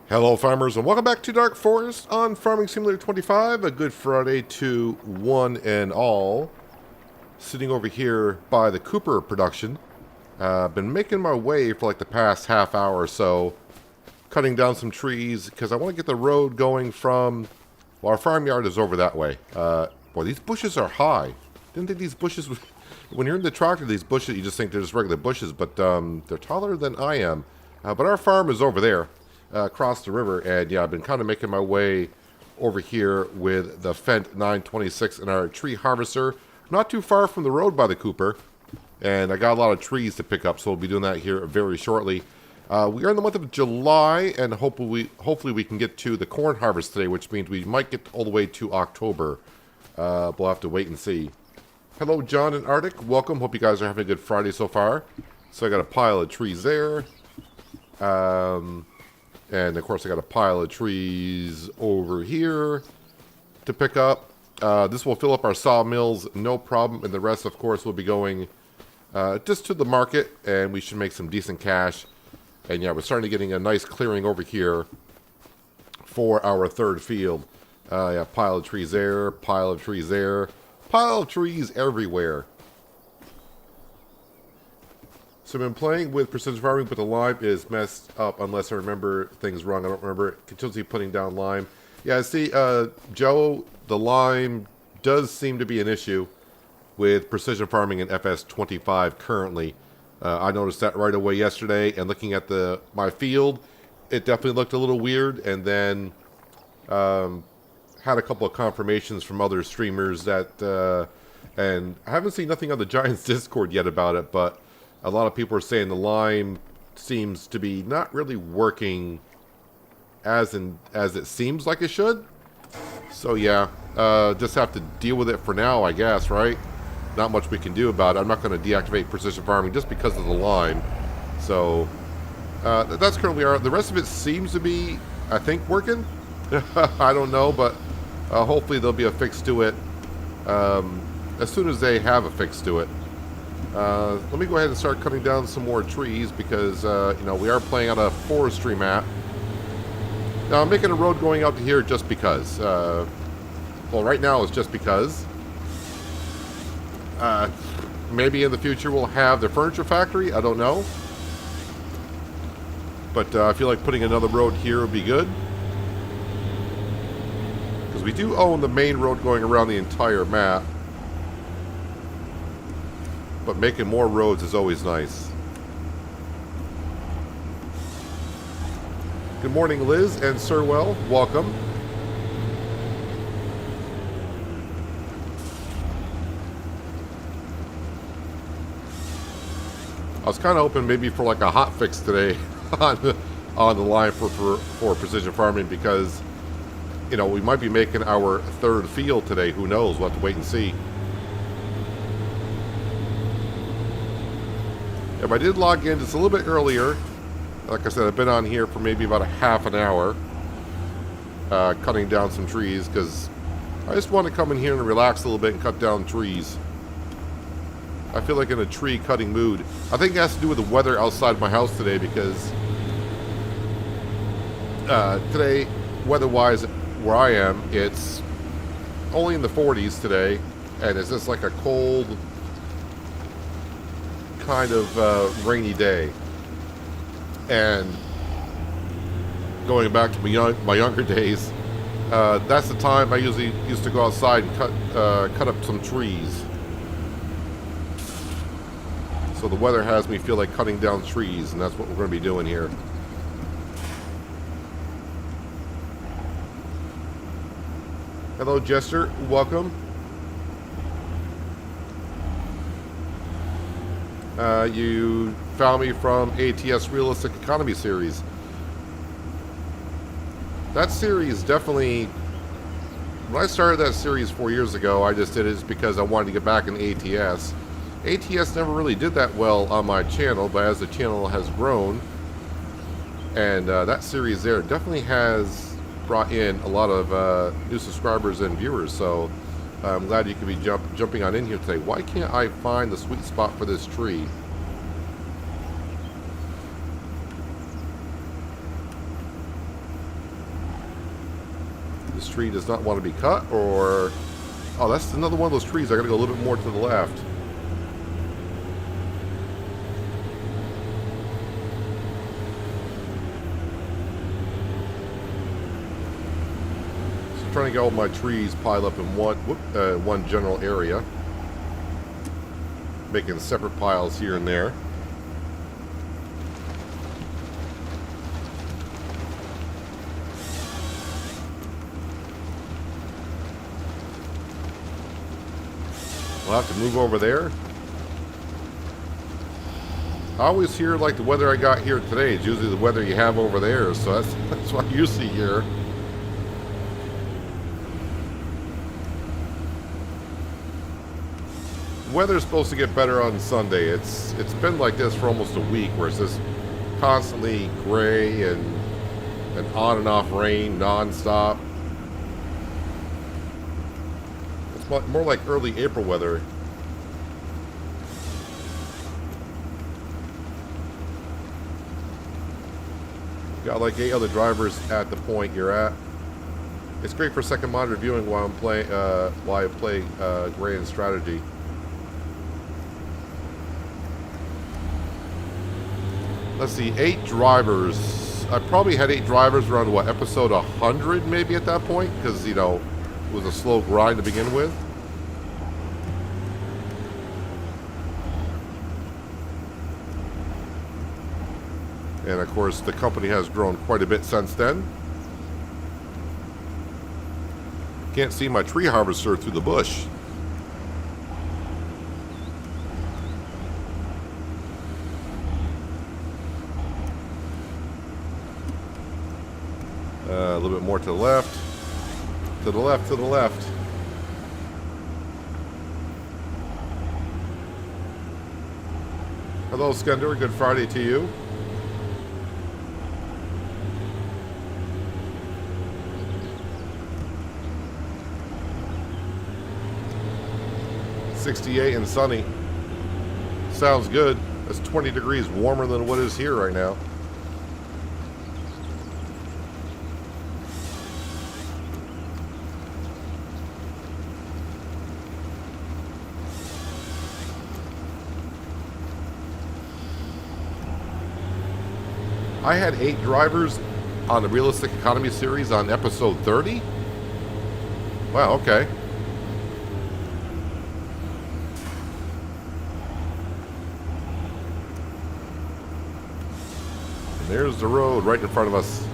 Hello farmers and welcome back to Dark Forest on Farming Simulator 25. A good Friday to one and all. Sitting over here by the Cooper production. Been making my way for like the past half hour or so. Cutting down some trees because I want to get the road going from... Well, our farmyard is over that way. Boy, these bushes are high. Didn't think these bushes... When you're in the tractor, these bushes, you just think they're just regular bushes. But they're taller than I am. But our farm is over there. Across the river, and yeah, I've been kind of making my way over here with the Fendt 926 and our tree harvester, not too far from the road by the Cooper, and I got a lot of trees to pick up, so we'll be doing that here very shortly. We are in the month of July, and hopefully we can get to the corn harvest today, which means we might get all the way to October. We'll have to wait and see. Hello, John and Arctic. Welcome. Hope you guys are having a good Friday so far. So I got a pile of trees there. And, of course, I got a pile of trees over here to pick up. This will fill up our sawmills, no problem. And the rest, of course, will be going just to the market. And we should make some decent cash. And, yeah, we're starting to getting a nice clearing over here for our third field. Yeah, pile of trees there, pile of trees there, pile of trees everywhere. So I've been playing with precision farming, but the lime is messed up unless I remember things wrong. I don't remember continuously putting down lime. Yeah, see, Joe, the lime does seem to be an issue with precision farming in FS25 currently. I noticed that right away yesterday, and looking at my field, it definitely looked a little weird, and then had a couple of confirmations from other streamers that, and I haven't seen nothing on the Giants Discord yet about it, but a lot of people are saying the lime seems to be not really working as it seems like it should. So yeah, just have to deal with it for now, I guess, right? Not much we can do about it. I'm not going to deactivate precision farming just because of the lime. So that's currently the rest of it seems to be, I think, working. I don't know, but hopefully there'll be a fix to it as soon as they have a fix to it. Let me go ahead and start cutting down some more trees because, you know, we are playing on a forestry map. Now, I'm making a road going out to here just because. Well, right now it's just because. Maybe in the future we'll have the furniture factory. I don't know. But I feel like putting another road here would be good. Because we do own the main road going around the entire map. But making more roads is always nice. Good morning, Liz and Sirwell. Welcome. I was kind of hoping maybe for like a hot fix today on the line for precision farming because, you know, we might be making our third field today. Who knows? We'll have to wait and see. If I did log in just a little bit earlier, like I said, I've been on here for maybe about a half an hour, cutting down some trees, because I just want to come in here and relax a little bit and cut down trees. I feel like in a tree cutting mood. I think it has to do with the weather outside my house today, because today, weather-wise, where I am, it's only in the 40s today, and it's just like a cold kind of rainy day. And going back to my younger days, that's the time I usually used to go outside and cut up some trees. So the weather has me feel like cutting down trees, and that's what we're going to be doing here. Hello, Jester. Welcome. You found me from ATS Realistic Economy series. That series definitely... When I started that series 4 years ago, I just did it because I wanted to get back in ATS. ATS never really did that well on my channel, but as the channel has grown, and that series there definitely has brought in a lot of new subscribers and viewers, so I'm glad you could be jumping on in here today. Why can't I find the sweet spot for this tree? this tree does not want to be cut, or... Oh, that's another one of those trees. I gotta go a little bit more to the left. So trying to get all my trees piled up in one general area. Making separate piles here and there. I'll have to move over there. I always hear like the weather I got here today is usually the weather you have over there, so that's what I usually hear. The weather's supposed to get better on Sunday. It's been like this for almost a week, where it's just constantly gray and on and off rain non-stop. More like early April weather. Got like 8 other drivers at the point you're at. It's great for second monitor viewing while I'm playing. While I play Grand Strategy. Let's see, 8 drivers. I probably had 8 drivers around what, episode 100 maybe at that point, because you know it was a slow grind to begin with. And of course, the company has grown quite a bit since then. Can't see my tree harvester through the bush. A little bit more to the left. To the left, to the left. Hello, Skender. Good Friday to you. .68 and sunny. Sounds good. That's 20 degrees warmer than what is here right now. I had 8 drivers on the Realistic Economy series on episode 30. Wow, okay. And there's the road right in front of us.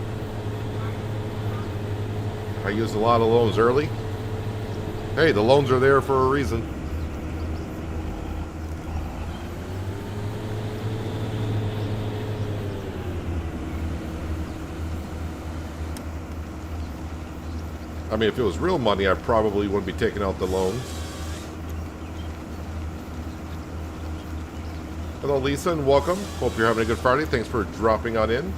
I used a lot of loans early. Hey, the loans are there for a reason. I mean, if it was real money, I probably wouldn't be taking out the loans. Hello, Lisa, and welcome. Hope you're having a good Friday. Thanks for dropping on in.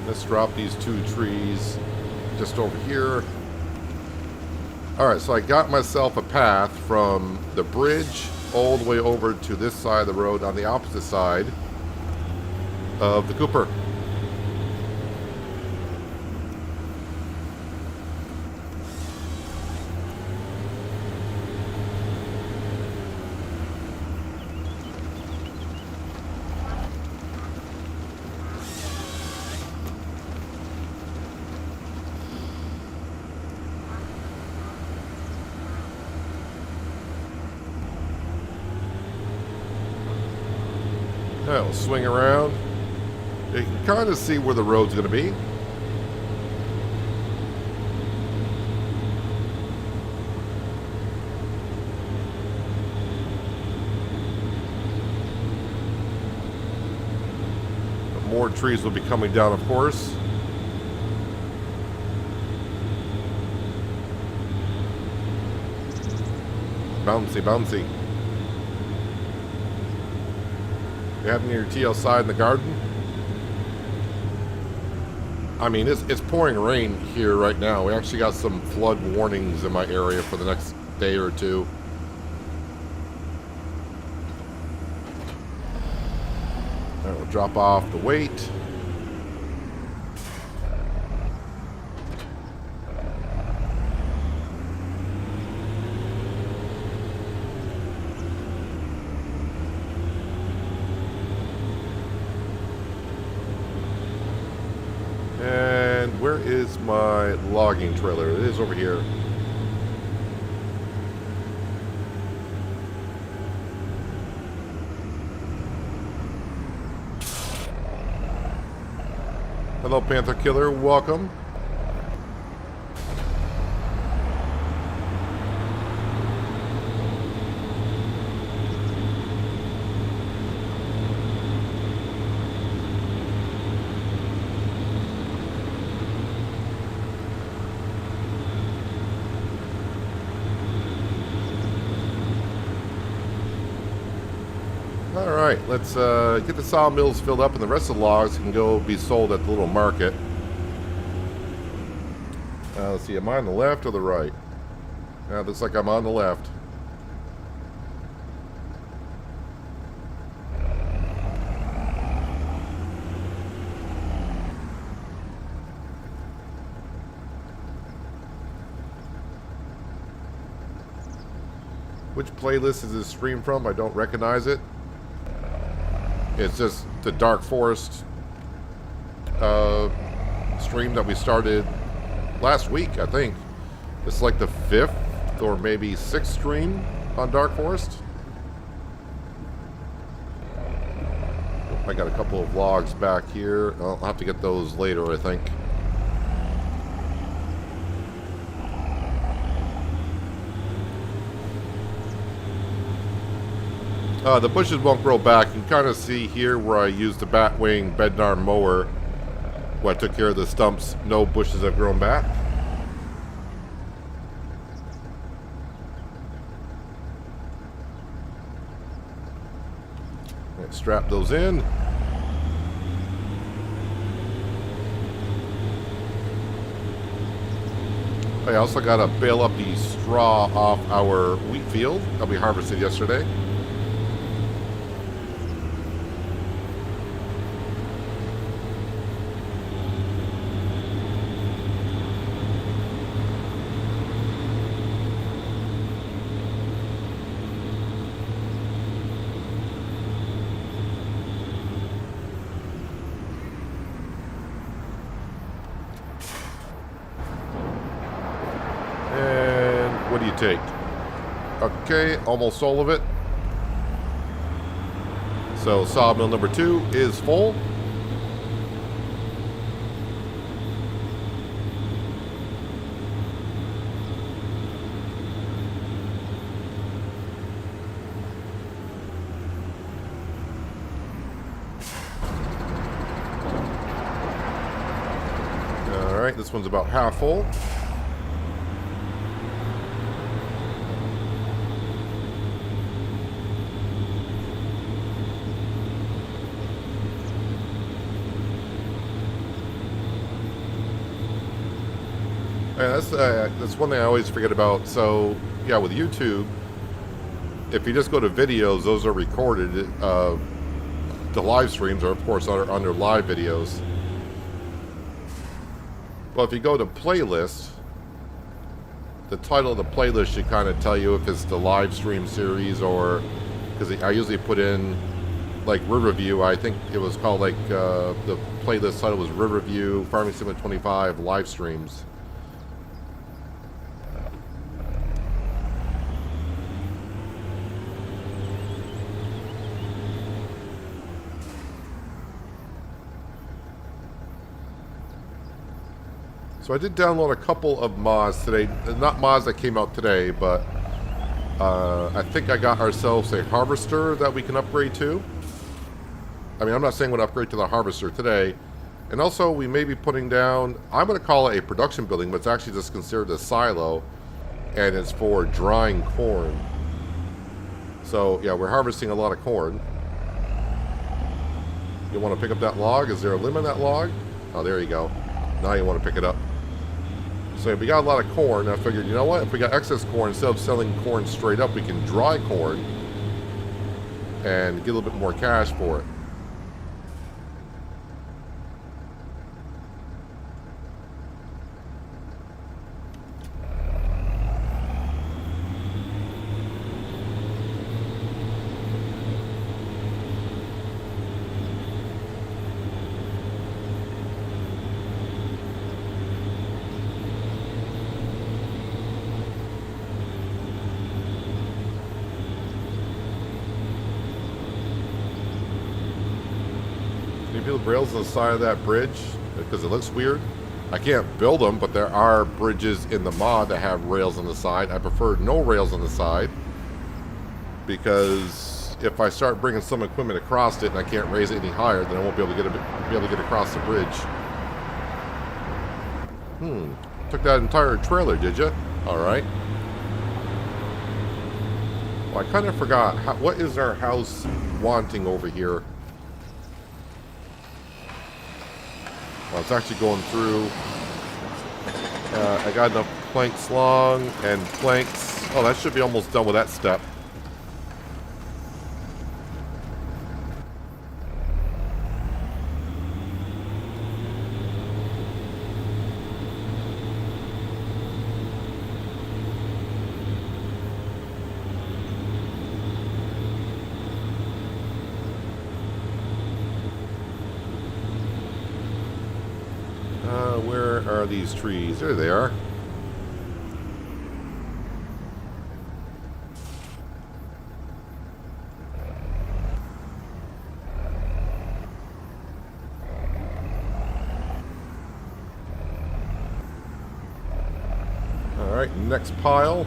Let's drop these 2 trees just over here. Alright, so I got myself a path from the bridge all the way over to this side of the road on the opposite side of the Cooper. We'll swing around. You can kind of see where the road's going to be. More trees will be coming down, of course. Bouncy, bouncy. You having your TL side in the garden? I mean, it's pouring rain here right now. We actually got some flood warnings in my area for the next day or two. All right, we'll drop off the weight. And where is my logging trailer? It is over here. Hello, Panther Killer. Welcome. Alright, let's get the sawmills filled up and the rest of the logs can go be sold at the little market. Let's see, am I on the left or the right? Looks like I'm on the left. Which playlist is this stream from? I don't recognize it. It's just the Dark Forest stream that we started last week, I think. It's like the 5th or maybe 6th stream on Dark Forest. I got a couple of logs back here. I'll have to get those later, I think. The bushes won't grow back. You can kind of see here where I used the Batwing Bednar mower when I took care of the stumps. No bushes have grown back. Let's strap those in. I also got to bale up the straw off our wheat field that we harvested yesterday. What do you take? Okay, almost all of it. So sawmill number 2 is full. All right, this one's about half full. Yeah, that's one thing I always forget about. So, yeah, with YouTube, if you just go to videos, those are recorded. The live streams are, of course, under live videos. But if you go to playlist, the title of the playlist should kind of tell you if it's the live stream series or... Because I usually put in, like, Riverview. I think it was called, like, the playlist title was Riverview Farming Sim 25 live streams. So I did download a couple of mods today. Not mods that came out today, but I think I got ourselves a harvester that we can upgrade to. I mean, I'm not saying we'll upgrade to the harvester today. And also, we may be putting down, I'm going to call it a production building, but it's actually just considered a silo. And it's for drying corn. So, yeah, we're harvesting a lot of corn. You want to pick up that log? Is there a limit on that log? Oh, there you go. Now you want to pick it up. So we got a lot of corn. I figured, you know what? If we got excess corn, instead of selling corn straight up, we can dry corn and get a little bit more cash for it. Maybe the rails on the side of that bridge because it looks weird. I can't build them, but there are bridges in the mod that have rails on the side. I prefer no rails on the side because if I start bringing some equipment across it and I can't raise it any higher, then I won't be able to get across the bridge. Took that entire trailer, did you? All right. Well, I kind of forgot. What is our house wanting over here? Well, it's actually going through. I got enough planks long and planks. Oh, that should be almost done with that step. Where are these trees? There they are. All right, next pile.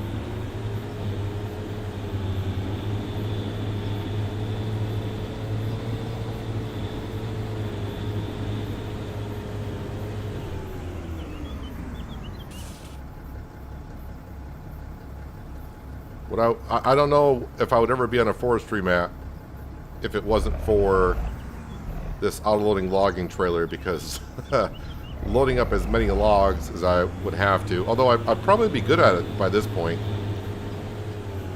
I don't know if I would ever be on a forestry map if it wasn't for this auto-loading logging trailer, because loading up as many logs as I would have to, although I'd probably be good at it by this point.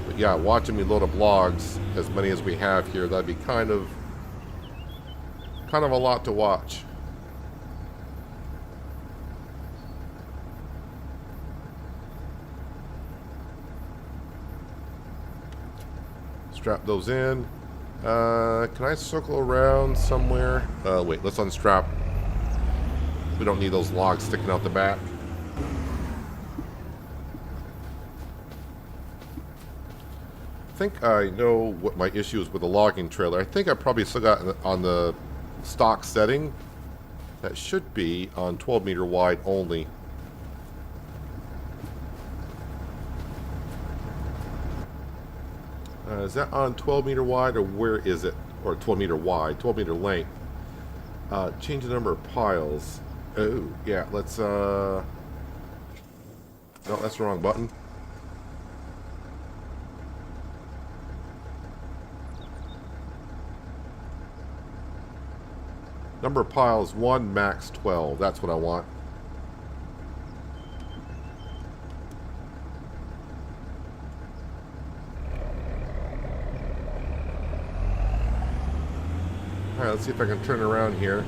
But yeah, watching me load up logs, as many as we have here, that'd be kind of a lot to watch. Strap those in. Can I circle around somewhere? Wait, let's unstrap. We don't need those logs sticking out the back. I think I know what my issue is with the logging trailer. I think I probably still got on the stock setting. That should be on 12 meter wide only. Is that on 12 meter wide, or where is it? Or 12 meter wide, 12 meter length. Change the number of piles. Oh, yeah, let's, no, that's the wrong button. Number of piles, 1, max 12. That's what I want. Alright, let's see if I can turn around here.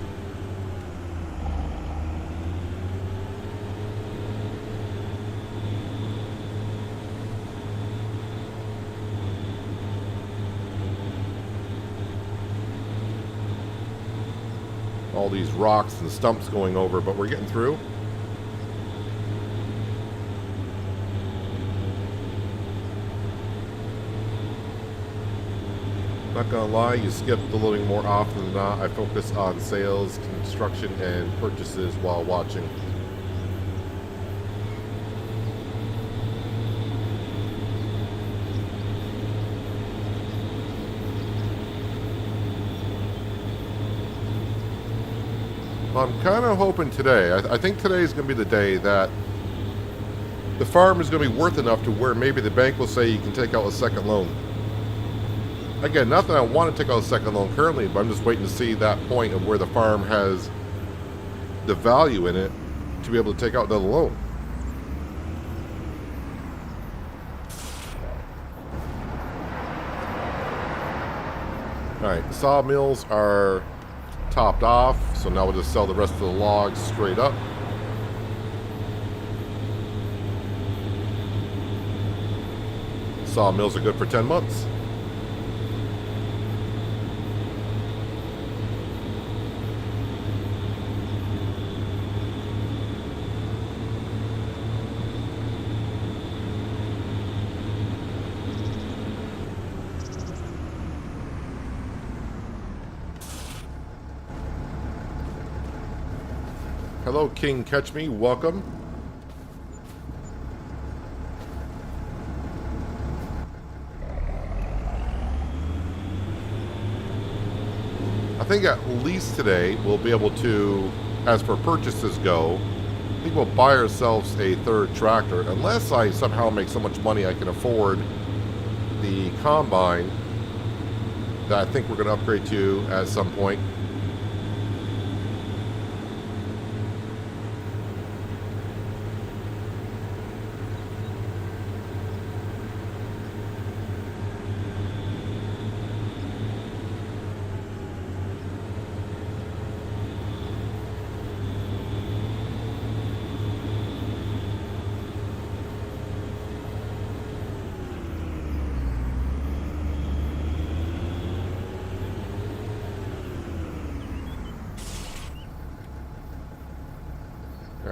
All these rocks and stumps going over, but we're getting through. Not gonna lie, you skip the loading more often than not. I focus on sales, construction, and purchases while watching. I'm kind of hoping today, I think today is going to be the day that the farm is going to be worth enough to where maybe the bank will say you can take out a second loan. Again, not that I want to take out a second loan currently, but I'm just waiting to see that point of where the farm has the value in it to be able to take out another loan. Alright, the sawmills are topped off, so now we'll just sell the rest of the logs straight up. Sawmills are good for 10 months. Hello, King Catch Me. Welcome. I think at least today we'll be able to, as for purchases go, I think we'll buy ourselves a third tractor. Unless I somehow make so much money I can afford the combine that I think we're going to upgrade to at some point.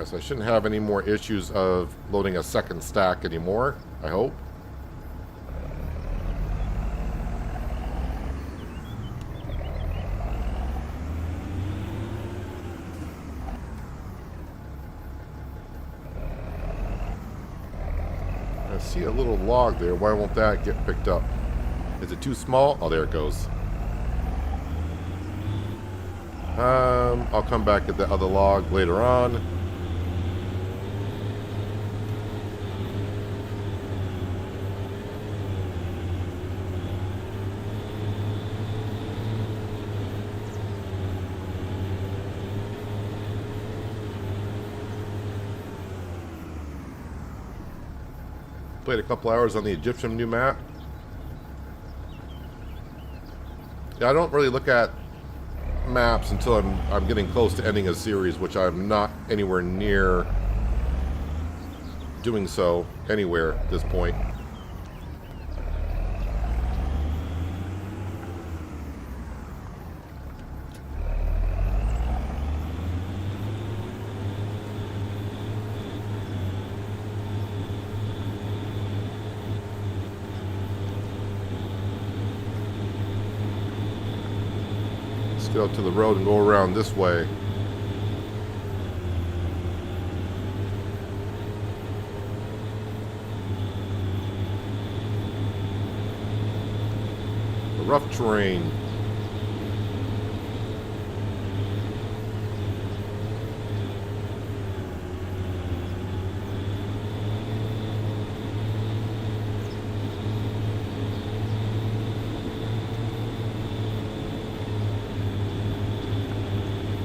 So I shouldn't have any more issues of loading a second stack anymore, I hope. I see a little log there. Why won't that get picked up? Is it too small? Oh, there it goes. I'll come back at the other log later on. Played a couple hours on the Egyptian new map. Yeah, I don't really look at maps until I'm getting close to ending a series, which I'm not anywhere near doing so anywhere at this point. Go to the road and go around this way. The rough terrain.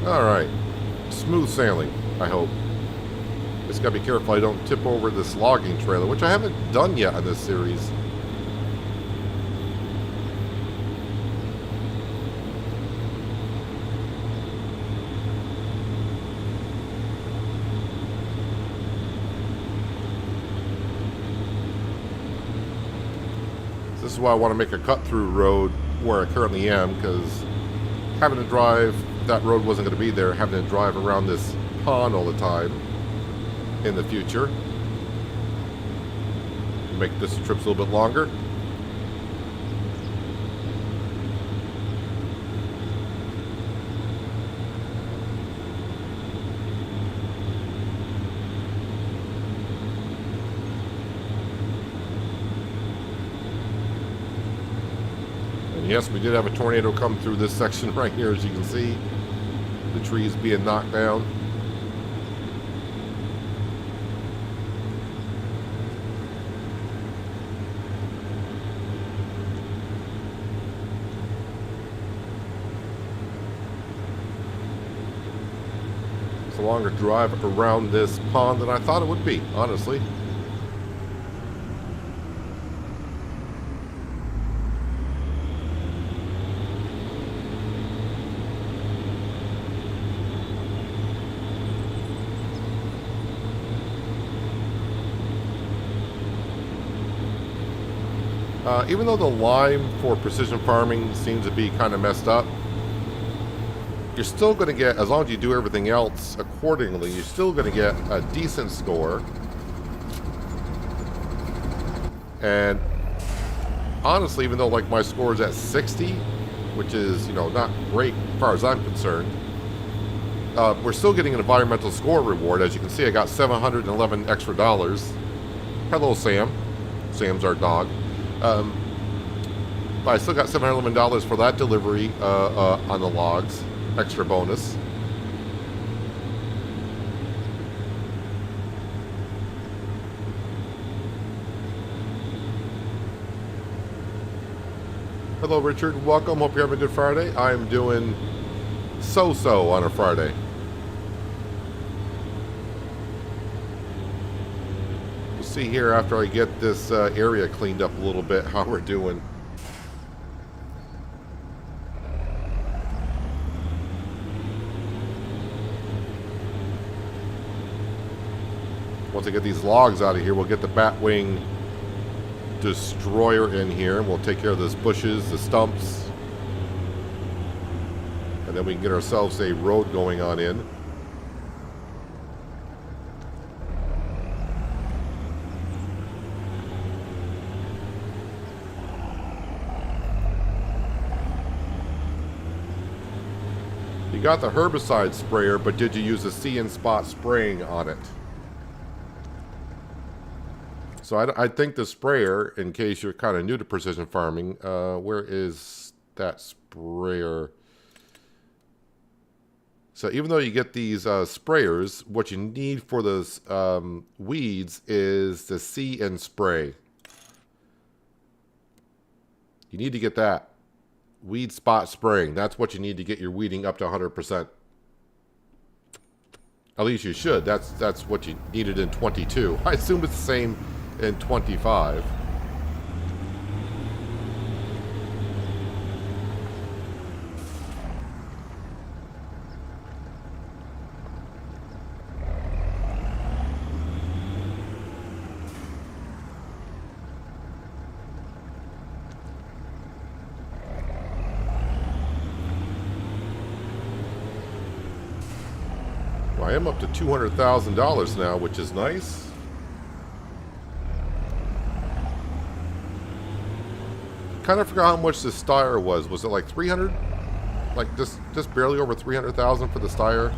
Alright, smooth sailing, I hope. Just gotta be careful I don't tip over this logging trailer, which I haven't done yet in this series. This is why I want to make a cut-through road where I currently am, because having to drive, if that road wasn't going to be there, having to drive around this pond all the time in the future. Make this trips a little bit longer. Yes, we did have a tornado come through this section right here, as you can see. The trees being knocked down. So longer drive around this pond than I thought it would be, honestly. Even though the lime for precision farming seems to be kind of messed up, you're still going to get, as long as you do everything else accordingly, you're still going to get a decent score. And honestly, even though like my score is at 60, which is, you know, not great as far as I'm concerned, we're still getting an environmental score reward. As you can see, I got $711 extra dollars. Hello, Sam. Sam's our dog. But I still got $711 for that delivery on the logs. Extra bonus. Hello, Richard. Welcome. Hope you're having a good Friday. I'm doing so-so on a Friday. We'll see here after I get this area cleaned up a little bit how we're doing. Once I get these logs out of here, we'll get the Batwing Destroyer in here, and we'll take care of those bushes, the stumps, and then we can get ourselves a road going on in. You got the herbicide sprayer, but did you use a see and spot spraying on it? So I think the sprayer, in case you're kind of new to precision farming, where is that sprayer? So even though you get these sprayers, what you need for those weeds is the see and spray. You need to get that. Weed spot spraying. That's what you need to get your weeding up to 100%. At least you should. That's what you needed in 22. I assume it's the same in 25. Well, I am up to $200,000 now, which is nice. Kind of forgot how much the Steyr was. Was it like 300? Like just barely over 300,000 for the Steyr?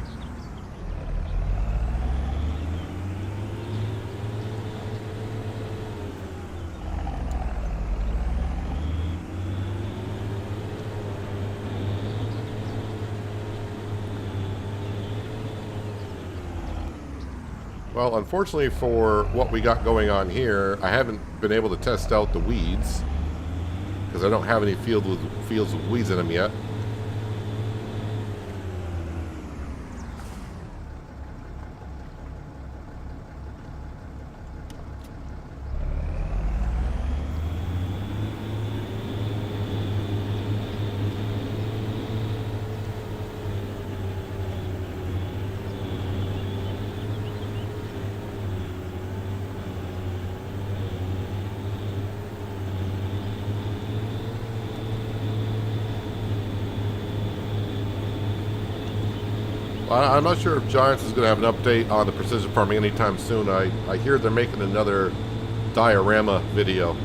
Well, unfortunately for what we got going on here, I haven't been able to test out the weeds, because I don't have any fields with weeds in them yet. I'm not sure if Giants is going to have an update on the precision farming anytime soon. I hear they're making another diorama video.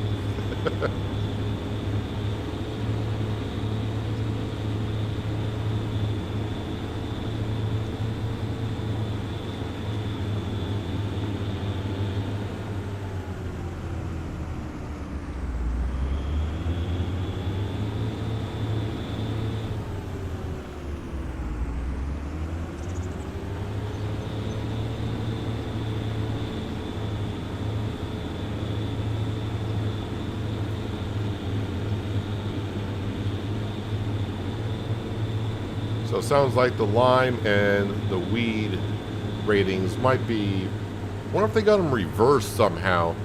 So it sounds like the lime and the weed ratings might be... I wonder if they got them reversed somehow.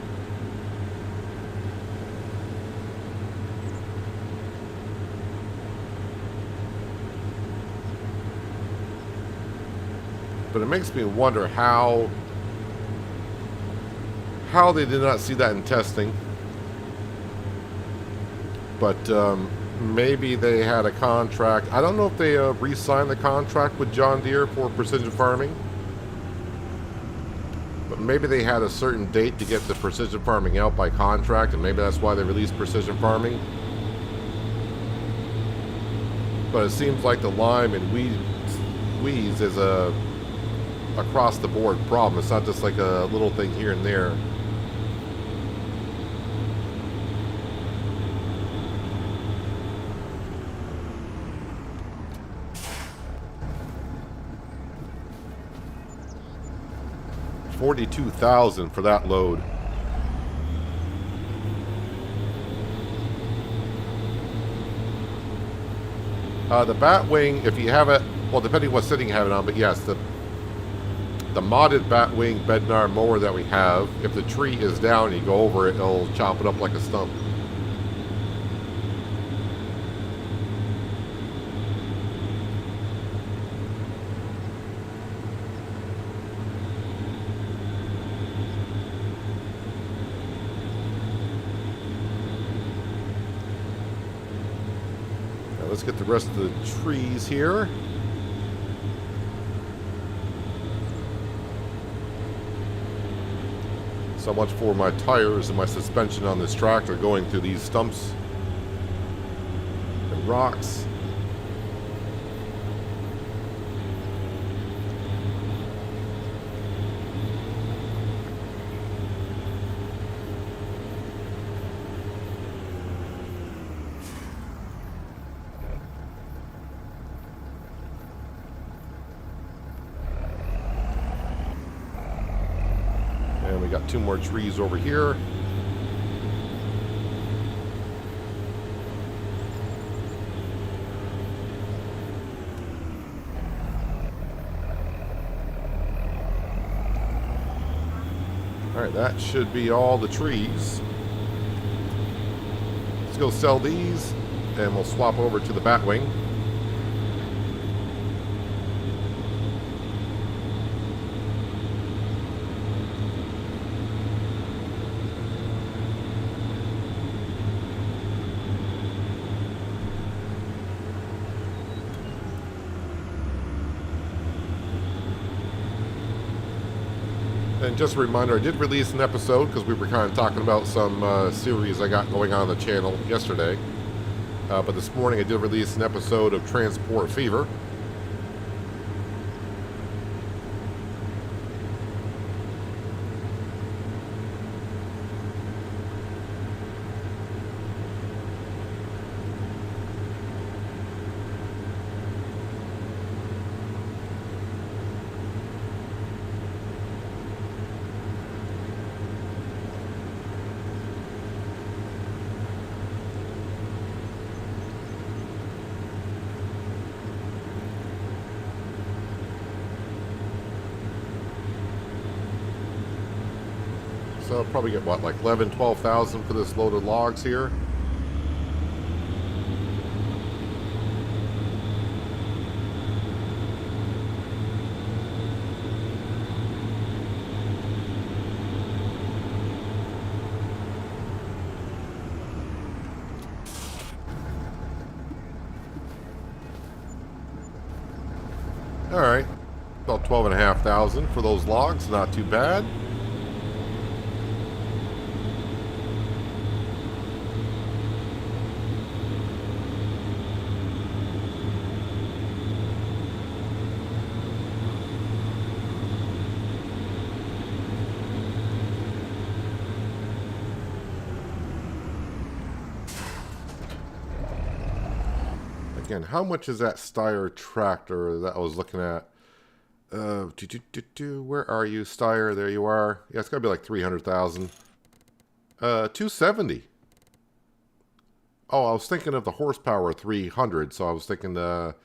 But it makes me wonder how they did not see that in testing. But maybe they had a contract. I don't know if they re-signed the contract with John Deere for precision farming. But maybe they had a certain date to get the precision farming out by contract, and maybe that's why they released precision farming. But it seems like the lime and weeds is a across the board problem. It's not just like a little thing here and there. $42,000 for that load. The Batwing, if you have it, well, depending what setting you have it on, but yes, the modded Batwing Bednar mower that we have, if the tree is down and you go over it, it'll chop it up like a stump. Let's get the rest of the trees here. So much for my tires and my suspension on this tractor going through these stumps and rocks. We got 2 more trees over here. Alright, that should be all the trees. Let's go sell these, and we'll swap over to the Batwing. And just a reminder, I did release an episode because we were kind of talking about some series I got going on the channel yesterday. But this morning I did release an episode of Transport Fever. So I'll probably get, what, like 11, 12,000 for this load of logs here. All right, about 12,500 for those logs, not too bad. Again, how much is that Steyr tractor that I was looking at? Where are you, Steyr? There you are. Yeah, it's got to be like 300,000. 270. Oh, I was thinking of the horsepower 300, so I was thinking the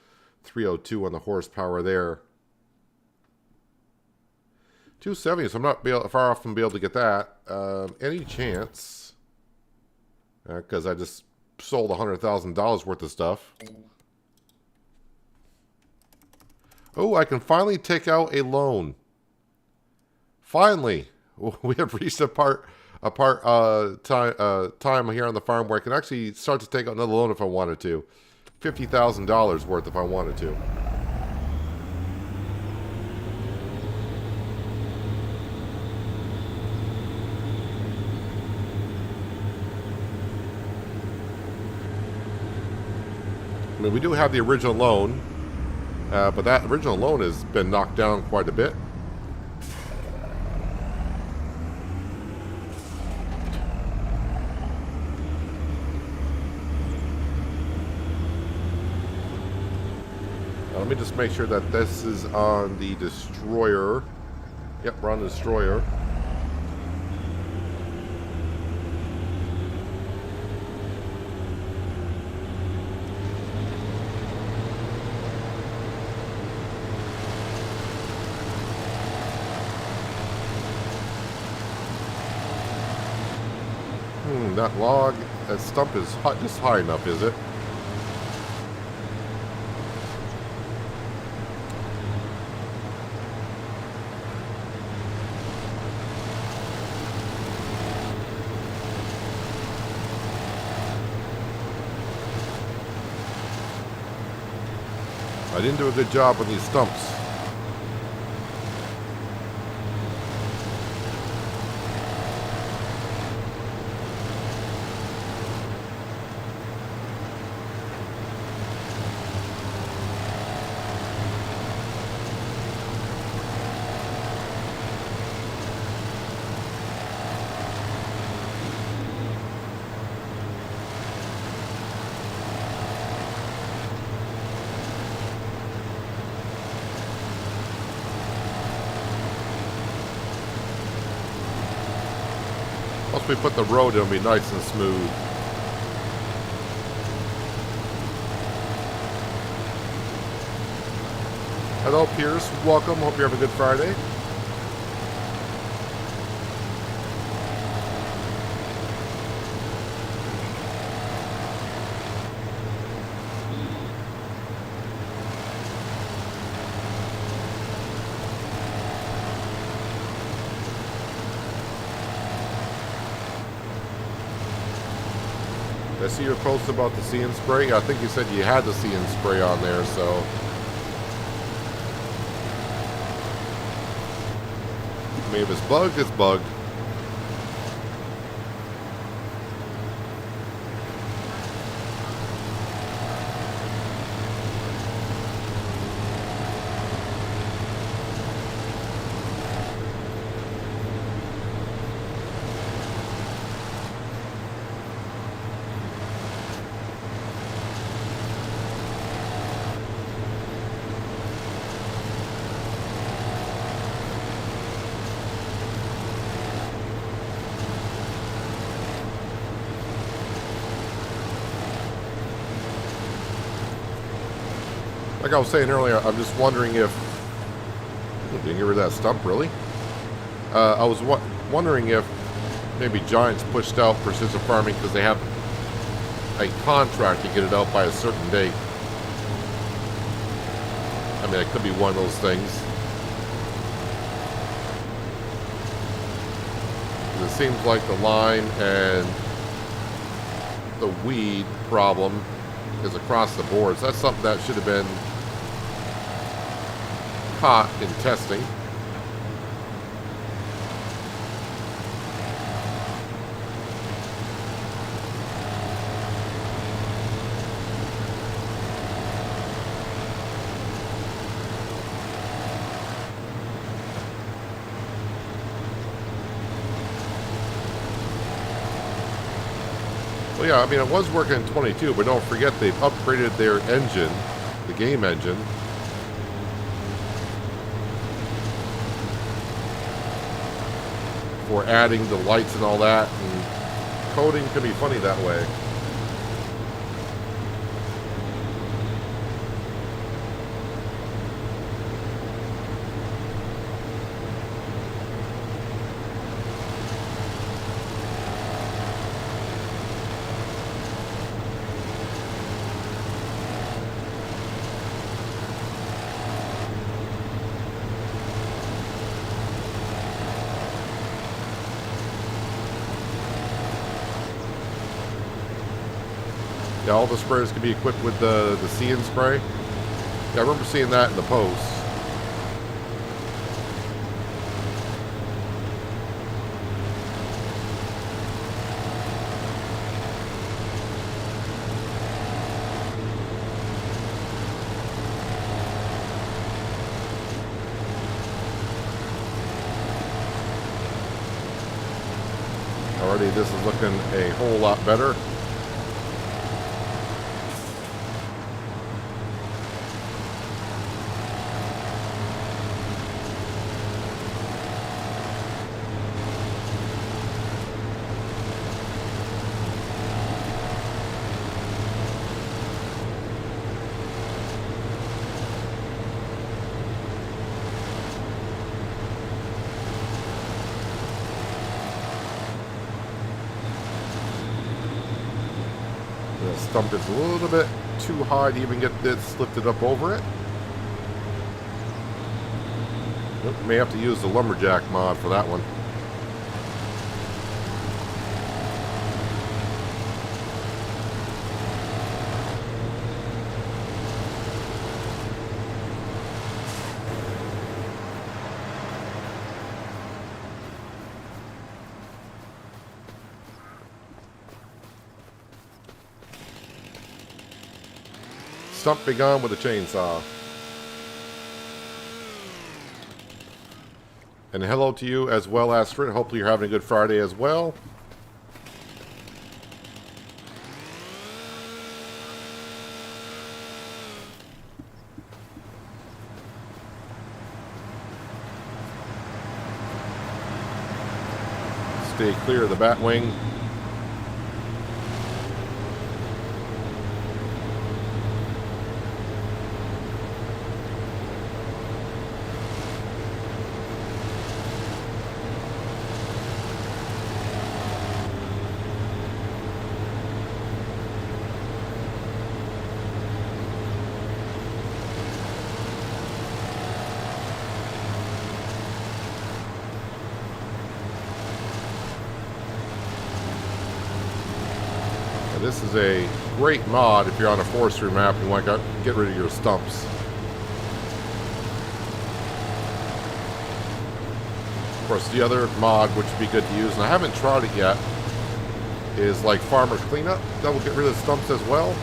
302 on the horsepower there. 270, so I'm not far off from being able to get that. Any chance? Because I just sold $100,000 worth of stuff. Oh, I can finally take out a loan. Finally, we have reached a time here on the farm where I can actually start to take out another loan if I wanted to. $50,000 worth if I wanted to. I mean, we do have the original loan, but that original loan has been knocked down quite a bit. Let me just make sure that this is on the destroyer. Yep, we're on the destroyer. That log, that stump is just high enough, is it? I didn't do a good job with these stumps. Once we put the road, it'll be nice and smooth. Hello, Pierce. Welcome. Hope you have a good Friday. I see your post about the See and Spray. I think you said you had the See and Spray on there, so. I mean, if it's bugged, it's bugged. Like I was saying earlier, I'm just wondering if... Didn't get rid of that stump, really? I was wondering if maybe Giants pushed out precision farming because they have a contract to get it out by a certain date. I mean, it could be one of those things. It seems like the lime and the weed problem is across the board. So that's something that should have been caught in testing. Well, yeah, I mean, it was working in 22, but don't forget they've upgraded their engine, the game engine. For adding the lights and all that, and coding can be funny that way. Yeah, all the sprayers can be equipped with the See and Spray. Yeah, I remember seeing that in the post. Already this is looking a whole lot better. The stump is a little bit too high to even get this lifted up over it. Nope, may have to use the lumberjack mod for that one. Stump begun with a chainsaw. And hello to you as well, Astrid. Hopefully you're having a good Friday as well. Stay clear of the batwing. This is a great mod if you're on a forestry map and you want to get rid of your stumps. Of course, the other mod which would be good to use, and I haven't tried it yet, is like farmer cleanup. That will get rid of the stumps as well.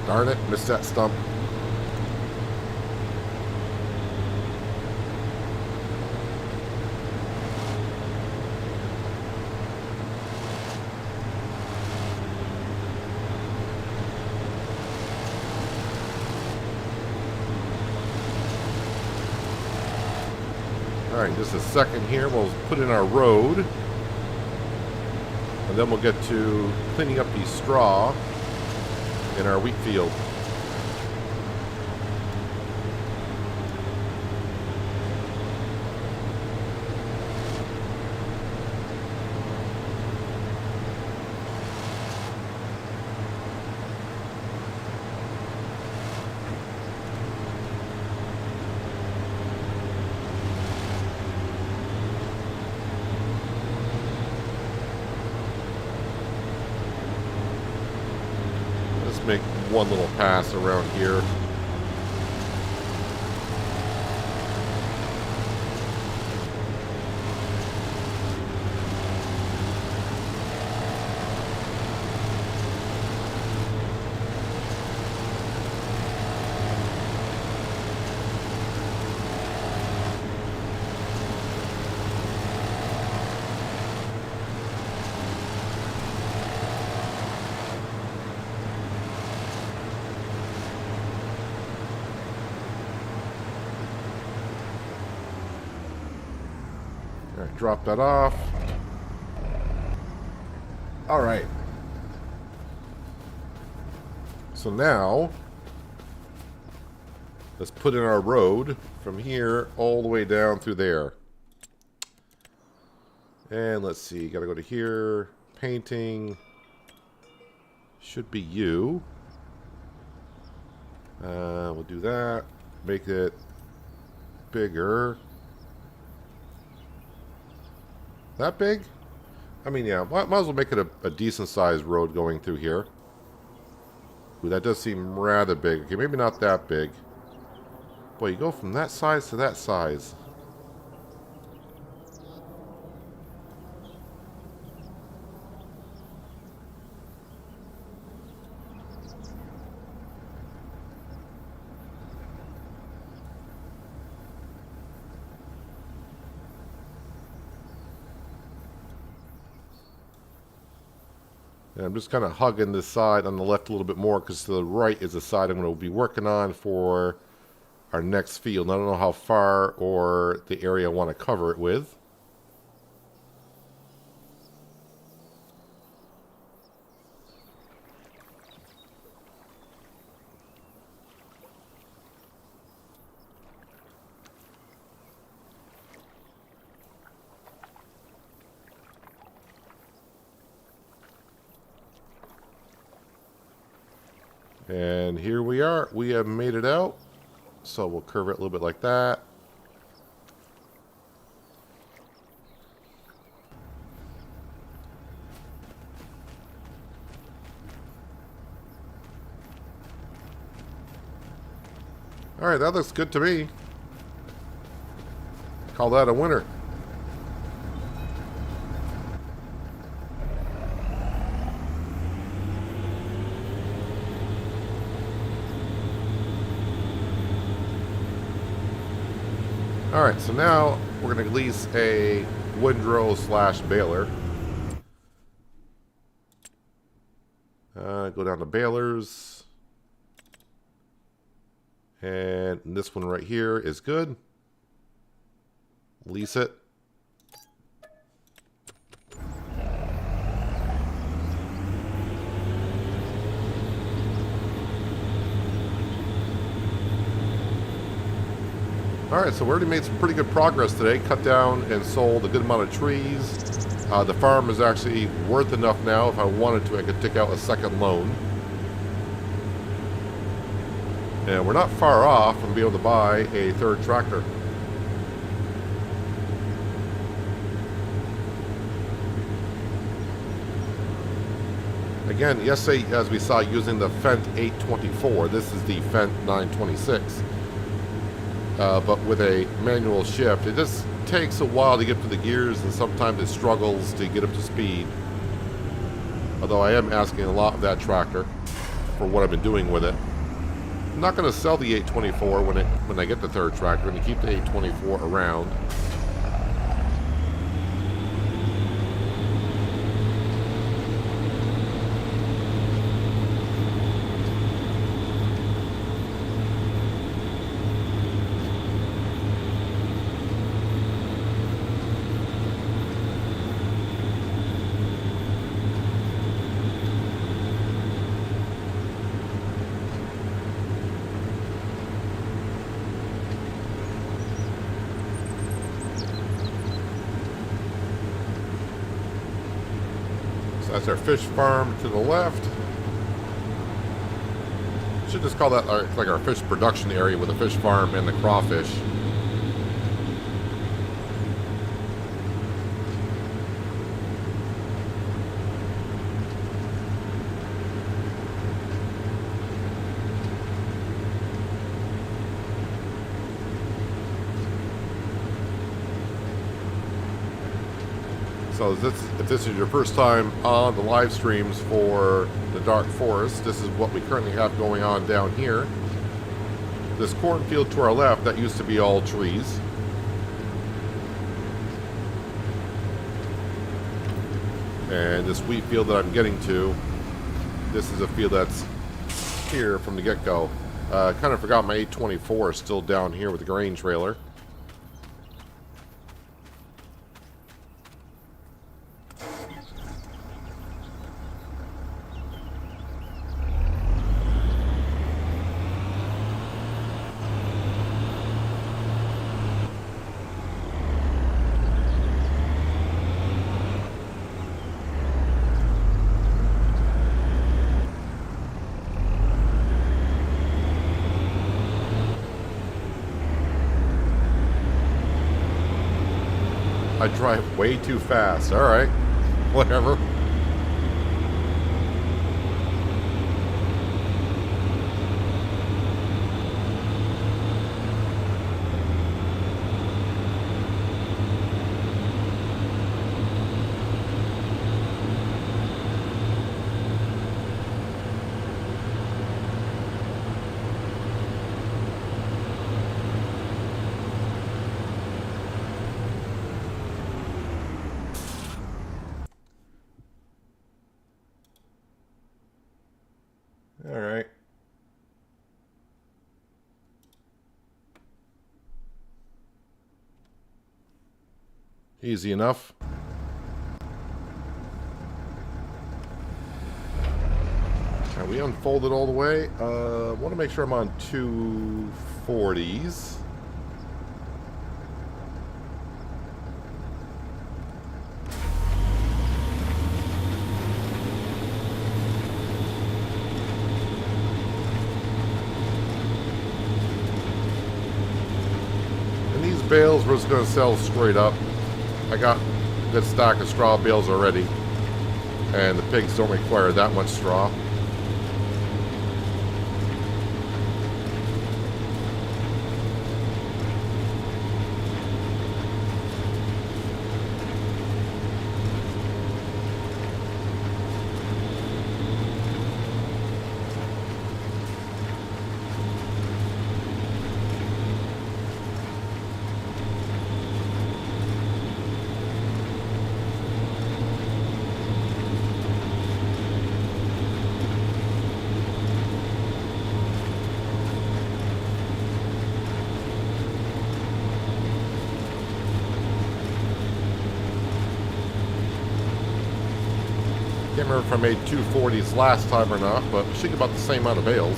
Darn it, missed that stump. Alright, just a second here. We'll put in our road. And then we'll get to cleaning up the straw in our wheat field. Make one little pass around here. Alright, drop that off. Alright. So now Let's put in our road from here all the way down through there. And let's see, gotta go to here. Painting. Should be you. We'll do that. Make it bigger. That big? I mean, yeah, might as well make it a decent sized road going through here. Ooh, that does seem rather big. Okay, maybe not that big. Boy, you go from that size to that size. And I'm just kind of hugging this side on the left a little bit more because to the right is the side I'm going to be working on for our next field. I don't know how far or the area I want to cover it with. And here we are. We have made it out. So we'll curve it a little bit like that. Alright, that looks good to me. Call that a winner. Alright, so now we're going to lease a windrow / baler. Go down to balers. And this one right here is good. Lease it. Alright, so we already made some pretty good progress today. Cut down and sold a good amount of trees. The farm is actually worth enough now. If I wanted to, I could take out a second loan. And we're not far off from being able to buy a third tractor. Again, yesterday, as we saw, using the Fendt 824, this is the Fendt 926. But with a manual shift, it just takes a while to get to the gears, and sometimes it struggles to get up to speed. Although I am asking a lot of that tractor for what I've been doing with it. I'm not going to sell the 824 when I get the third tractor. I'm going to keep the 824 around. That's our fish farm to the left. Should just call that like our fish production area with the fish farm and the crawfish. So if this is your first time on the live streams for the Dark Forest, this is what we currently have going on down here. This cornfield to our left, that used to be all trees. And this wheat field that I'm getting to, this is a field that's here from the get-go. Kind of forgot my 824 is still down here with the grain trailer. I drive way too fast. All right. Whatever. All right. Easy enough. Are we unfolded all the way? Want to make sure I'm on 240s. And these bales we're just going to sell straight up. I got a good stock of straw bales already, and the pigs don't require that much straw. Can't remember if I made 240s last time or not, but we should get about the same amount of bales.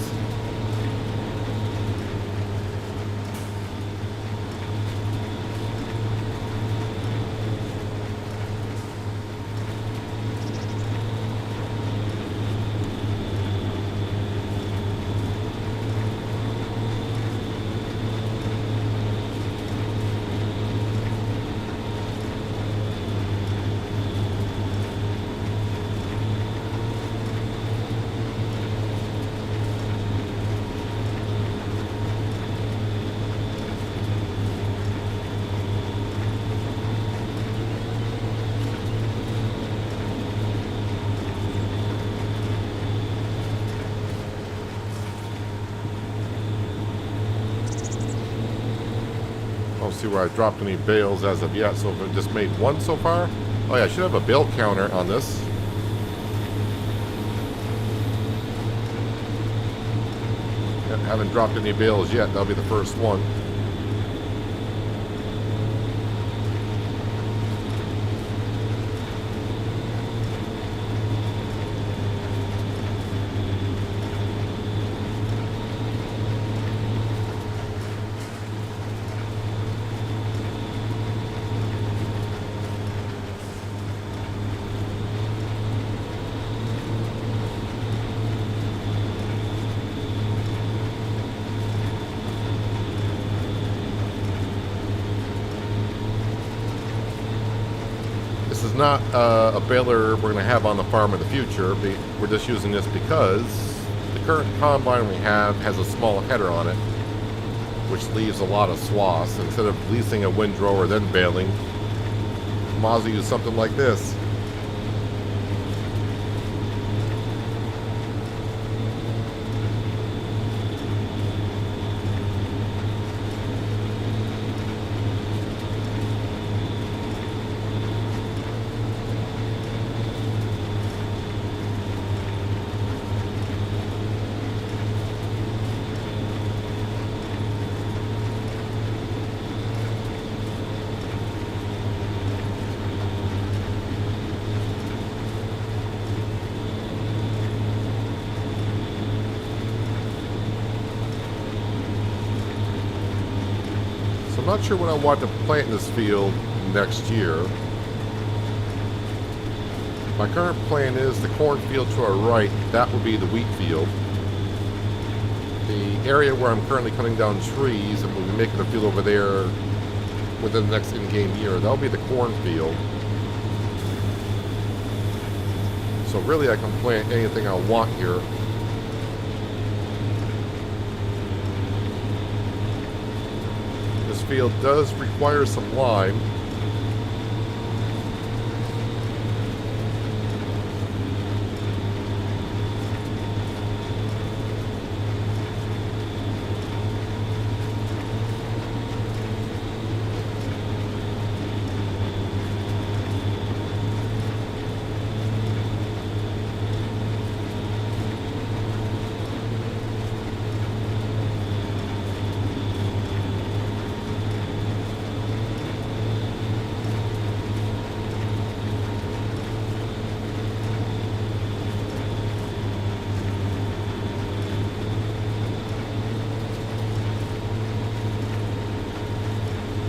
See where I dropped any bales as of yet, so if I just made one so far. Oh yeah, I should have a bale counter on this. Yeah, haven't dropped any bales yet, that'll be the first one. This is not a baler we're going to have on the farm in the future. We're just using this because the current combine we have has a small header on it, which leaves a lot of swaths. Instead of leasing a windrow then baling, might as well use something like this. I'm not sure what I want to plant in this field next year. My current plan is the cornfield to our right, that would be the wheat field. The area where I'm currently cutting down trees and we'll be making a field over there within the next in-game year. That'll be the cornfield. So really I can plant anything I want here. This field does require some lime.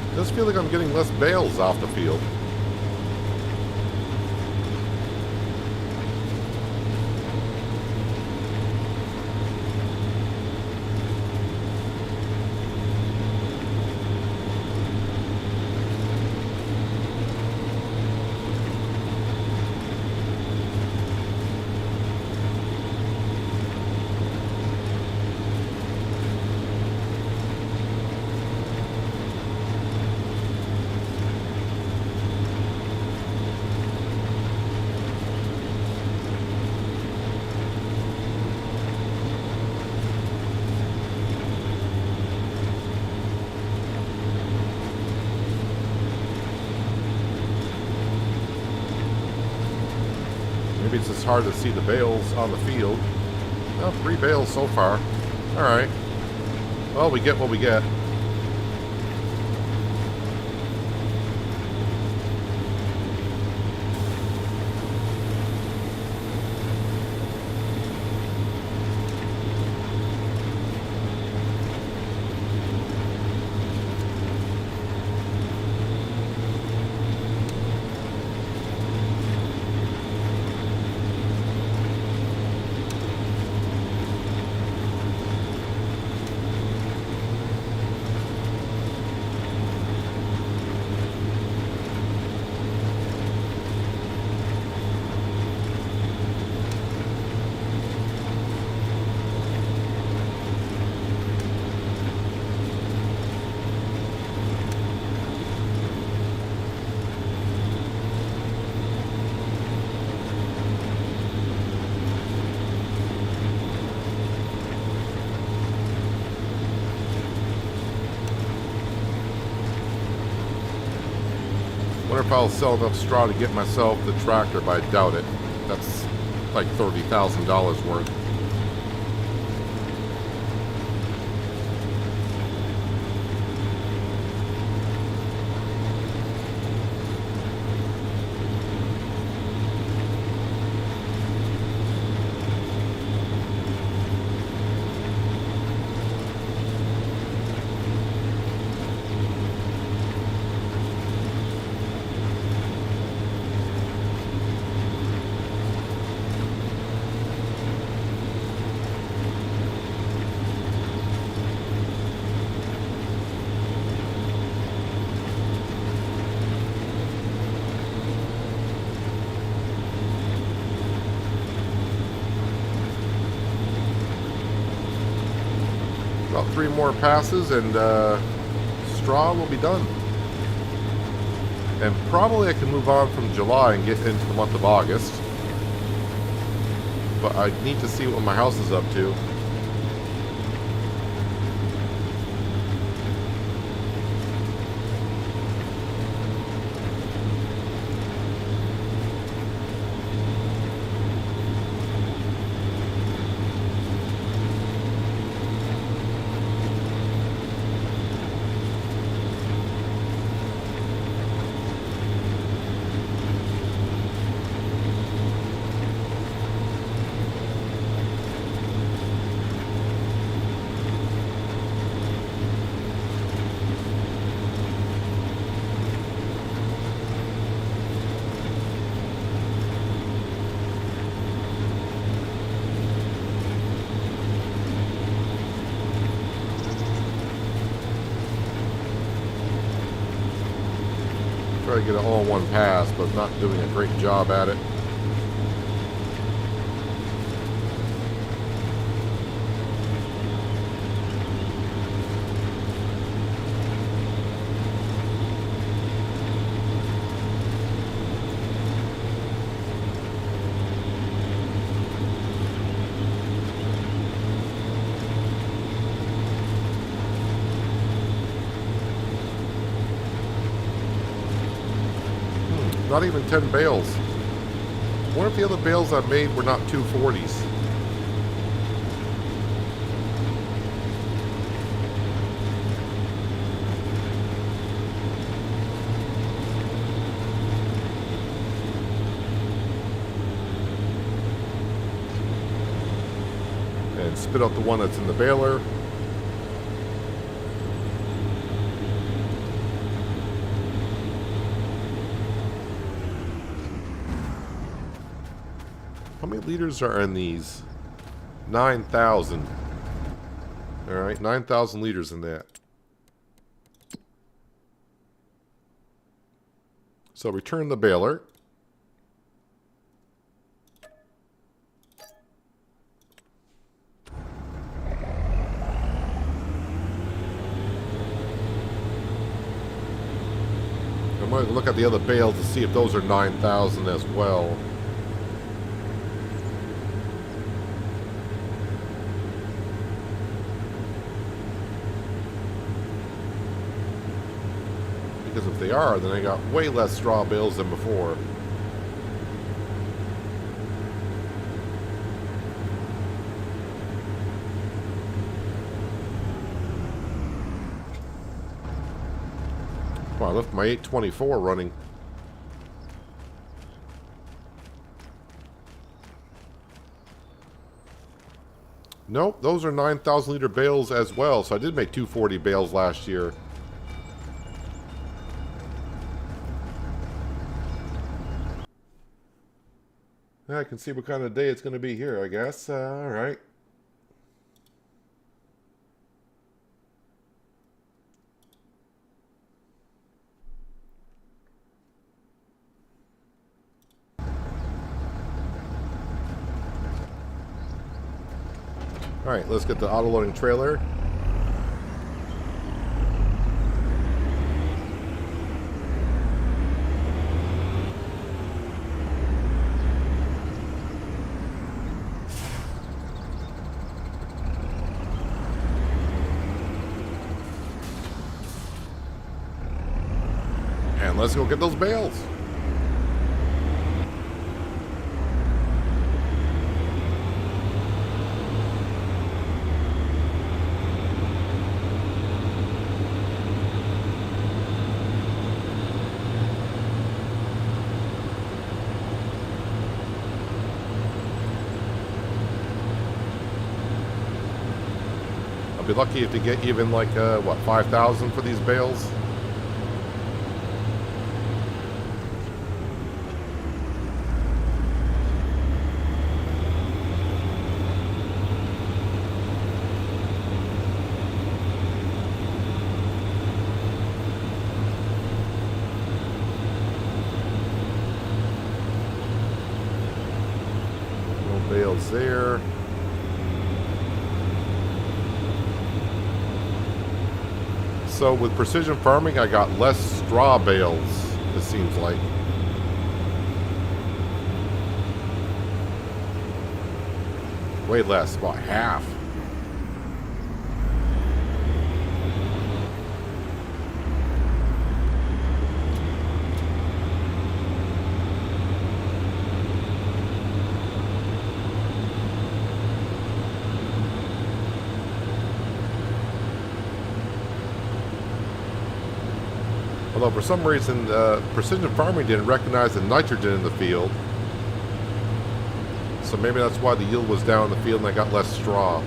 I just feel like I'm getting less bales off the field. Maybe it's just hard to see the bales on the field. Well, 3 bales so far. Alright. Well, we get what we get. Wonder if I'll sell enough straw to get myself the tractor, but I doubt it. That's like $30,000 worth. About 3 more passes and straw will be done. And probably I can move on from July and get into the month of August. But I need to see what my house is up to. Try to get it all in one pass, but not doing a great job at it. Not even 10 bales. What if the other bales I made were not 240s? And spit out the one that's in the baler. How many liters are in these? 9,000. Alright, 9,000 liters in that. So return the baler. I'm going to look at the other bales to see if those are 9,000 as well. Because if they are, then I got way less straw bales than before. Well, I left my 824 running. Nope, those are 9,000 liter bales as well, so I did make 240 bales last year. I can see what kind of day it's going to be here, I guess. All right. All right, let's get the auto-loading trailer. And let's go get those bales. I'll be lucky if they get even like, what, 5,000 for these bales? No bales there. So with precision farming, I got less straw bales, it seems like. Way less, about half. Although for some reason, precision farming didn't recognize the nitrogen in the field. So maybe that's why the yield was down in the field and I got less straw.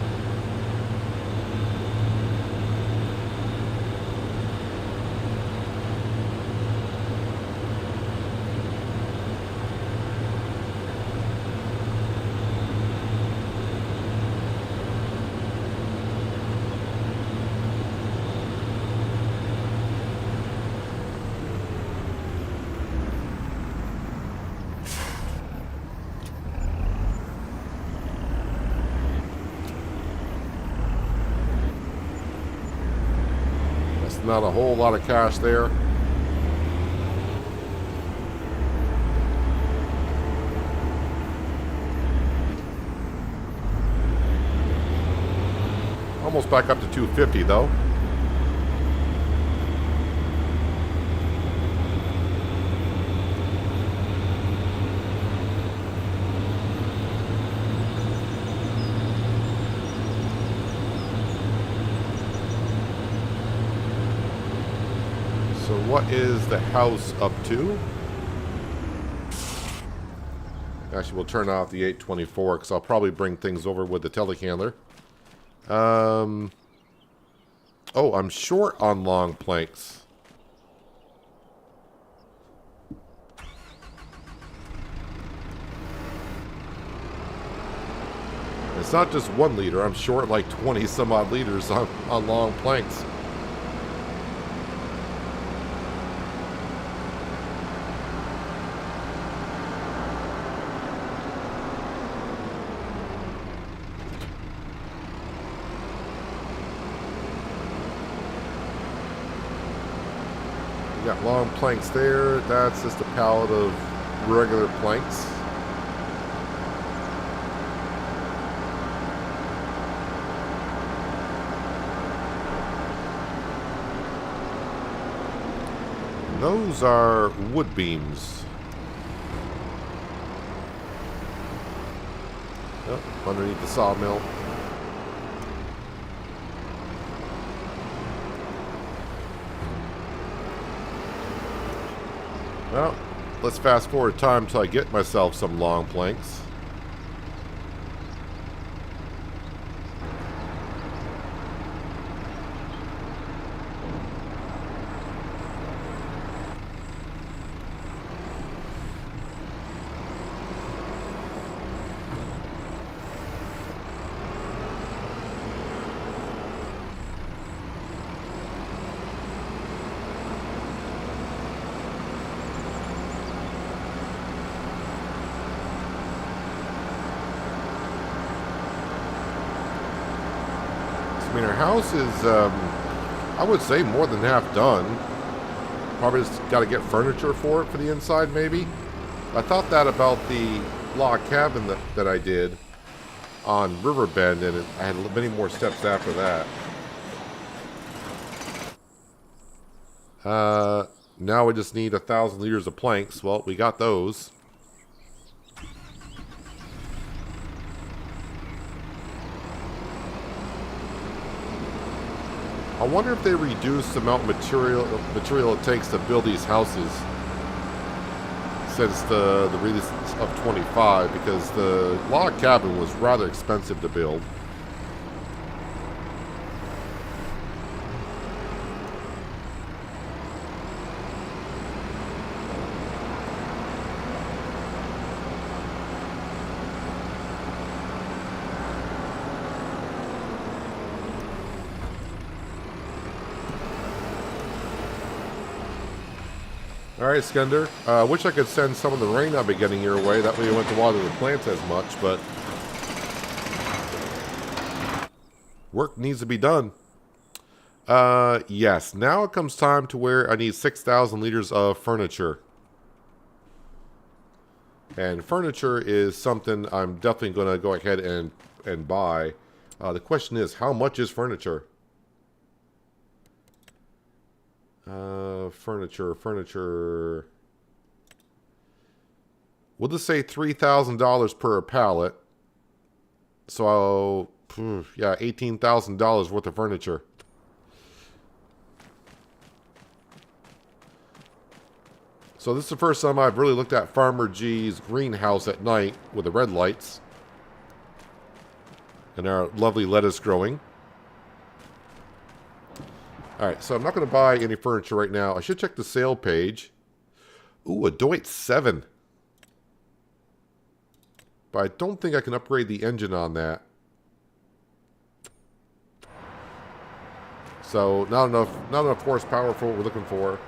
not a whole lot of cash there. Almost back up to 250 though. So what is the house up to? Actually, we'll turn off the 824 because I'll probably bring things over with the telehandler. Oh, I'm short on long planks. It's not just 1 liter. I'm short like 20 some odd liters on long planks. Got long planks there. That's just a pallet of regular planks. Those are wood beams. Yep, underneath the sawmill. Well, let's fast forward time until I get myself some long planks. I mean, our house is, I would say, more than half done. Probably just got to get furniture for it for the inside, maybe. I thought that about the log cabin that I did on Riverbend, and I had many more steps after that. Now we just need 1,000 liters of planks. Well, we got those. I wonder if they reduce the amount of material it takes to build these houses since the release of 25, because the log cabin was rather expensive to build. Alright, Skender. I wish I could send some of the rain I've been getting your way. That way you wouldn't have to water the plants as much, but work needs to be done. Yes. Now it comes time to where I need 6,000 liters of furniture. And furniture is something I'm definitely going to go ahead and buy. The question is, how much is furniture? Furniture. We'll just say $3,000 per pallet. So, yeah, $18,000 worth of furniture. So this is the first time I've really looked at Farmer G's greenhouse at night with the red lights. And our lovely lettuce growing. Alright, so I'm not going to buy any furniture right now. I should check the sale page. Ooh, a Deutz 7. But I don't think I can upgrade the engine on that. So, not enough horsepower for what we're looking for.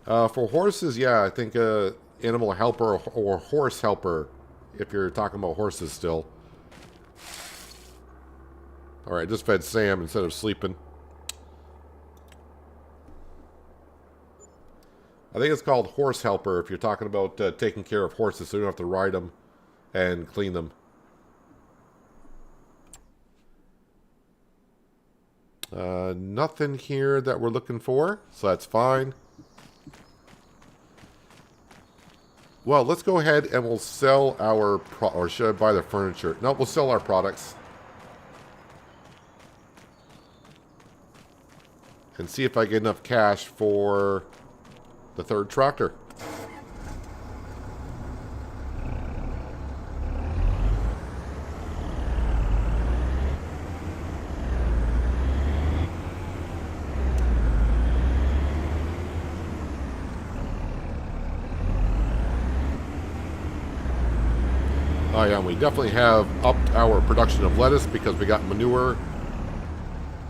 For horses, yeah, I think animal helper or horse helper, if you're talking about horses still. Alright, just fed Sam instead of sleeping. I think it's called horse helper if you're talking about taking care of horses so you don't have to ride them and clean them. Nothing here that we're looking for, so that's fine. Well, let's go ahead and we'll sell our or should I buy the furniture? No, we'll sell our products. And see if I get enough cash for the third tractor. Oh yeah, and we definitely have upped our production of lettuce because we got manure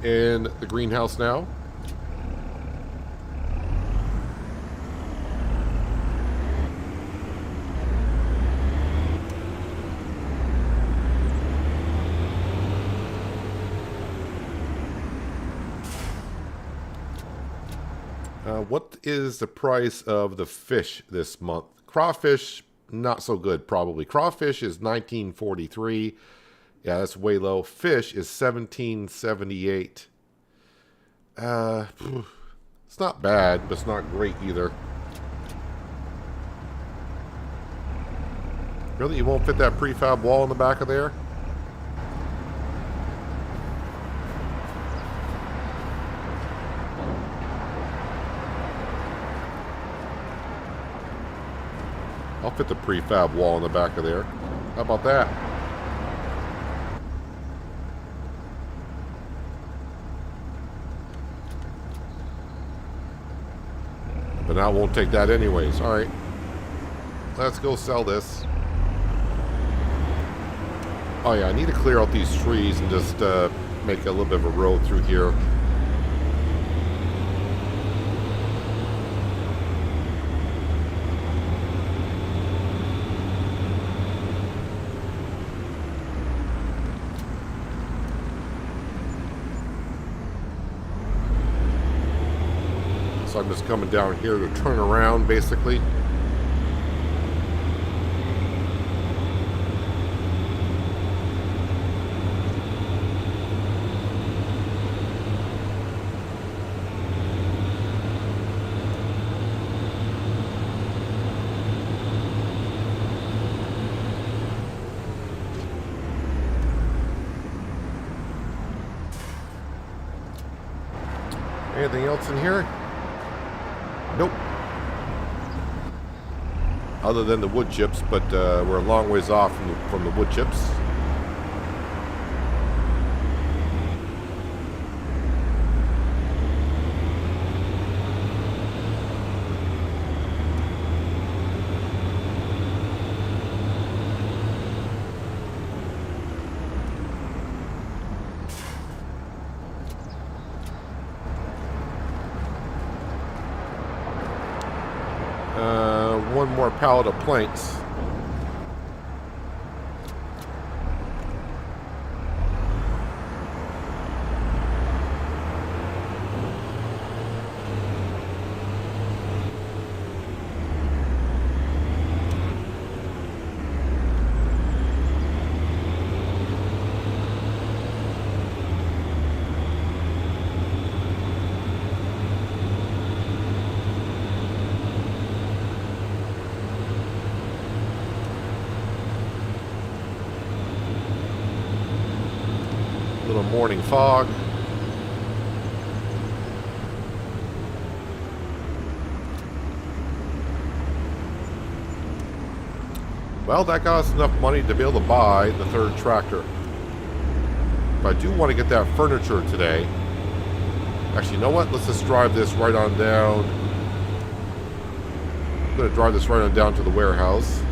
in the greenhouse now. What is the price of the fish this month? Crawfish, not so good, probably. Crawfish is $19.43. Yeah, that's way low. Fish is $17.78. It's not bad, but it's not great either. Really, you won't fit that prefab wall in the back of there? I'll fit the prefab wall in the back of there. How about that? But I won't take that anyways. All right. Let's go sell this. Oh yeah, I need to clear out these trees and just make a little bit of a road through here. So I'm just coming down here to turn around, basically. Anything else in here? Nope. Other than the wood chips, but we're a long ways off from the wood chips. One more pallet of planks. Little morning fog. Well, that got us enough money to be able to buy the third tractor. But I do want to get that furniture today. Actually, you know what? Let's just drive this right on down. I'm going to drive this right on down to the warehouse.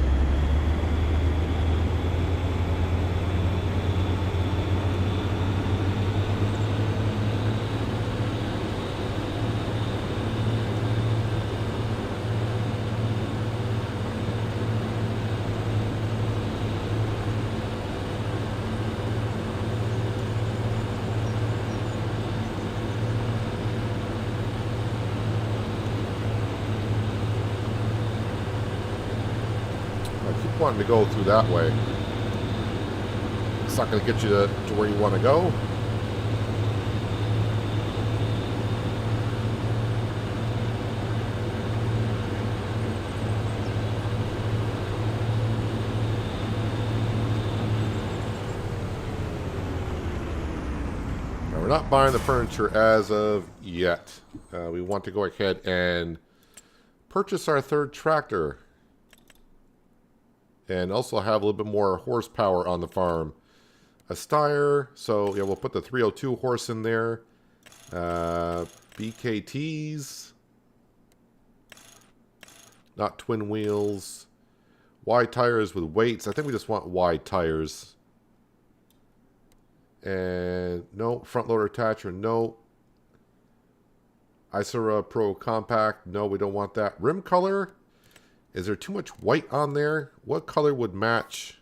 keep wanting to go through that way. It's not going to get you to where you want to go. Now, we're not buying the furniture as of yet. We want to go ahead and purchase our third tractor. And also have a little bit more horsepower on the farm. A Steyr, so yeah, we'll put the 302 horse in there. BKTs. Not twin wheels. Wide tires with weights. I think we just want wide tires. And no, front loader attacher, no. Isera Pro Compact, no, we don't want that. Rim color. Is there too much white on there? What color would match?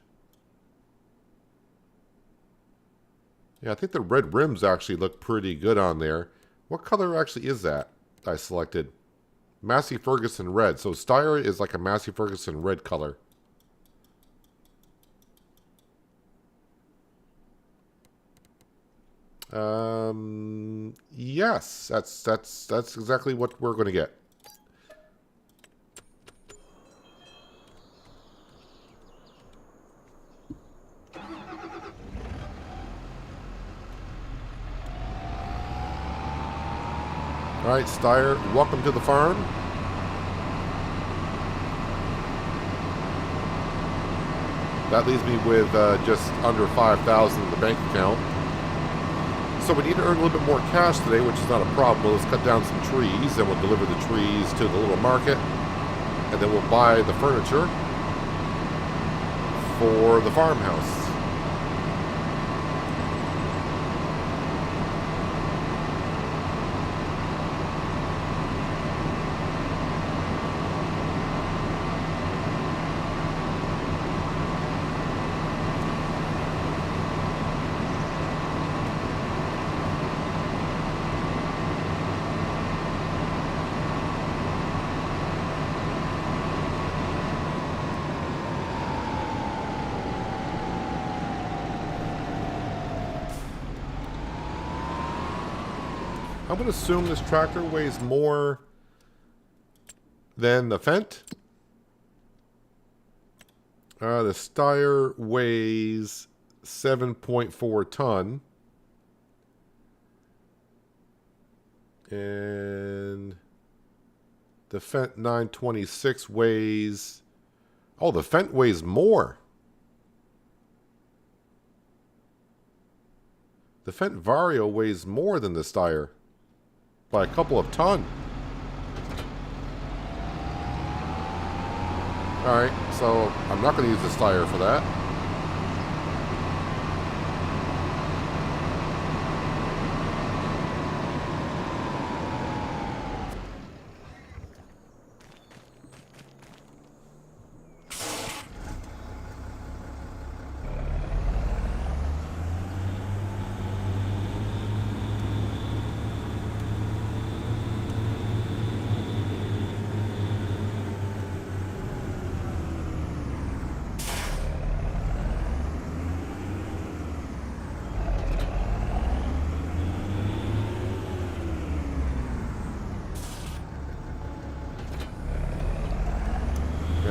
Yeah, I think the red rims actually look pretty good on there. What color actually is that I selected? Massey Ferguson red. So Steyr is like a Massey Ferguson red color. Yes, that's exactly what we're going to get. All right, Steyr, welcome to the farm. That leaves me with just under 5,000 in the bank account. So we need to earn a little bit more cash today, which is not a problem. Let's cut down some trees, and we'll deliver the trees to the little market, and then we'll buy the furniture for the farmhouse. I'm going to assume this tractor weighs more than the Fendt. The Steyr weighs 7.4 ton. And the Fendt 926 weighs... Oh, the Fendt weighs more. The Fendt Vario weighs more than the Steyr. By a couple of ton. Alright, so I'm not going to use the Steyr for that.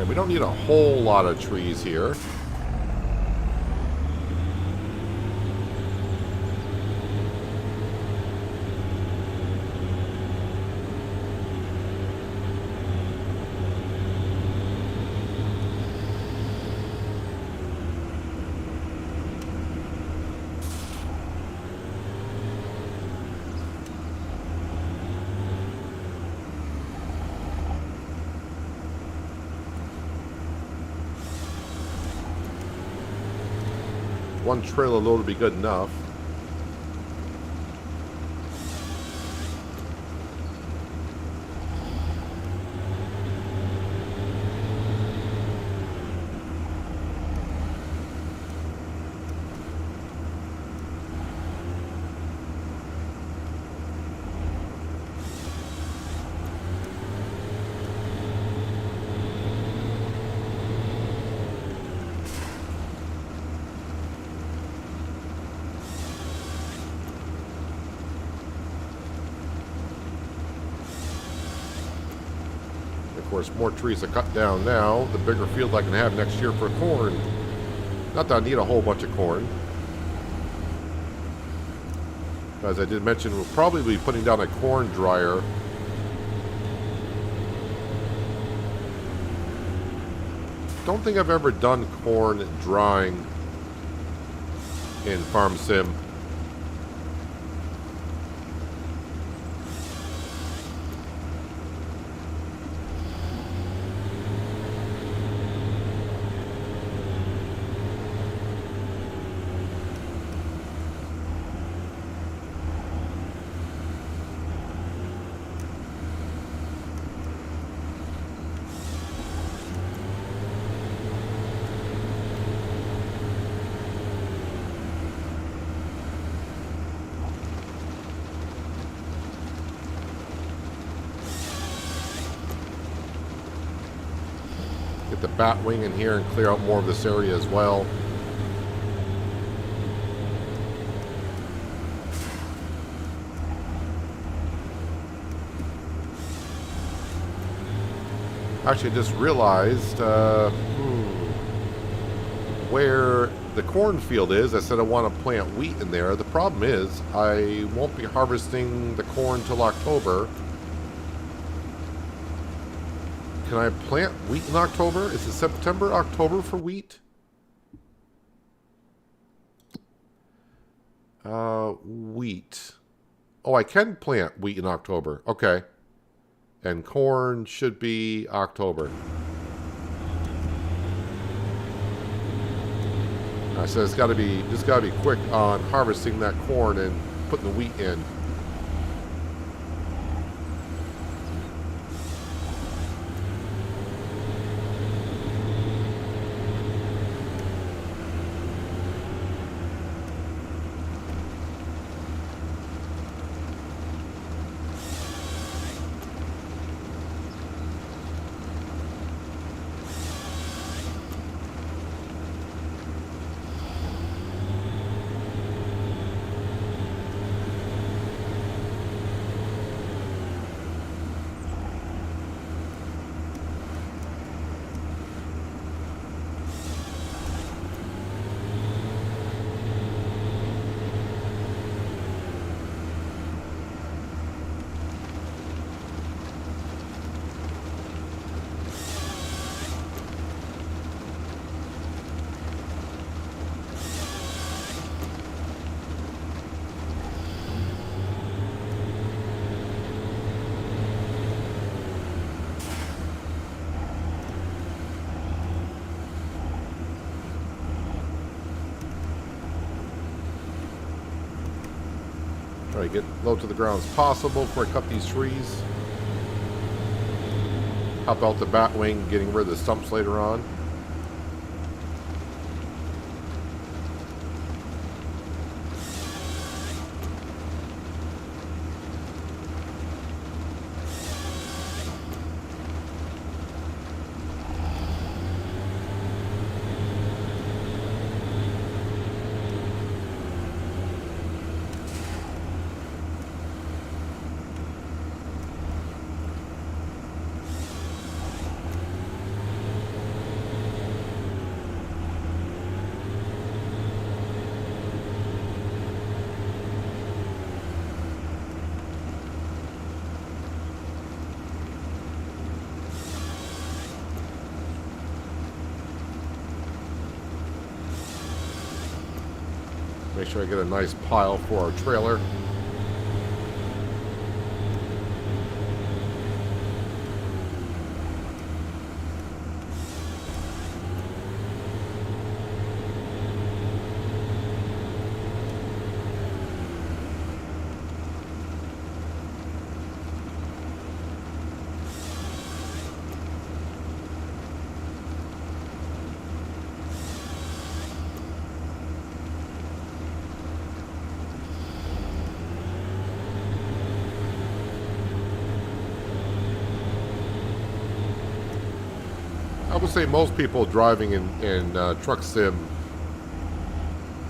We don't need a whole lot of trees here. One trailer load would be good enough. course, more trees to cut down now, the bigger field I can have next year for corn. Not that I need a whole bunch of corn. As I did mention, we'll probably be putting down a corn dryer. Don't think I've ever done corn drying in Farm Sim. Get the bat wing in here and clear out more of this area as well. Actually, I just realized where the cornfield is. I said I want to plant wheat in there. The problem is I won't be harvesting the corn till October. Can I plant wheat in October? Is it September, October for wheat? Wheat. Oh, I can plant wheat in October. Okay. And corn should be October. I said it's got to be quick on harvesting that corn and putting the wheat in. Try to get low to the ground as possible before I cut these trees. Hop out the bat wing, getting rid of the stumps later on. Make sure I get a nice pile for our trailer. I would say most people driving in truck sim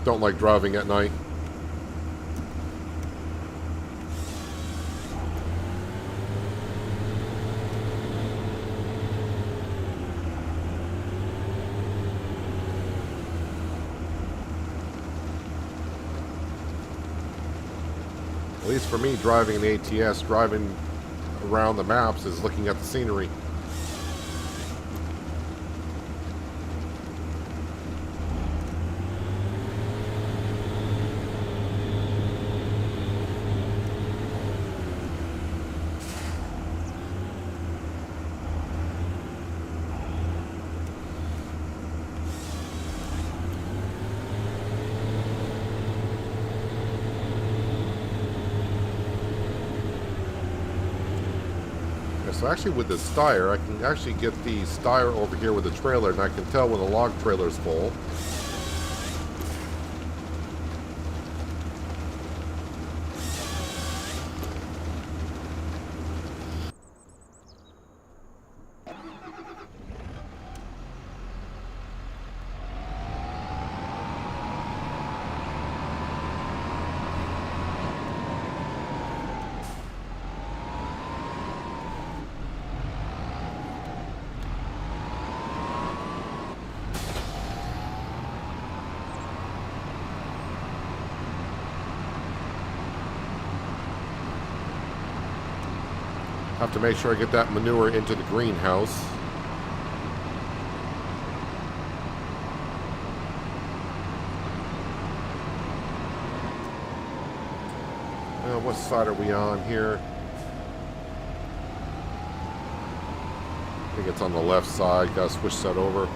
don't like driving at night. At least for me, driving an ATS, driving around the maps is looking at the scenery. So actually with the steyr, I can actually get the steyr over here with the trailer, and I can tell when the log trailer is full. Have to make sure I get that manure into the greenhouse. What side are we on here? I think it's on the left side. Gotta switch that over.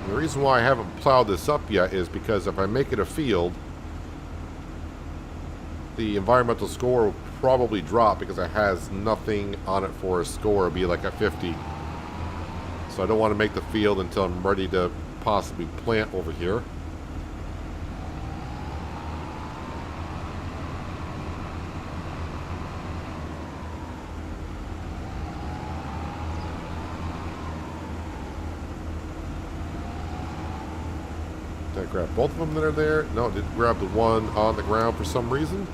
The reason why I haven't plowed this up yet is because if I make it a field, the environmental score will probably drop because it has nothing on it for a score. It'll be like a 50. So I don't want to make the field until I'm ready to possibly plant over here. Did I grab both of them that are there? No, did grab the one on the ground for some reason.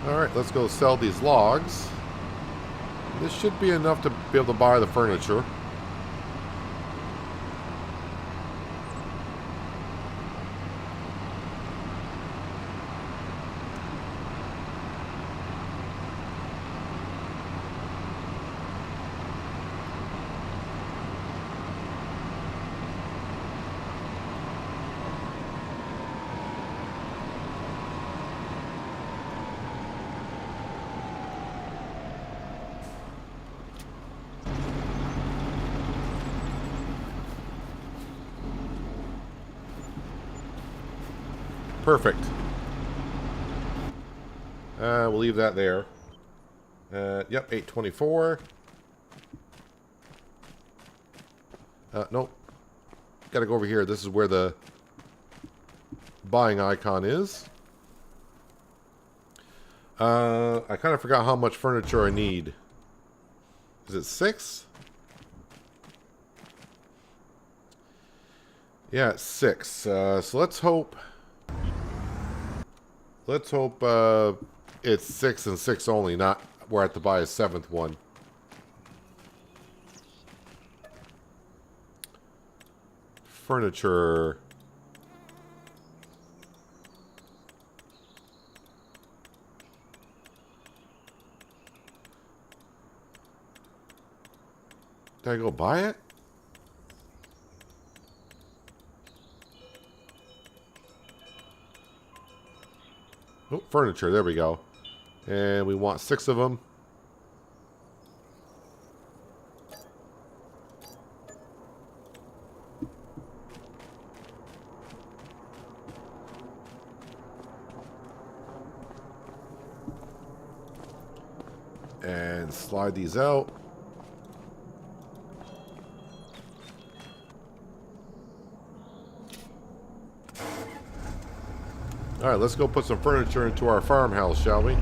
Alright, let's go sell these logs. This should be enough to be able to buy the furniture. Perfect. We'll leave that there. Yep, 824. Nope. Gotta go over here. This is where the buying icon is. I kind of forgot how much furniture I need. Is it 6? Yeah, it's 6. So let's hope... Let's hope it's 6 and 6 only, not we're at to buy a 7th one. Furniture. Did I go buy it? Oh, furniture. There we go. And we want 6 of them. And slide these out. All right, let's go put some furniture into our farmhouse, shall we?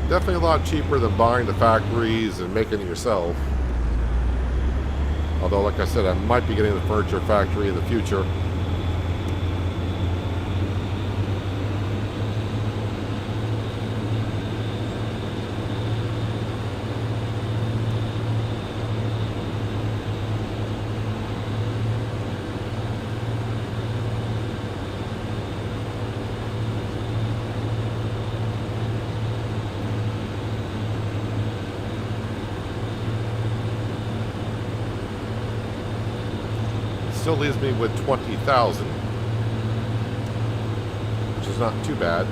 Definitely a lot cheaper than buying the factories and making it yourself. Although, like I said, I might be getting the furniture factory in the future. Still leaves me with 20,000, which is not too bad.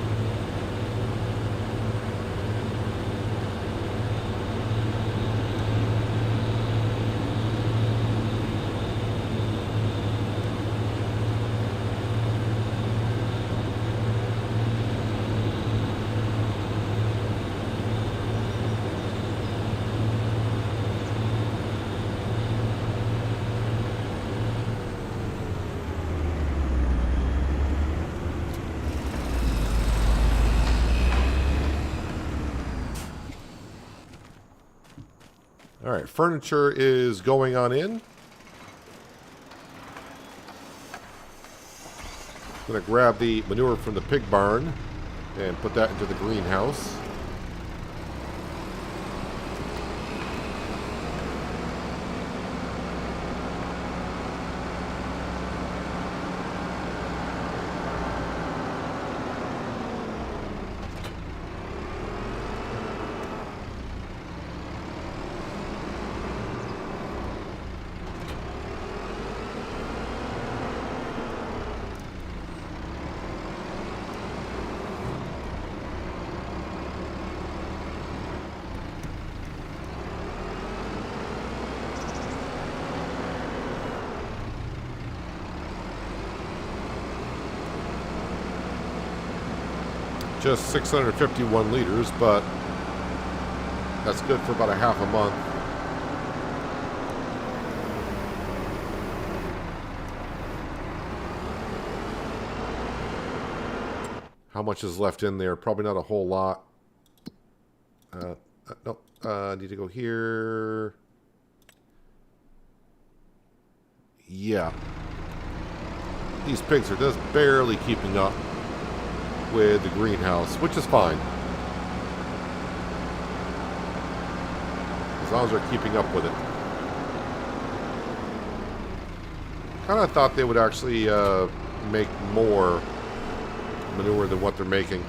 All right, furniture is going on in. I'm going to grab the manure from the pig barn and put that into the greenhouse. Just 651 liters, but that's good for about a half a month. How much is left in there? Probably not a whole lot. Nope. I need to go here. Yeah. These pigs are just barely keeping up with the greenhouse, which is fine. As long as they're keeping up with it. Kind of thought they would actually make more manure than what they're making.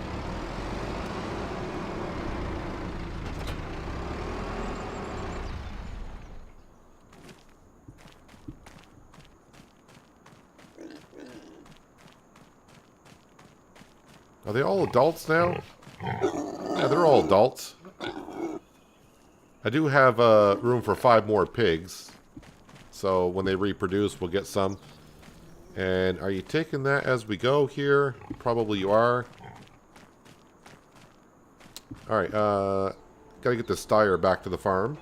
Are they all adults now? Yeah, they're all adults. I do have room for 5 more pigs. So when they reproduce, we'll get some. And are you taking that as we go here? Probably you are. Alright, gotta get the Steyr back to the farm.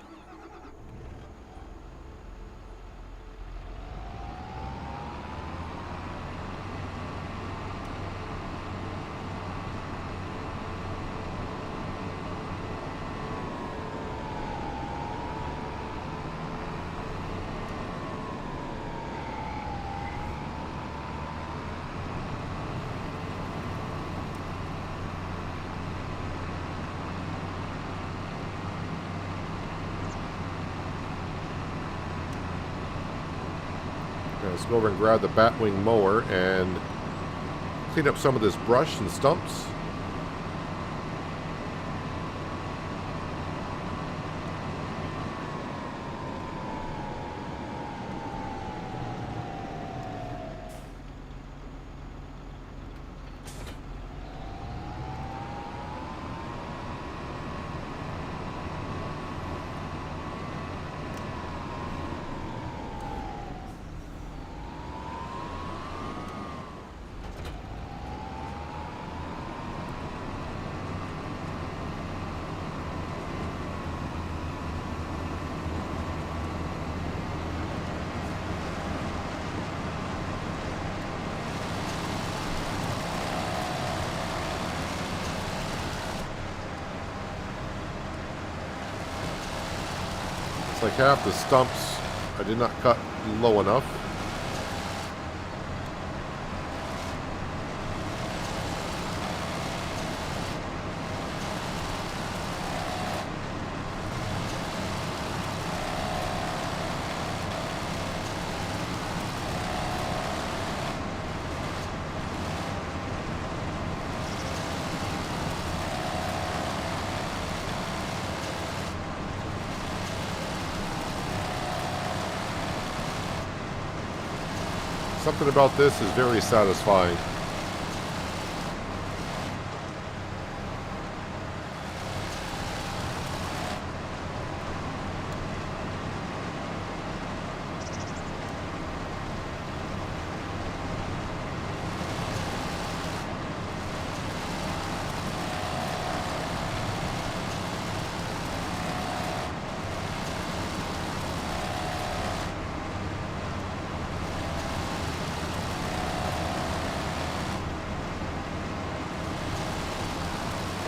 Let's go over and grab the batwing mower and clean up some of this brush and stumps. Looks like half the stumps I did not cut low enough. Something about this is very satisfying.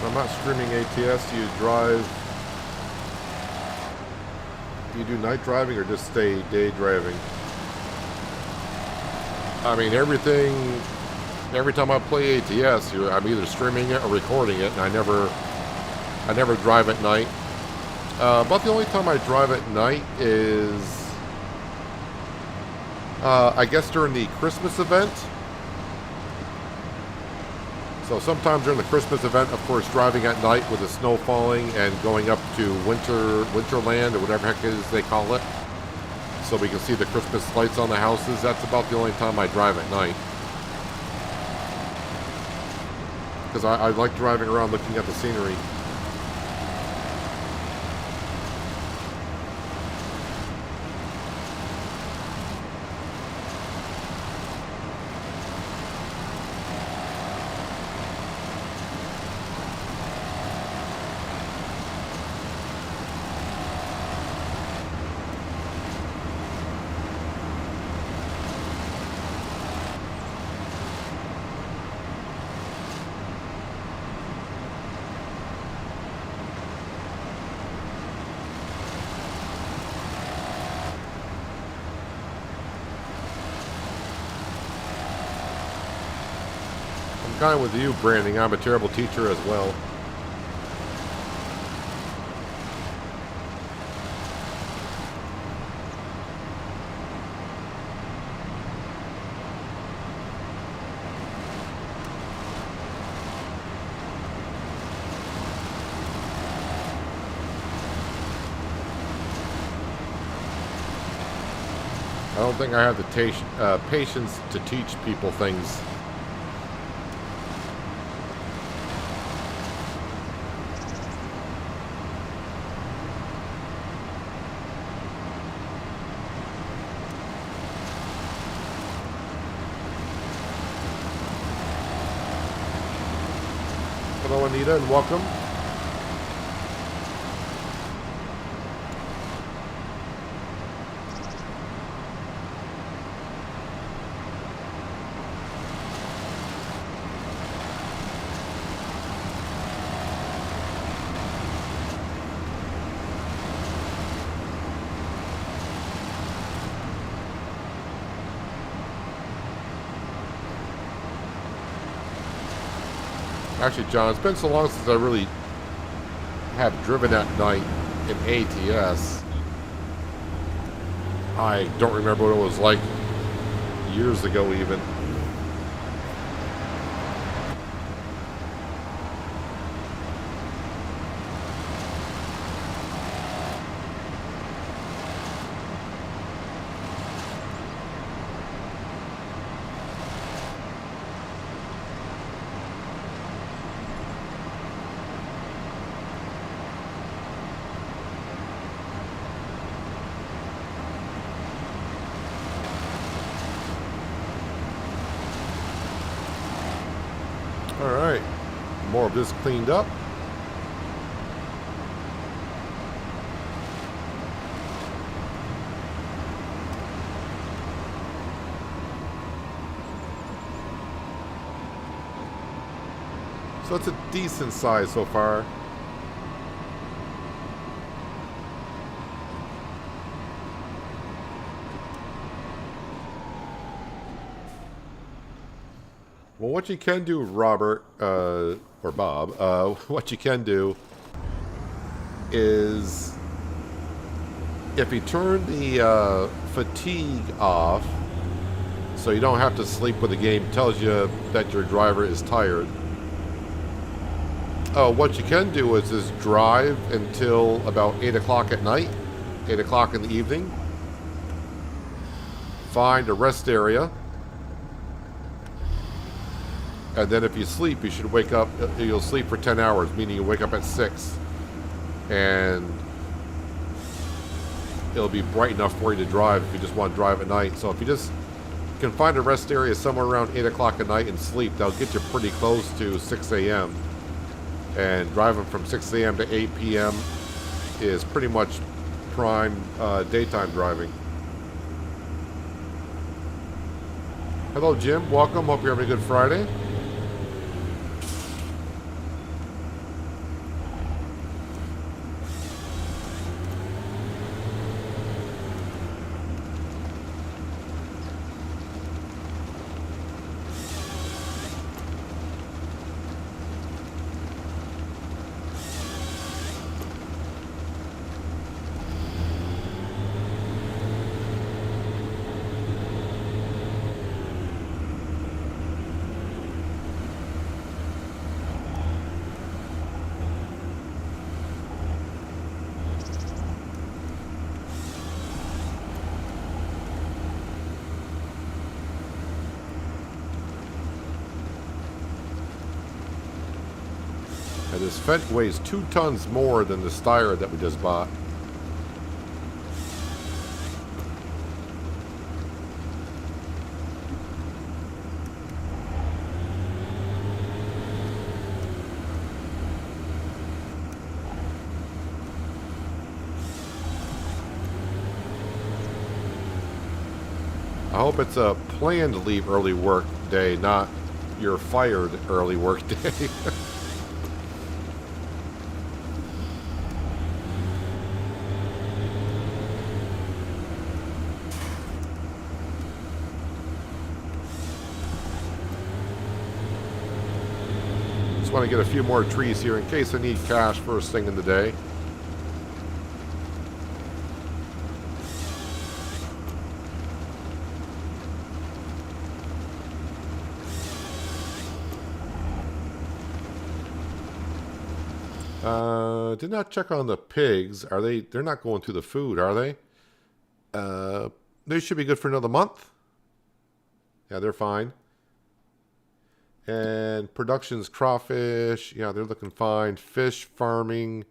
I'm not streaming ATS. Do you drive? Do you do night driving or just stay day driving? I mean, everything. Every time I play ATS, I'm either streaming it or recording it, and I never drive at night. About the only time I drive at night is, I guess, during the Christmas event. So sometimes during the Christmas event, of course, driving at night with the snow falling and going up to Winterland or whatever heck it is they call it, so we can see the Christmas lights on the houses. That's about the only time I drive at night. Because I like driving around looking at the scenery. Kind of with you, Branding. I'm a terrible teacher as well. I don't think I have the patience to teach people things. Hello, Anita, and welcome. Actually, John, it's been so long since I really have driven at night in ATS. I don't remember what it was like years ago even. Alright, more of this cleaned up. So it's a decent size so far. Well, what you can do, Robert, or Bob, what you can do is if you turn the fatigue off, so you don't have to sleep when the game tells you that your driver is tired. What you can do is drive until about 8 o'clock at night, 8 o'clock in the evening. Find a rest area. And then if you sleep, you should wake up, you'll sleep for 10 hours, meaning you wake up at 6. And it'll be bright enough for you to drive if you just want to drive at night. So if you just can find a rest area somewhere around 8 o'clock at night and sleep, that'll get you pretty close to 6 a.m. And driving from 6 a.m. to 8 p.m. is pretty much prime daytime driving. Hello, Jim. Welcome. Hope you're having a good Friday. And this Fendt weighs 2 tons more than the Steyr that we just bought. I hope it's a planned leave early work day, not your fired early work day. Want to get a few more trees here in case I need cash first thing in the day. Did not check on the pigs. Are they're not going through the food, are they? They should be good for another month. Yeah, they're fine. And production's crawfish. Yeah, they're looking fine. Fish farming.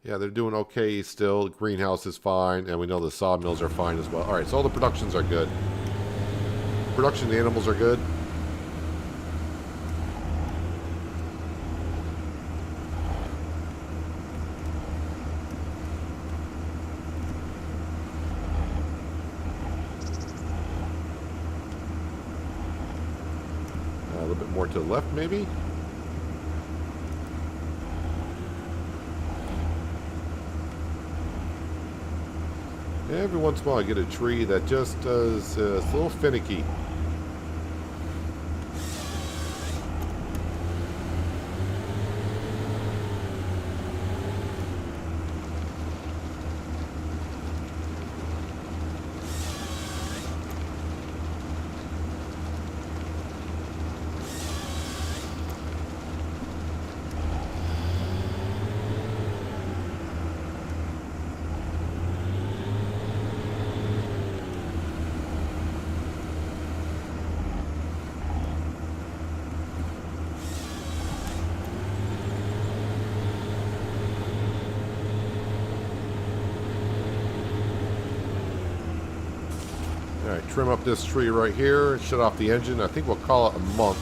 Yeah, they're doing okay still. Greenhouse is fine. And we know the sawmills are fine as well. All right, so all the productions are good. Production, the animals are good. A little bit more to the left, maybe. Every once in a while I get a tree that just does a little finicky. Alright, trim up this tree right here, shut off the engine. I think we'll call it a month.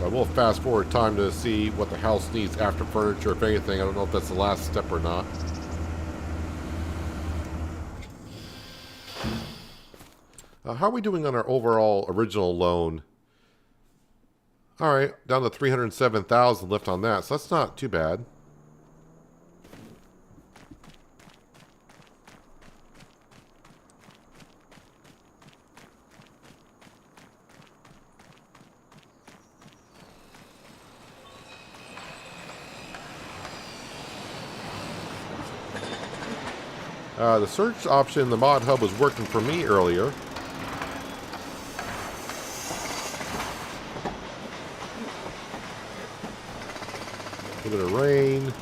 I will fast forward time to see what the house needs after furniture, if anything. I don't know if that's the last step or not. How are we doing on our overall original loan? Alright, down to $307,000 left on that, so that's not too bad. The search option in the mod hub was working for me earlier. A little bit of rain.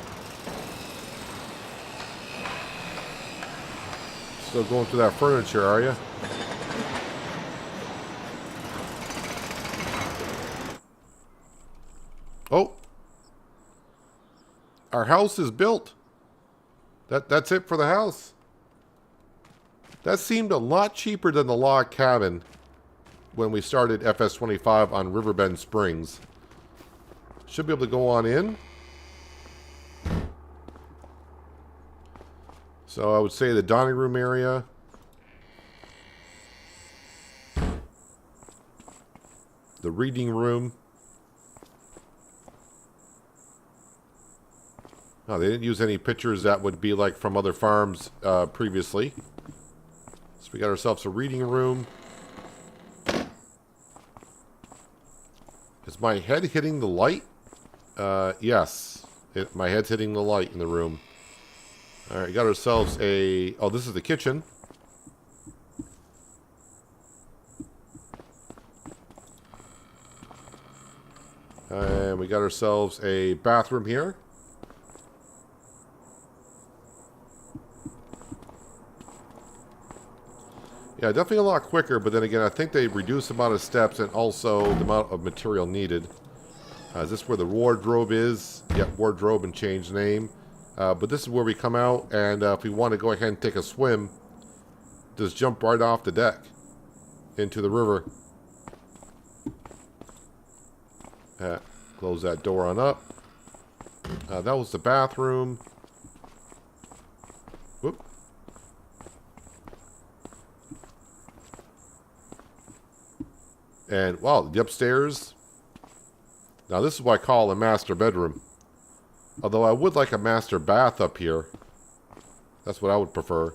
Still going through that furniture, are you? Oh. Our house is built. That's it for the house. That seemed a lot cheaper than the log cabin when we started FS25 on Riverbend Springs. Should be able to go on in. So I would say the dining room area. The reading room. Oh, they didn't use any pictures that would be like from other farms previously. So we got ourselves a reading room. Is my head hitting the light? Yes. My head's hitting the light in the room. Alright, got ourselves a... Oh, this is the kitchen. And we got ourselves a bathroom here. Yeah, definitely a lot quicker, but then again, I think they reduced the amount of steps and also the amount of material needed. Is this where the wardrobe is? Yep, wardrobe and change name. But this is where we come out, and if we want to go ahead and take a swim, just jump right off the deck into the river. Close that door on up. That was the bathroom. Whoop. And, wow, the upstairs. Now, this is what I call a master bedroom. Although I would like a master bath up here. That's what I would prefer.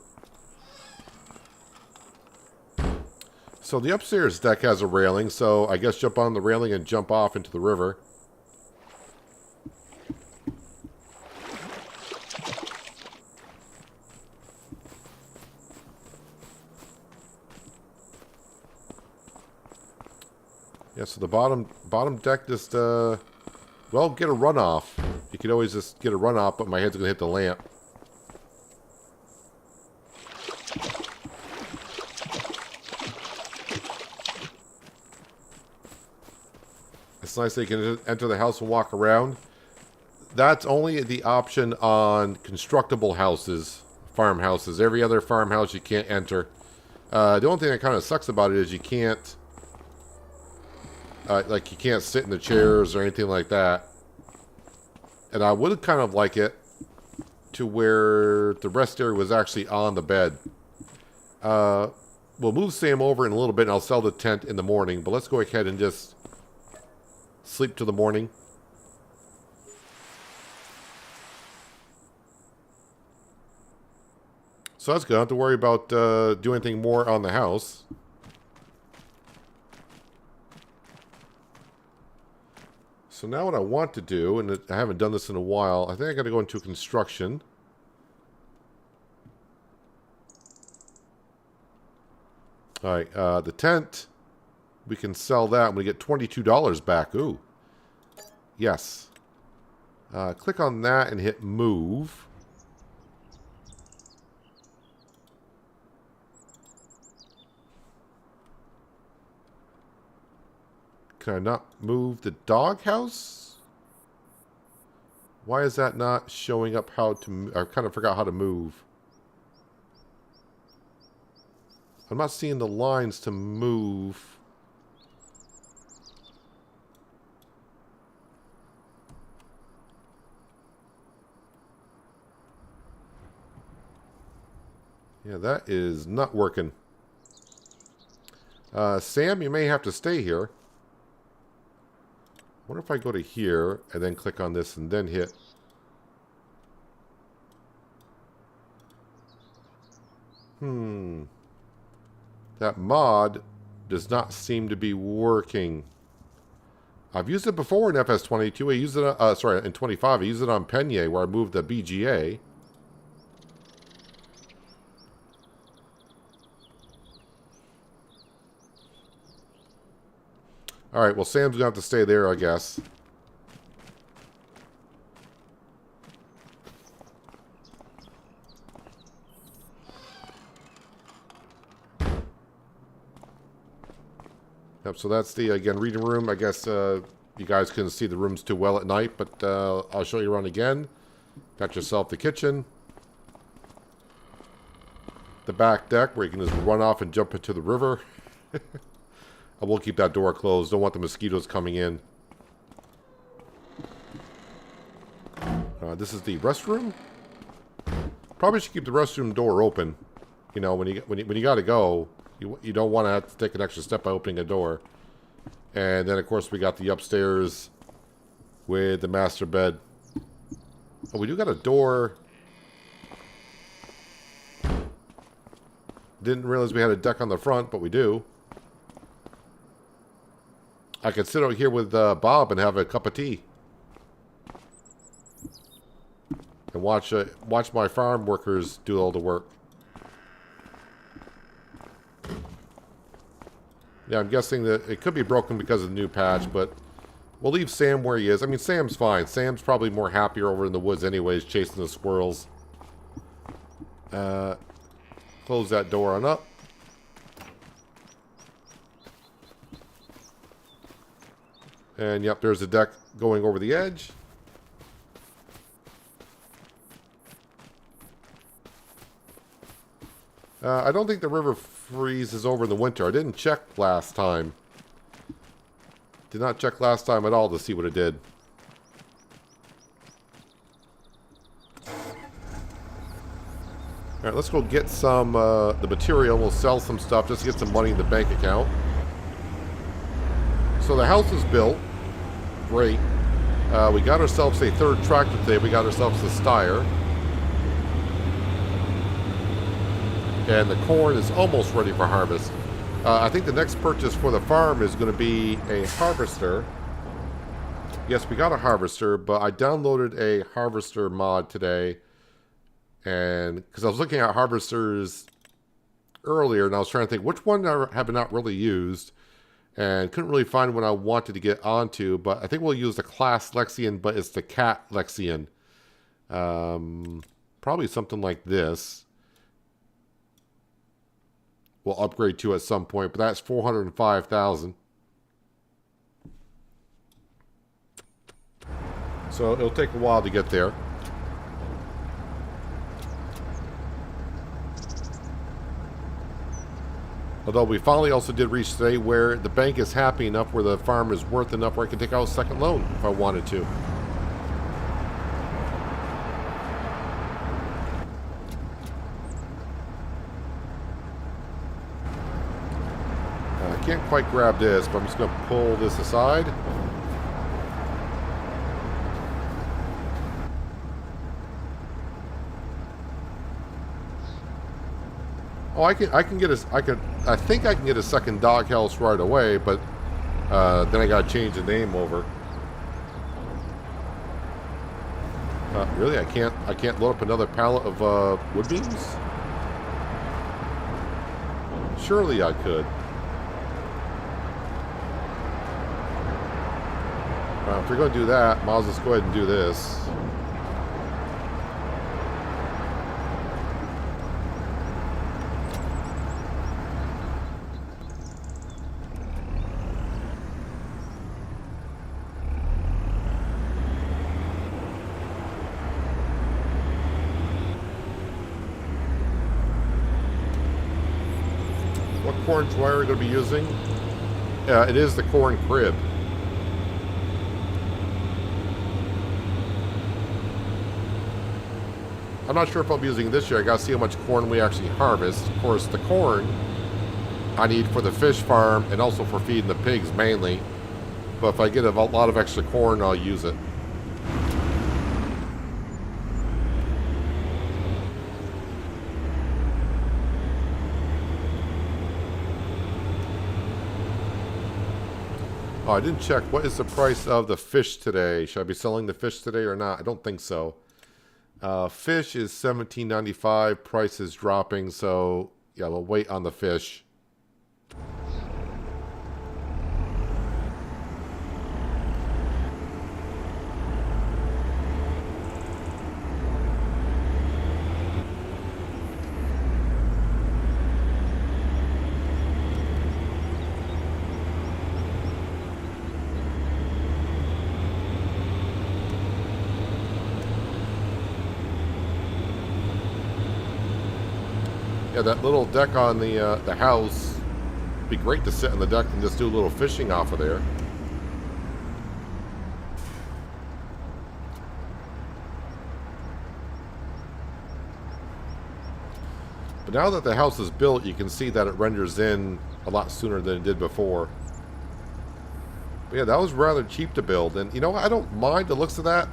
So the upstairs deck has a railing, so I guess jump on the railing and jump off into the river. Yeah, so the bottom deck just, well, get a runoff. You could always just get a runoff, but my head's going to hit the lamp. It's nice that you can enter the house and walk around. That's only the option on constructible houses, farmhouses. Every other farmhouse you can't enter. The only thing that kind of sucks about it is you can't, like you can't sit in the chairs or anything like that. And I would kind of like it to where the rest area was actually on the bed. We'll move Sam over in a little bit and I'll sell the tent in the morning. But let's go ahead and just sleep till the morning. So that's good. I don't have to worry about doing anything more on the house. So now what I want to do, and I haven't done this in a while, I think I got to go into construction. All right, the tent, we can sell that and we get $22 back. Ooh. Yes. Click on that and hit move. Can I not move the doghouse? Why is that not showing up how to... I kind of forgot how to move. I'm not seeing the lines to move. Yeah, that is not working. Sam, you may have to stay here. I wonder if I go to here and then click on this and then hit. That mod does not seem to be working. I've used it before in FS22. I used it, sorry, in 25. I used it on Penye where I moved the BGA. Alright, well, Sam's gonna have to stay there, I guess. Yep, so that's the, again, reading room. I guess you guys couldn't see the rooms too well at night, but I'll show you around again. Got yourself the kitchen. The back deck where you can just run off and jump into the river. I will keep that door closed. Don't want the mosquitoes coming in. This is the restroom. Probably should keep the restroom door open. You know, when you got to go, you don't want to have to take an extra step by opening a door. And then, of course, we got the upstairs with the master bed. Oh, we do got a door. Didn't realize we had a deck on the front, but we do. I could sit out here with Bob and have a cup of tea. And watch my farm workers do all the work. Yeah, I'm guessing that it could be broken because of the new patch, but we'll leave Sam where he is. I mean, Sam's fine. Sam's probably more happier over in the woods anyways, chasing the squirrels. Close that door on up. And yep, there's the deck going over the edge. I don't think the river freezes over in the winter. I didn't check last time. Did not check last time at all to see what it did. Alright, let's go get some, the material. We'll sell some stuff just to get some money in the bank account. So the house is built. Great. We got ourselves a third tractor today. We got ourselves a Steyr. And the corn is almost ready for harvest. I think the next purchase for the farm is going to be a harvester. Yes, we got a harvester, but I downloaded a harvester mod today. And because I was looking at harvesters earlier, and I was trying to think which one have I not really used. And couldn't really find one I wanted to get onto, but I think we'll use the class Lexian, but it's the cat Lexian. Probably something like this. We'll upgrade to at some point, but that's 405,000. So it'll take a while to get there. Although we finally also did reach today where the bank is happy enough, where the farm is worth enough where I can take out a second loan if I wanted to. I can't quite grab this, but I'm just going to pull this aside. Oh, I think I can get a second doghouse right away, but then I gotta change the name over. Really, I can't load up another pallet of wood beams? Surely I could. If you're gonna do that, might as well just go ahead and do this. Corn dryer we're going to be using. It is the corn crib. I'm not sure if I'll be using it this year. I got to see how much corn we actually harvest. Of course, the corn I need for the fish farm and also for feeding the pigs mainly. But if I get a lot of extra corn, I'll use it. Oh, I didn't check. What is the price of the fish today? Should I be selling the fish today or not? I don't think so. Fish is $17.95. Price is dropping, so yeah, we'll wait on the fish. Yeah, that little deck on the house. Be great to sit on the deck and just do a little fishing off of there. But now that the house is built, you can see that it renders in a lot sooner than it did before. But yeah, that was rather cheap to build. And you know what? I don't mind the looks of that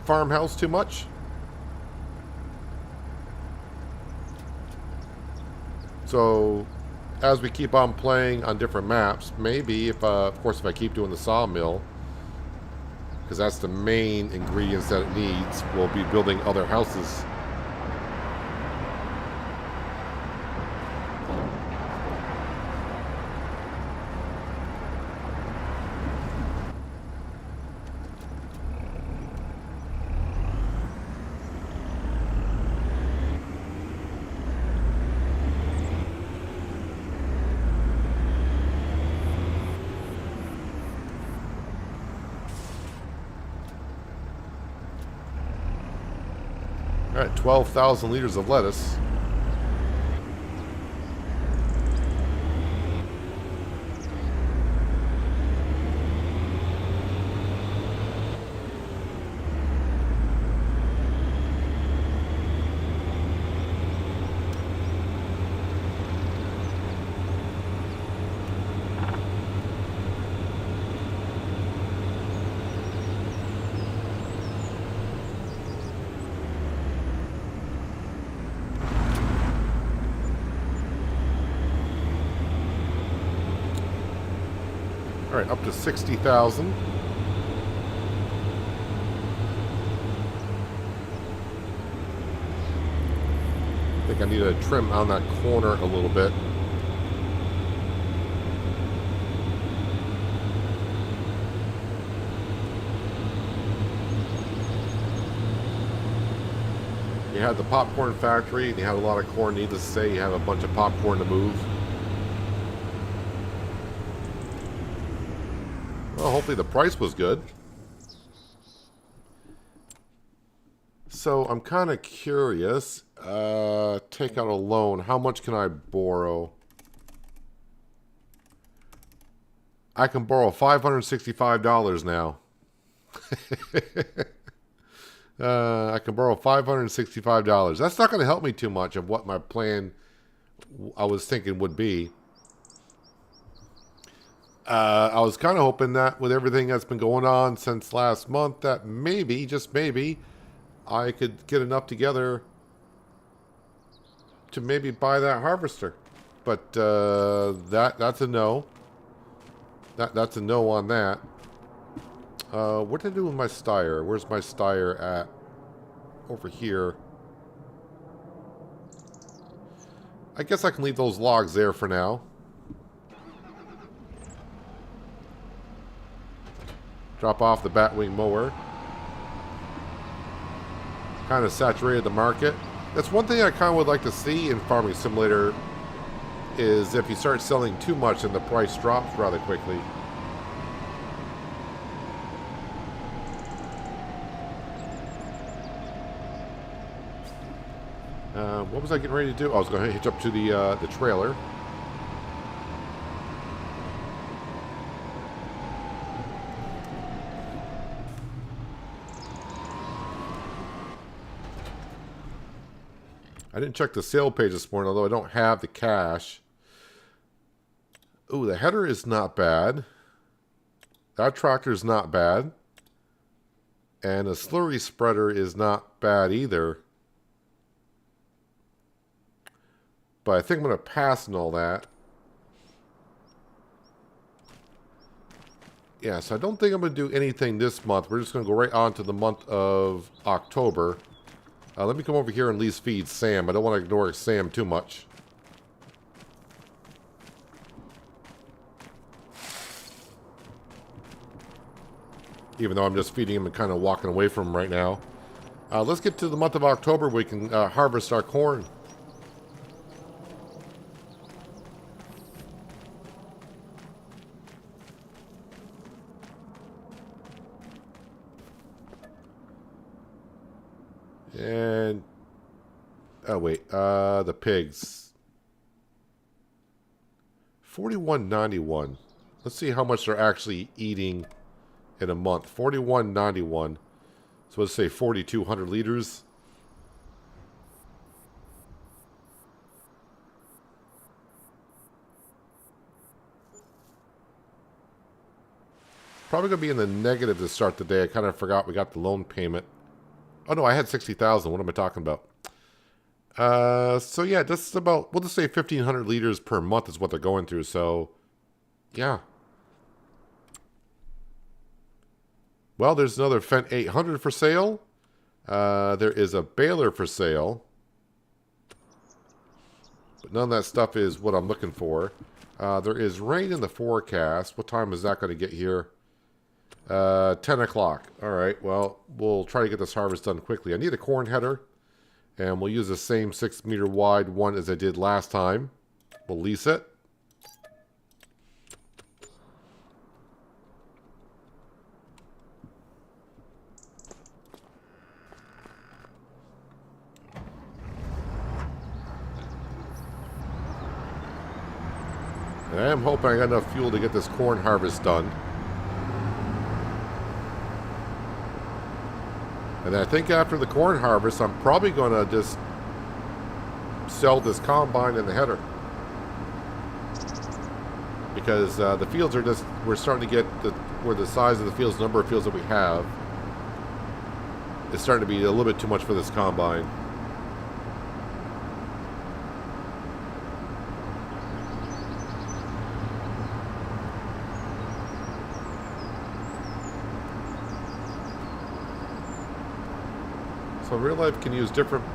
farmhouse too much. So, as we keep on playing on different maps, maybe if, of course, if I keep doing the sawmill, because that's the main ingredients that it needs, we'll be building other houses. All right, 12,000 liters of lettuce. All right, up to 60,000. I think I need to trim on that corner a little bit. You had the popcorn factory, and you had a lot of corn. Needless to say, you have a bunch of popcorn to move. Well, hopefully the price was good. So I'm kind of curious. Take out a loan. How much can I borrow? I can borrow $565 now. I can borrow $565. That's not going to help me too much of what my plan I was thinking would be. I was kind of hoping that with everything that's been going on since last month, that maybe, just maybe, I could get enough together to maybe buy that harvester. But that's a no. That's a no on that. What did I do with my stire? Where's my stire at? Over here. I guess I can leave those logs there for now. Drop off the batwing mower. Kind of saturated the market. That's one thing I kind of would like to see in Farming Simulator is if you start selling too much and the price drops rather quickly. What was I getting ready to do? I was going to hitch up to the trailer. I didn't check the sale page this morning, although I don't have the cash. Ooh, the header is not bad. That tractor is not bad. And the slurry spreader is not bad either. But I think I'm going to pass on all that. Yeah, so I don't think I'm going to do anything this month. We're just going to go right on to the month of October. Let me come over here and at least feed Sam. I don't want to ignore Sam too much. Even though I'm just feeding him and kind of walking away from him right now. Let's get to the month of October where we can harvest our corn. And, oh wait, the pigs. 41.91. Let's see how much they're actually eating in a month. 41.91. So let's say 4,200 liters. Probably going to be in the negative to start the day. I kind of forgot we got the loan payment. Oh, no, I had 60,000. What am I talking about? So, yeah, this is about, we'll just say 1,500 liters per month is what they're going through. So, yeah. Well, there's another Fendt 800 for sale. There is a baler for sale. But none of that stuff is what I'm looking for. There is rain in the forecast. What time is that going to get here? 10 o'clock. All right, well, we'll try to get this harvest done quickly. I need a corn header, and we'll use the same 6-meter wide one as I did last time. We'll lease it. And I am hoping I got enough fuel to get this corn harvest done. And I think after the corn harvest, I'm probably going to just sell this combine and the header. Because the fields are just, we're starting to get, where the size of the fields, number of fields that we have, is starting to be a little bit too much for this combine. So real life can use different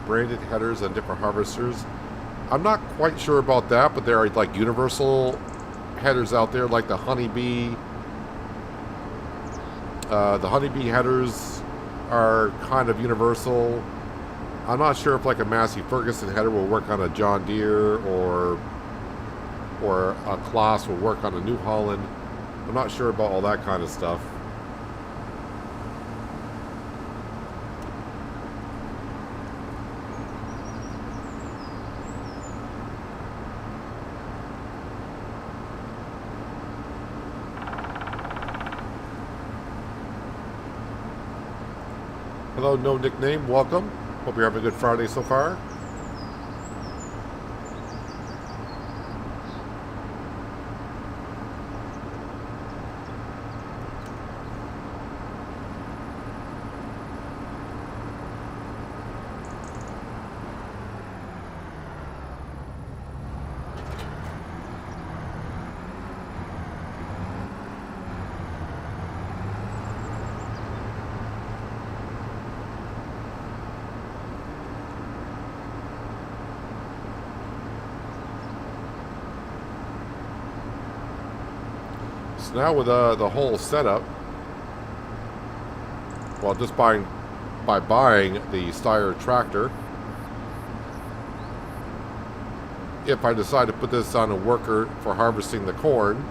branded headers on different harvesters. I'm not quite sure about that, but there are like universal headers out there, like the honeybee. The honeybee headers are kind of universal. I'm not sure if like a Massey Ferguson header will work on a John Deere or a Claas will work on a New Holland. I'm not sure about all that kind of stuff. Hello, no nickname. Welcome. Hope you're having a good Friday so far. So now with the whole setup, well, just by buying the Steyr tractor, if I decide to put this on a worker for harvesting the corn,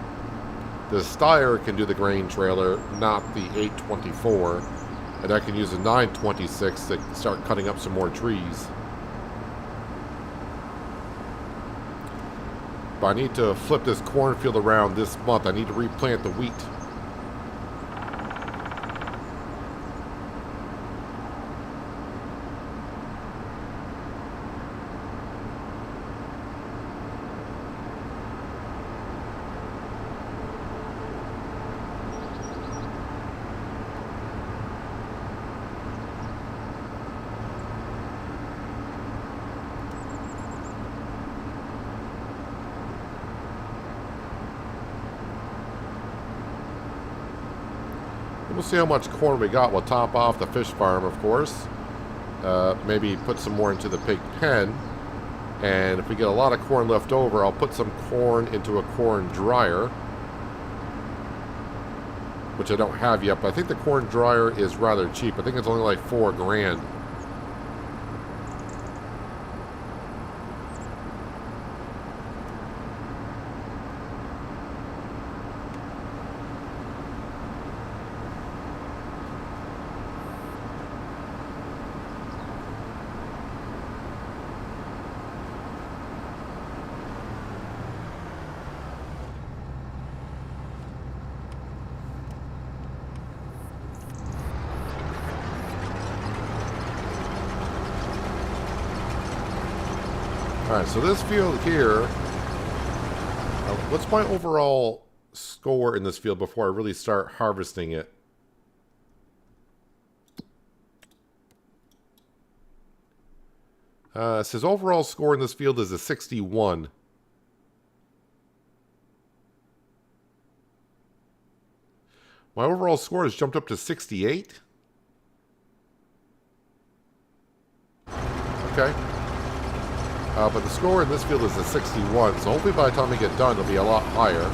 the Steyr can do the grain trailer, not the 824, and I can use a 926 to start cutting up some more trees. But I need to flip this cornfield around this month. I need to replant the wheat. We'll see how much corn we got. We'll top off the fish farm, of course. Maybe put some more into the pig pen. And if we get a lot of corn left over, I'll put some corn into a corn dryer, which I don't have yet, but I think the corn dryer is rather cheap. I think it's only like $4,000. Alright, so this field here, what's my overall score in this field before I really start harvesting it? It says overall score in this field is a 61. My overall score has jumped up to 68. Okay. But the score in this field is a 61, so hopefully by the time we get done, it'll be a lot higher.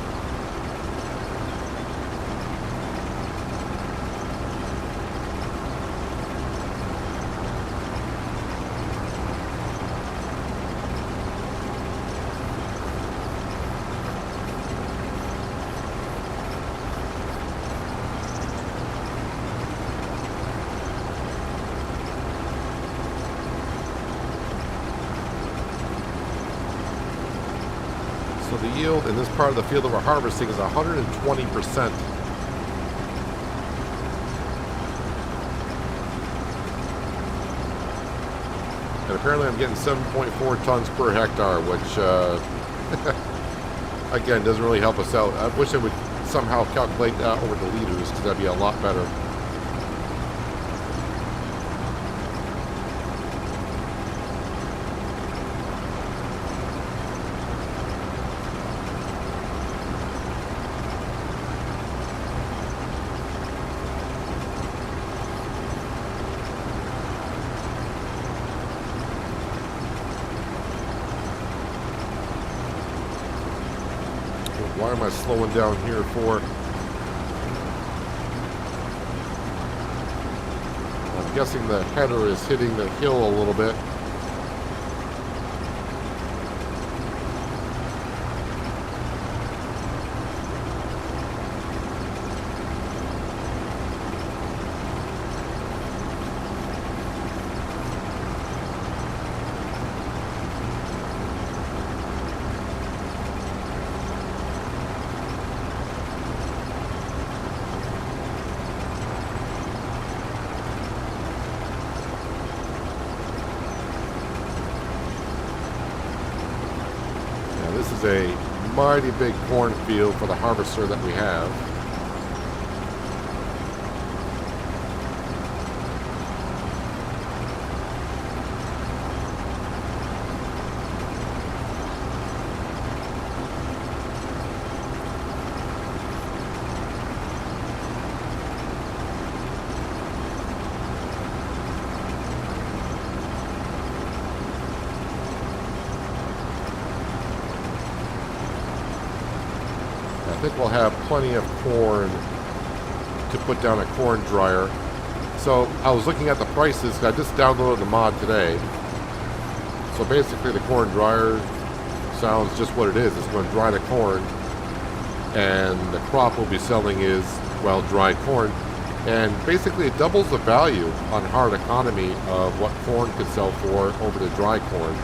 So the yield in this part of the field that we're harvesting is 120%. And apparently I'm getting 7.4 tons per hectare, which, again, doesn't really help us out. I wish I would somehow calculate that over the liters, because that'd be a lot better. Why am I slowing down here for? I'm guessing the header is hitting the hill a little bit. This is a mighty big cornfield for the harvester that we have. I think we'll have plenty of corn to put down a corn dryer. So I was looking at the prices. I just downloaded the mod today. So basically the corn dryer sounds just what it is. It's going to dry the corn, and the crop we'll be selling is, well, dried corn. And basically it doubles the value on hard economy of what corn could sell for over the dry corn.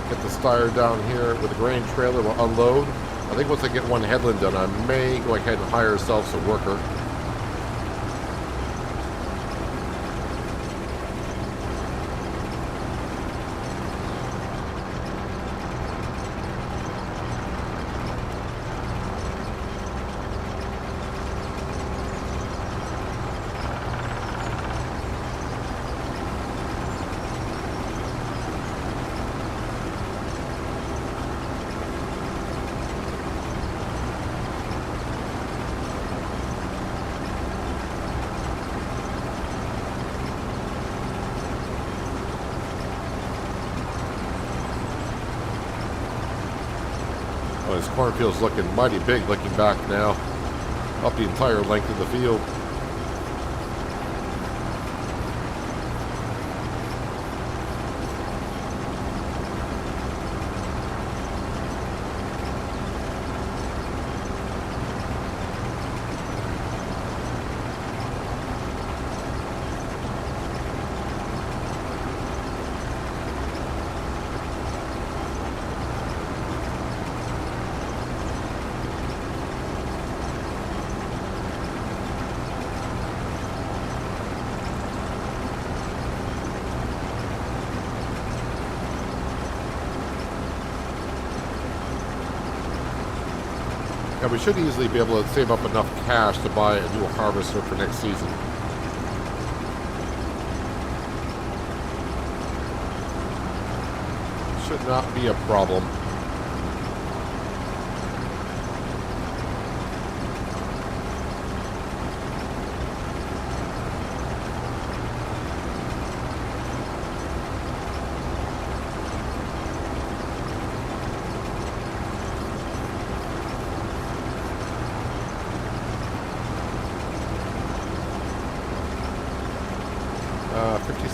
Get the styre down here with the grain trailer. We'll unload. I think once I get one headland done, I may go ahead and hire ourselves a worker. this cornfield's looking mighty big looking back now. Up the entire length of the field. And we should easily be able to save up enough cash to buy a new harvester for next season. Should not be a problem.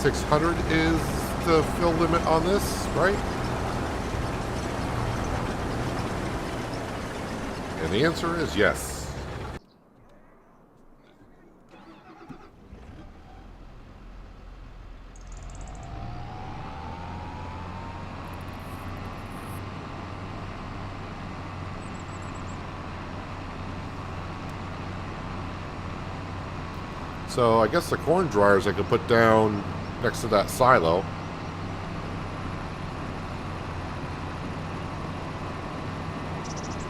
$5,600 is the fill limit on this, right? And the answer is yes. So I guess the corn dryers I could put down next to that silo.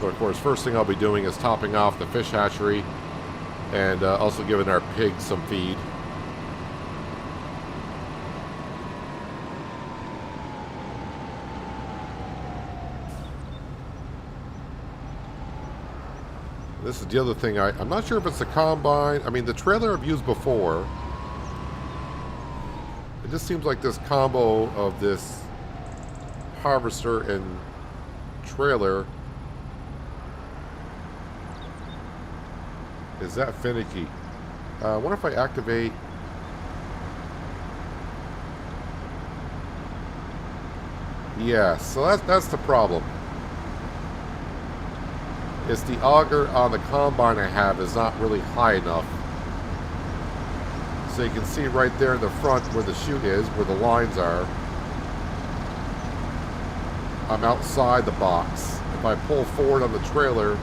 But of course, first thing I'll be doing is topping off the fish hatchery and also giving our pigs some feed. This is the other thing. I'm not sure if it's the combine. I mean, the trailer I've used before. It just seems like this combo of this harvester and trailer is that finicky. I wonder if I activate. Yeah, so that's the problem. It's the auger on the combine I have is not really high enough. So you can see right there in the front where the chute is, where the lines are. I'm outside the box. If I pull forward on the trailer,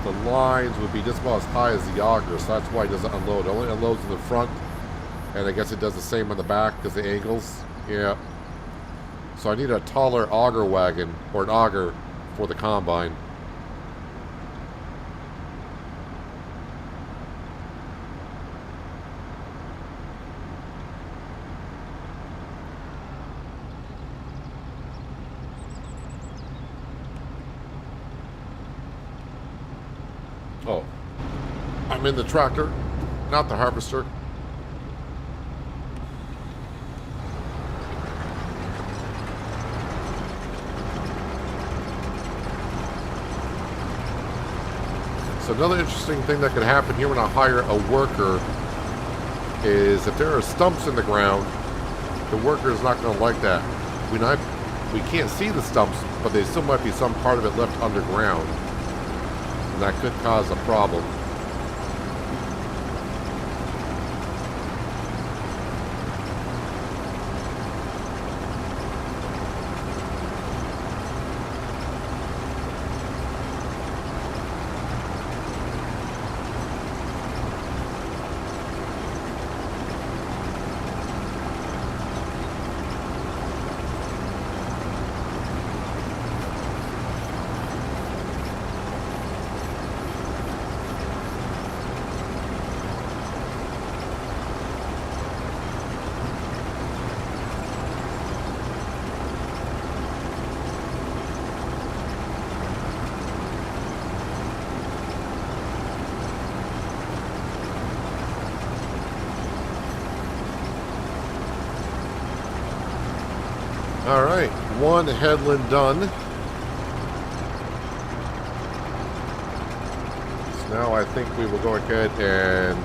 the lines would be just about as high as the auger, so that's why it doesn't unload. It only unloads in the front, and I guess it does the same on the back because the angles. Yeah. So I need a taller auger wagon, or an auger, for the combine. Oh, I'm in the tractor, not the harvester. So another interesting thing that could happen here when I hire a worker is if there are stumps in the ground, the worker is not going to like that. We can't see the stumps, but there still might be some part of it left underground. And that could cause a problem. All right, one headland done. Now I think we will go ahead and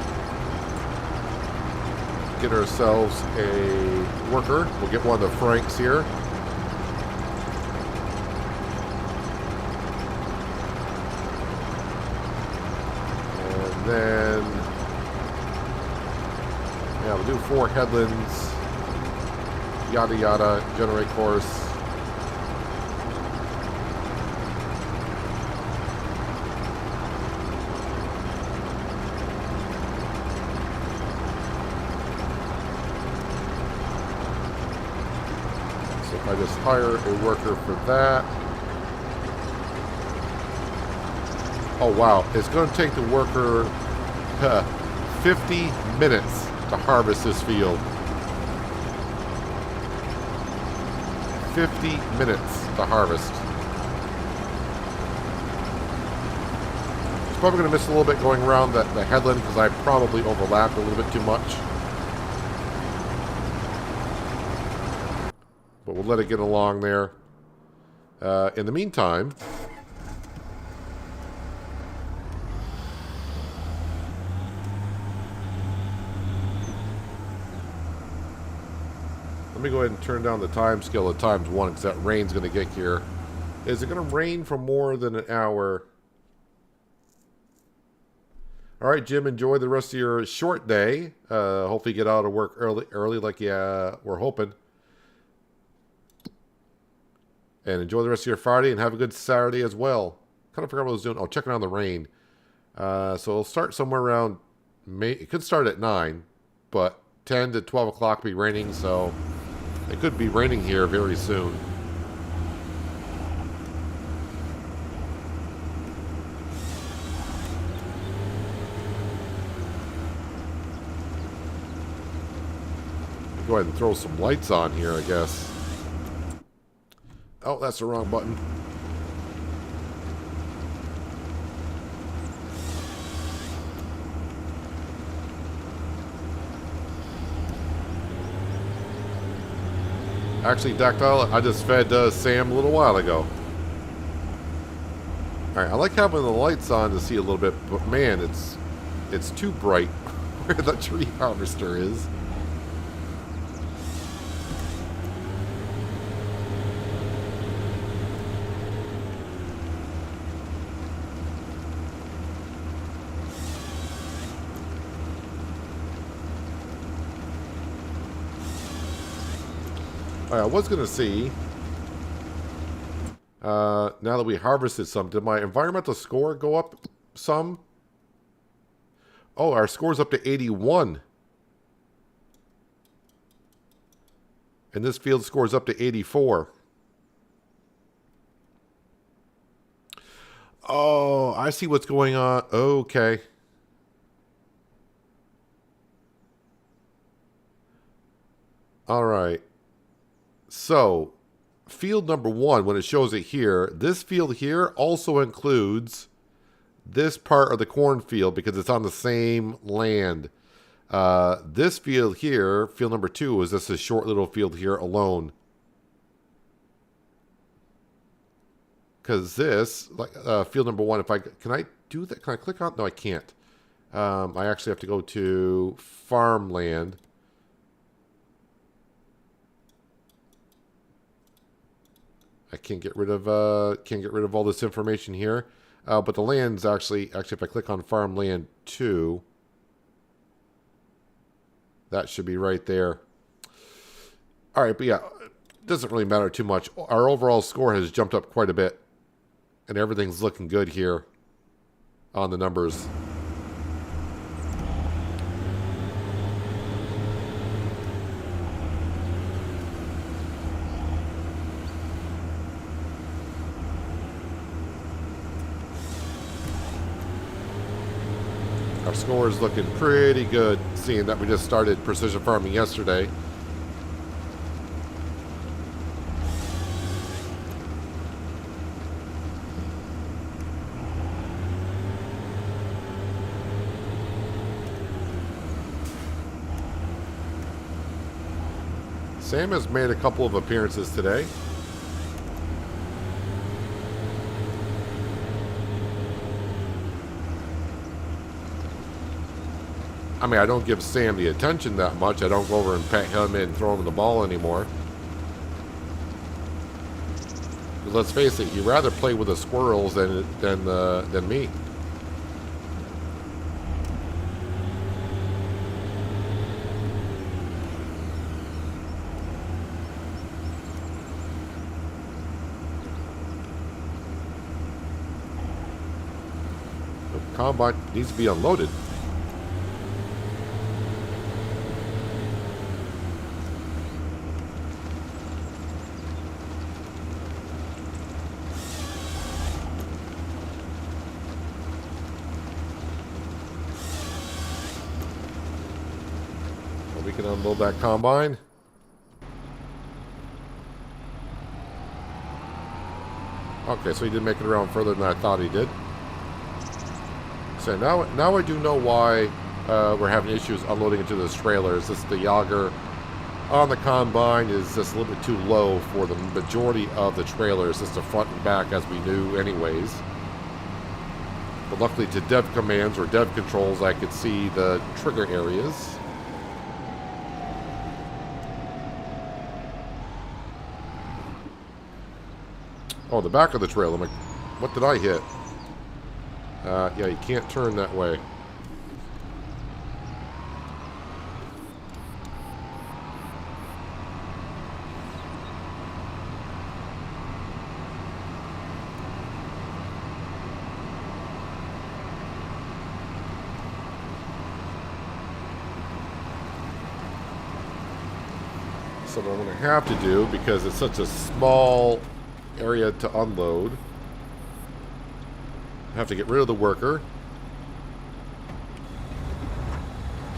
get ourselves a worker. We'll get one of the Franks here. And then, yeah, we'll do 4 headlands, yada yada, generate course. I just hire a worker for that. Oh wow, it's going to take the worker 50 minutes to harvest this field. 50 minutes to harvest. It's probably going to miss a little bit going around the headland because I probably overlapped a little bit too much. But we'll let it get along there. In the meantime, let me go ahead and turn down the time scale at times 1 because that rain's going to get here. Is it going to rain for more than an hour? All right, Jim, enjoy the rest of your short day. Hopefully you get out of work early like we're hoping. And enjoy the rest of your Friday and have a good Saturday as well. Kind of forgot what I was doing. Oh, checking on the rain. So it'll start somewhere around it could start at 9, but 10 to 12 o'clock be raining, so it could be raining here very soon. Go ahead and throw some lights on here, I guess. Oh, that's the wrong button. Actually, Dactyl, I just fed Sam a little while ago. Alright, I like having the lights on to see a little bit, but man, it's too bright where the tree harvester is. I was going to see, now that we harvested some, did my environmental score go up some? Oh, our score's up to 81. And this field score's up to 84. Oh, I see what's going on. Okay. All right. So, field number 1, when it shows it here, this field here also includes this part of the cornfield because it's on the same land. This field here, field number 2, is just a short little field here alone. Because this, like field number 1, can I do that? Can I click on? No, I can't. I actually have to go to farmland. I can't get rid of all this information here, but the land's actually if I click on farmland 2, that should be right there. All right, but yeah, it doesn't really matter too much. Our overall score has jumped up quite a bit, and everything's looking good here on the numbers. Our score is looking pretty good, seeing that we just started precision farming yesterday. Sam has made a couple of appearances today. I mean, I don't give Sam the attention that much. I don't go over and pet him and throw him the ball anymore. But let's face it, he'd rather play with the squirrels than me. The combine needs to be unloaded. We can unload that combine. Okay, so he did make it around further than I thought he did. So now I do know why we're having issues unloading into those trailers. This the yager on the combine is just a little bit too low for the majority of the trailers, just the front and back, as we knew anyways. But luckily to dev commands or dev controls, I could see the trigger areas. Oh, the back of the trailer. I'm like, what did I hit? Yeah, you can't turn that way. So what I'm going to have to do, because it's such a small area to unload, I have to get rid of the worker,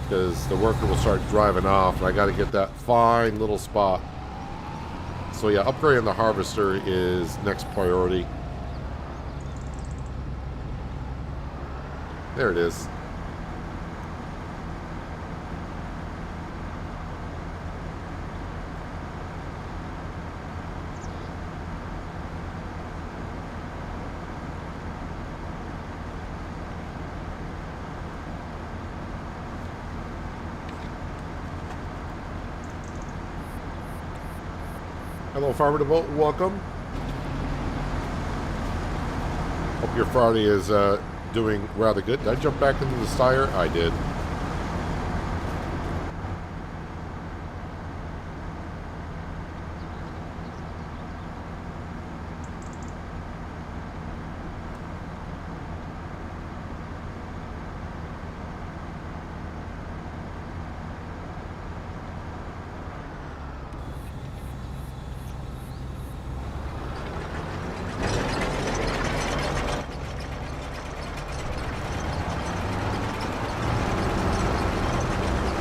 because the worker will start driving off, and I got to get that fine little spot. So yeah, upgrading the harvester is next priority. There it is. Hello, Farmer to Boat. Welcome. Hope your Friday is doing rather good. Did I jump back into the styre? I did.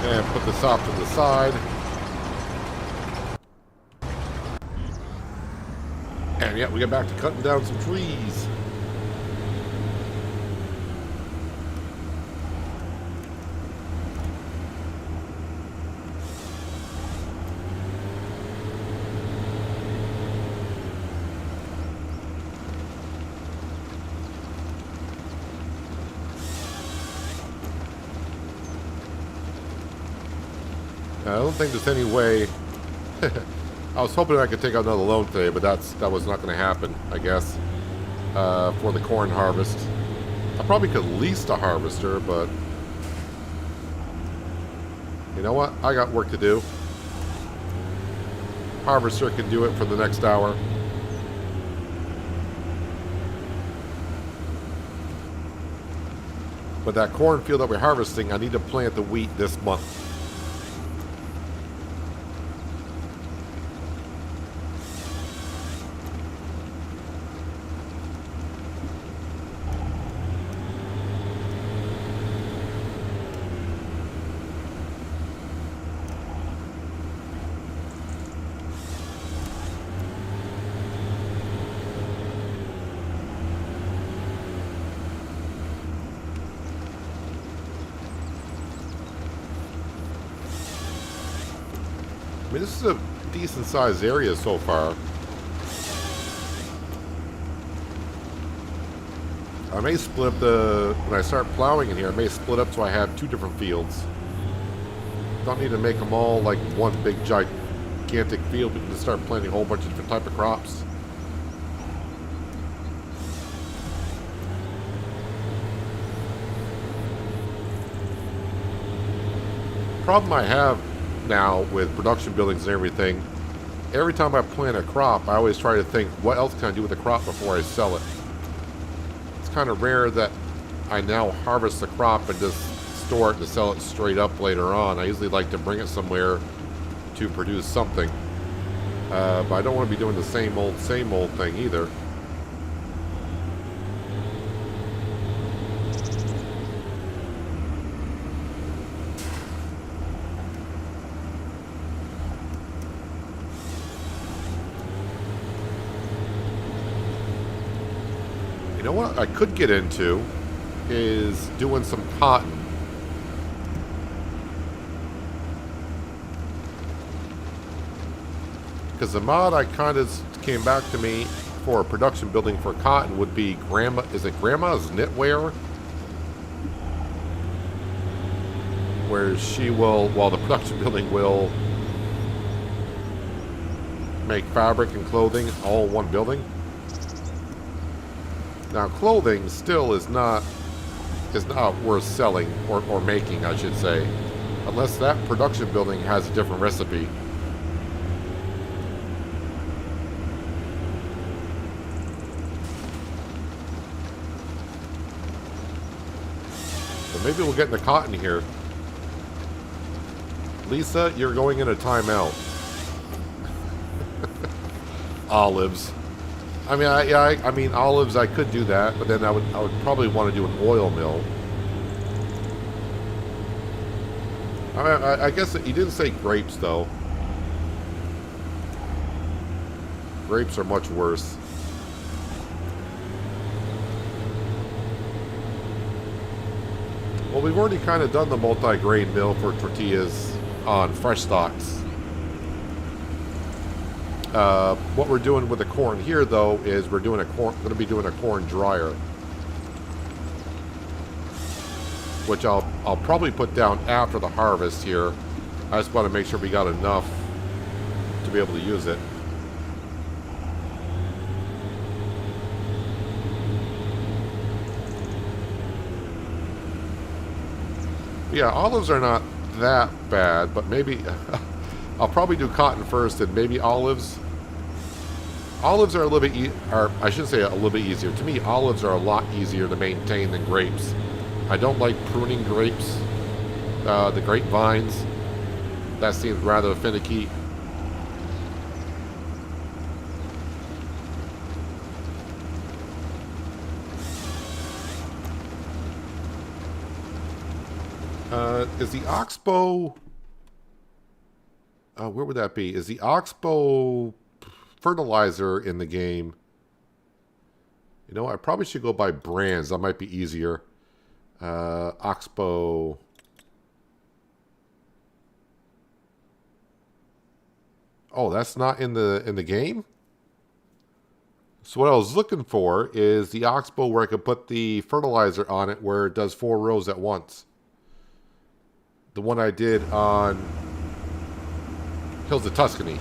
And put this off to the side. And yeah, we get back to cutting down some trees. I don't think there's any way. I was hoping I could take out another load today, but that was not going to happen, I guess, for the corn harvest. I probably could lease the harvester, but you know what? I got work to do. Harvester can do it for the next hour. But that cornfield that we're harvesting, I need to plant the wheat this month. I mean, this is a decent sized area so far. I may split up the, when I start plowing in here, I may split up so I have 2 different fields. Don't need to make them all like one big gigantic field. We can just start planting a whole bunch of different type of crops. Problem I have now with production buildings and everything, every time I plant a crop, I always try to think, what else can I do with the crop before I sell it? It's kind of rare that I now harvest the crop and just store it to sell it straight up later on. I usually like to bring it somewhere to produce something. But I don't want to be doing the same old thing either. You know what I could get into is doing some cotton. Because the mod I kind of came back to me for a production building for cotton would be Grandma's Knitwear? Where she will, while the production building will make fabric and clothing all in one building. Now clothing still is not worth selling or making, I should say, unless that production building has a different recipe. So maybe we'll get into cotton here. Lisa, you're going in a timeout. Olives. I mean, I mean olives. I could do that, but then I would probably want to do an oil mill. I guess that you didn't say grapes though. Grapes are much worse. Well, we've already kind of done the multi-grain mill for tortillas on fresh stocks. What we're doing with the corn here, though, is we're doing going to be doing a corn dryer, which I'll probably put down after the harvest here. I just want to make sure we got enough to be able to use it. Yeah, olives are not that bad, but maybe I'll probably do cotton first and maybe olives. Olives are a little bit, I shouldn't say a little bit easier. To me, olives are a lot easier to maintain than grapes. I don't like pruning grapes, the grapevines. That seems rather finicky. Is the oxbow... where would that be? Is the oxbow fertilizer in the game? You know, I probably should go by brands. That might be easier. Oxbow. Oh, that's not in the game? So what I was looking for is the oxbow where I could put the fertilizer on it where it does 4 rows at once. The one I did on Hills of Tuscany.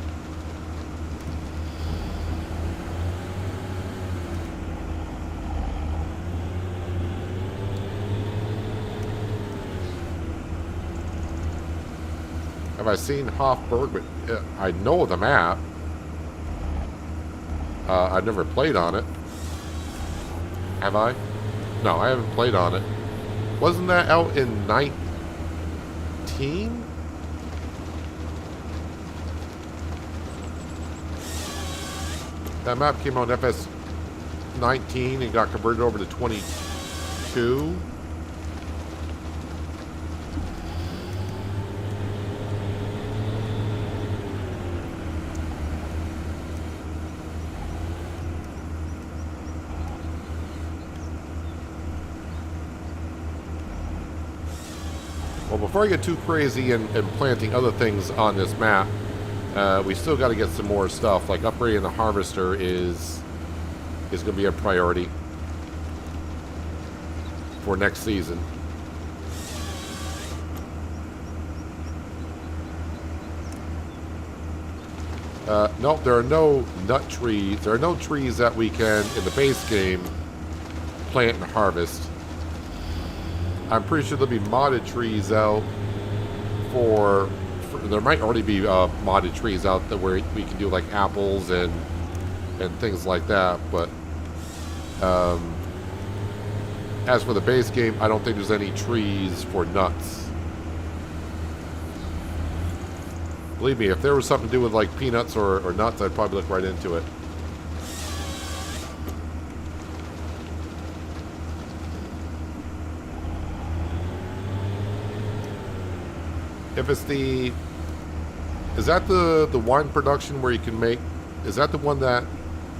Have I seen Hofburg? But I know the map. I've never played on it. Have I? No, I haven't played on it. Wasn't that out in 19? That map came out FS 19 and got converted over to 22. Well, before I get too crazy and planting other things on this map, we still got to get some more stuff. Like upgrading the harvester is going to be a priority. for next season. Nope, there are no nut trees. There are no trees that we can, in the base game, plant and harvest. I'm pretty sure there'll be modded trees out for there might already be modded trees out there where we can do like apples and things like that, but as for the base game, I don't think there's any trees for nuts. Believe me, if there was something to do with like peanuts or nuts, I'd probably look right into it. If it's the... Is that the wine production where you can make... Is that the one that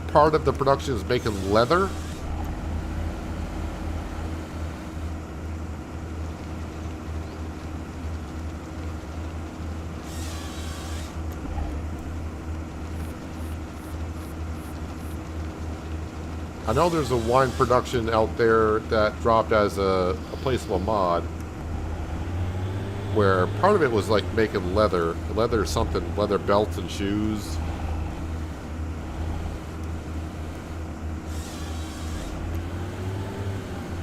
part of the production is making leather? I know there's a wine production out there that dropped as a placeable mod where part of it was like making leather something, leather belts and shoes.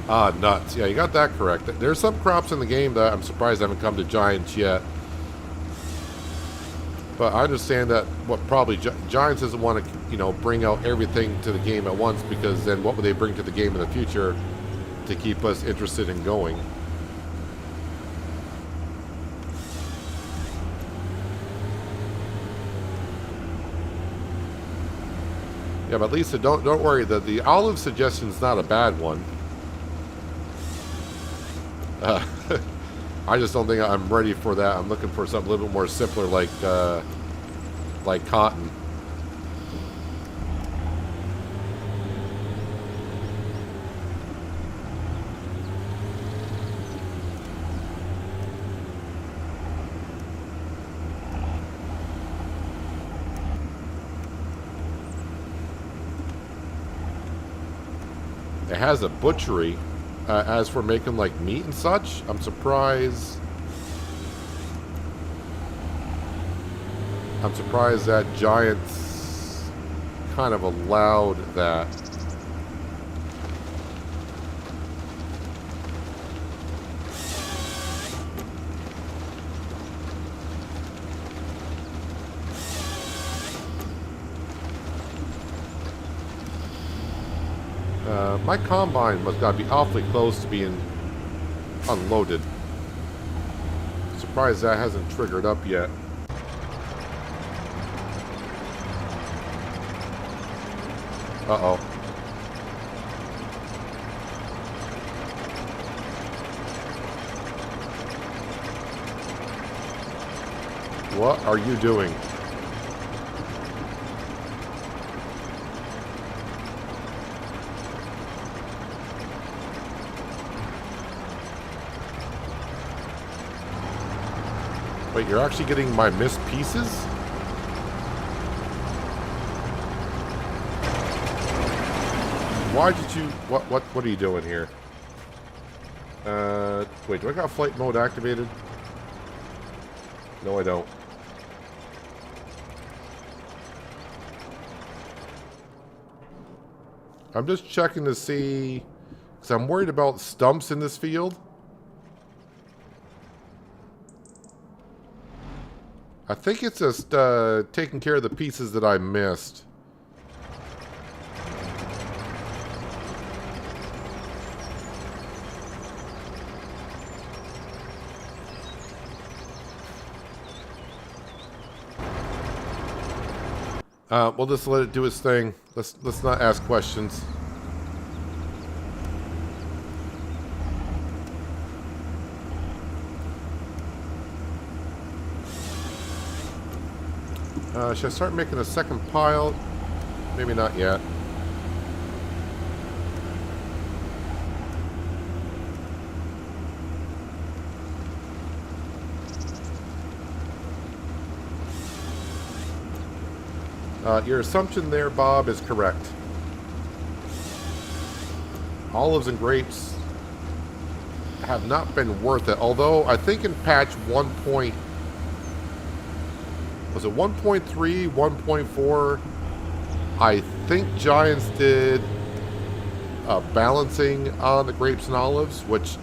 Ah, nuts. Yeah, you got that correct. There's some crops in the game that I'm surprised haven't come to Giants yet. But I understand that what probably Giants doesn't want to, you know, bring out everything to the game at once, because then what would they bring to the game in the future to keep us interested in going? Yeah, but Lisa, don't worry. The olive suggestion is not a bad one. I just don't think I'm ready for that. I'm looking for something a little bit more simpler, like cotton. It has a butchery. As for making like meat and such, I'm surprised. I'm surprised that Giants kind of allowed that. My combine must gotta be awfully close to being unloaded. Surprised that hasn't triggered up yet. Uh-oh. What are you doing? Wait, you're actually getting my missed pieces? Why did you... What are you doing here? Wait, do I got flight mode activated? No, I don't. I'm just checking to see... Because I'm worried about stumps in this field. I think it's just taking care of the pieces that I missed. We'll just let it do its thing. Let's not ask questions. Should I start making a second pile? Maybe not yet. Your assumption there, Bob, is correct. Olives and grapes have not been worth it. Although I think in patch 1. Was it 1.3, 1.4? I think Giants did balancing on the grapes and olives, which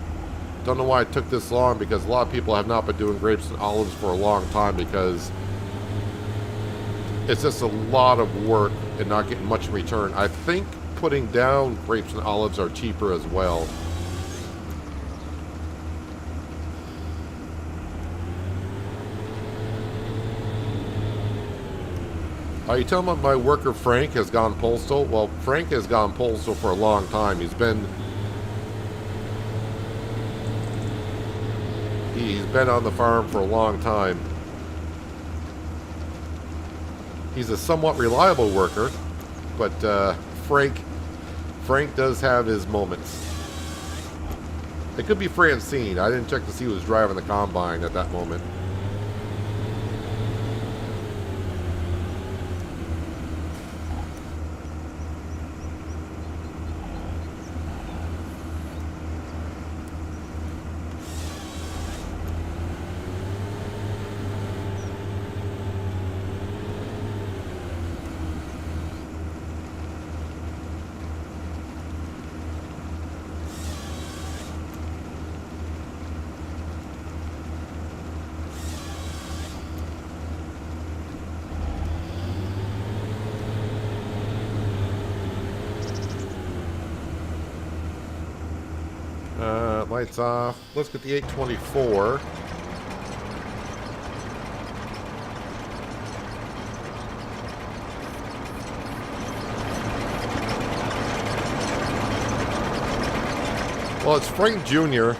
don't know why it took this long, because a lot of people have not been doing grapes and olives for a long time, because it's just a lot of work and not getting much in return. I think putting down grapes and olives are cheaper as well. Are you telling me my worker Frank has gone postal? Well, Frank has gone postal for a long time. He's been on the farm for a long time. He's a somewhat reliable worker, but Frank does have his moments. It could be Francine. I didn't check to see who was driving the combine at that moment. Lights off. Let's get the 824. Well, it's Frank Jr.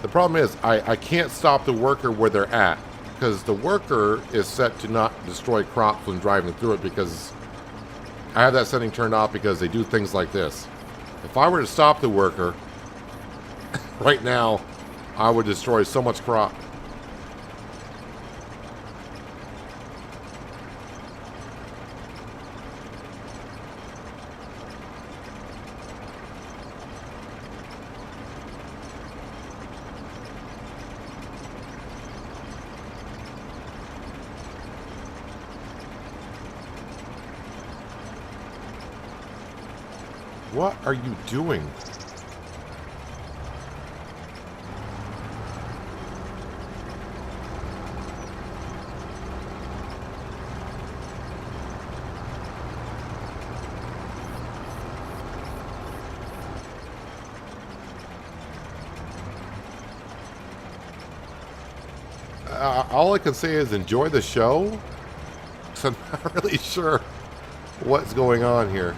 The problem is I can't stop the worker where they're at, because the worker is set to not destroy crops when driving through it, because I have that setting turned off because they do things like this. If I were to stop the worker right now, I would destroy so much crop. What are you doing? All I can say is enjoy the show, 'cause I'm not really sure what's going on here.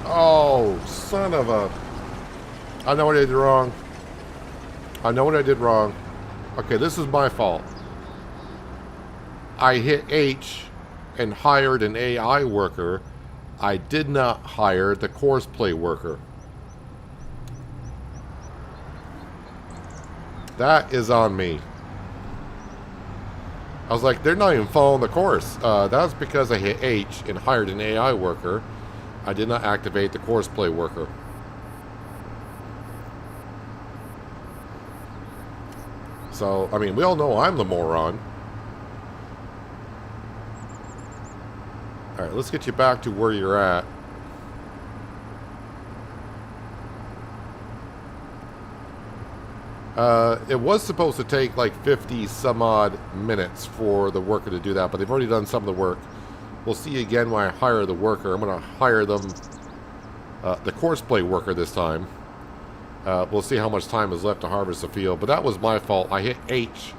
Oh, son of a... I know what I did wrong. I know what I did wrong. Okay, this is my fault. I hit H and hired an AI worker. I did not hire the courseplay worker. That is on me. I was like, they're not even following the course. That's because I hit H and hired an AI worker. I did not activate the courseplay worker. So, I mean, we all know I'm the moron. Alright, let's get you back to where you're at. It was supposed to take like 50 some odd minutes for the worker to do that, but they've already done some of the work. We'll see again when I hire the worker. I'm going to hire them, the courseplay worker this time. We'll see how much time is left to harvest the field. But that was my fault. I hit H,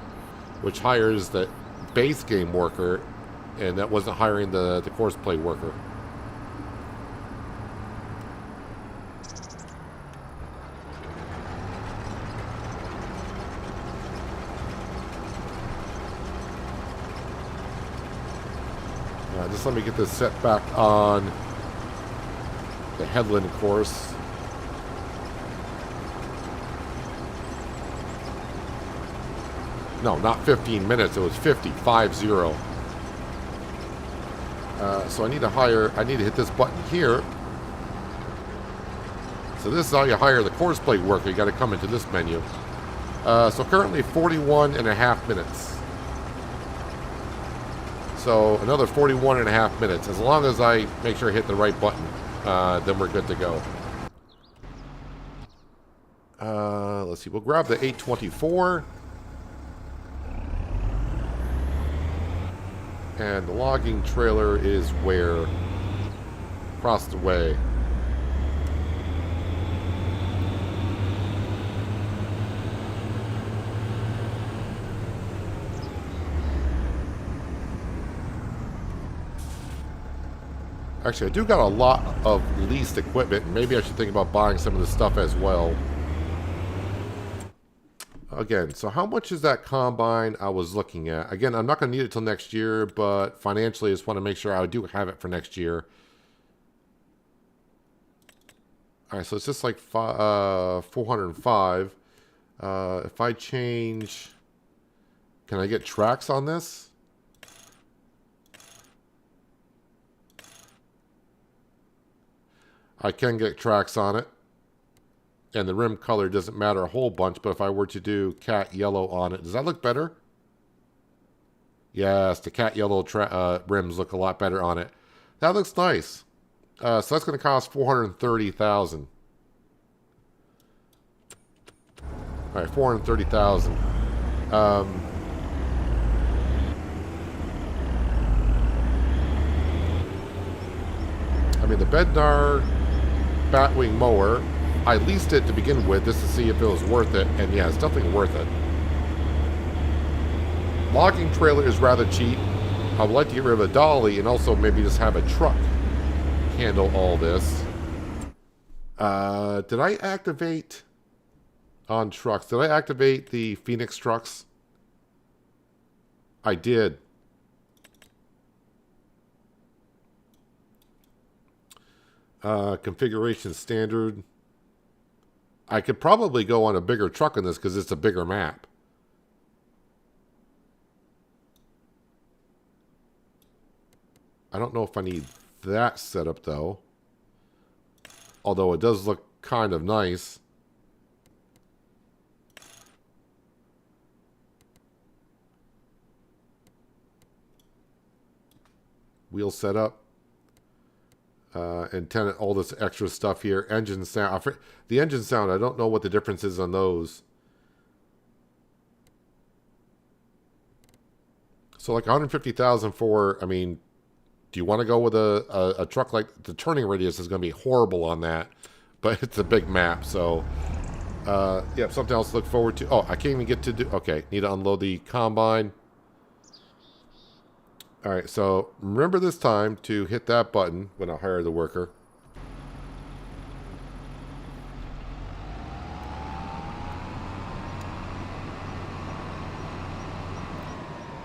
which hires the base game worker, and that wasn't hiring the courseplay worker. Just let me get this set back on the headland course. No, not 15 minutes. It was 50, 5-0. So I need to hit this button here. So this is how you hire the course plate worker. You got to come into this menu. So currently 41 and a half minutes. So another 41 and a half minutes. As long as I make sure I hit the right button, then we're good to go. Let's see. We'll grab the 824. And the logging trailer is where? Across the way. Actually, I do got a lot of leased equipment. Maybe I should think about buying some of this stuff as well. Again, so how much is that combine I was looking at? Again, I'm not going to need it till next year, but financially I just want to make sure I do have it for next year. All right, so it's just like 405. If I change... Can I get tracks on this? I can get tracks on it. And the rim color doesn't matter a whole bunch, but if I were to do cat yellow on it, does that look better? Yes, the cat yellow rims look a lot better on it. That looks nice. So that's going to cost $430,000. All right, $430,000. I mean, the Bednar Batwing mower, I leased it to begin with just to see if it was worth it, and yeah, it's definitely worth it. Logging trailer is rather cheap. I would like to get rid of a dolly and also maybe just have a truck handle all this. Did I activate on trucks? Did I activate the Phoenix trucks? I did. Configuration standard. I could probably go on a bigger truck in this because it's a bigger map. I don't know if I need that setup though. Although it does look kind of nice. Wheel setup. Antenna, all this extra stuff here. Engine sound. The engine sound, I don't know what the difference is on those. So like 150,000 for, I mean, do you want to go with a truck like the turning radius is going to be horrible on that, but it's a big map. So, yeah, something else to look forward to. Oh, I can't even get to do, okay, need to unload the combine. All right, so remember this time to hit that button when I hire the worker.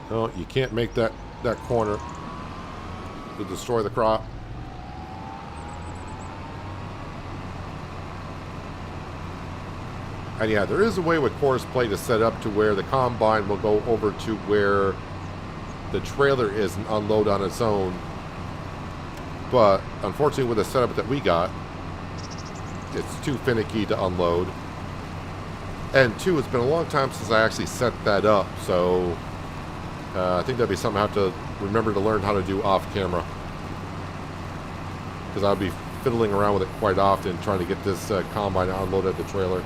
No, you can't make that corner to destroy the crop. And yeah, there is a way with course plate to set up to where the combine will go over to where the trailer is and unload on its own. But unfortunately with the setup that we got, it's too finicky to unload. And two, it's been a long time since I actually set that up, so I think that'd be something I have to remember to learn how to do off camera. Because I'll be fiddling around with it quite often trying to get this combine unloaded at the trailer.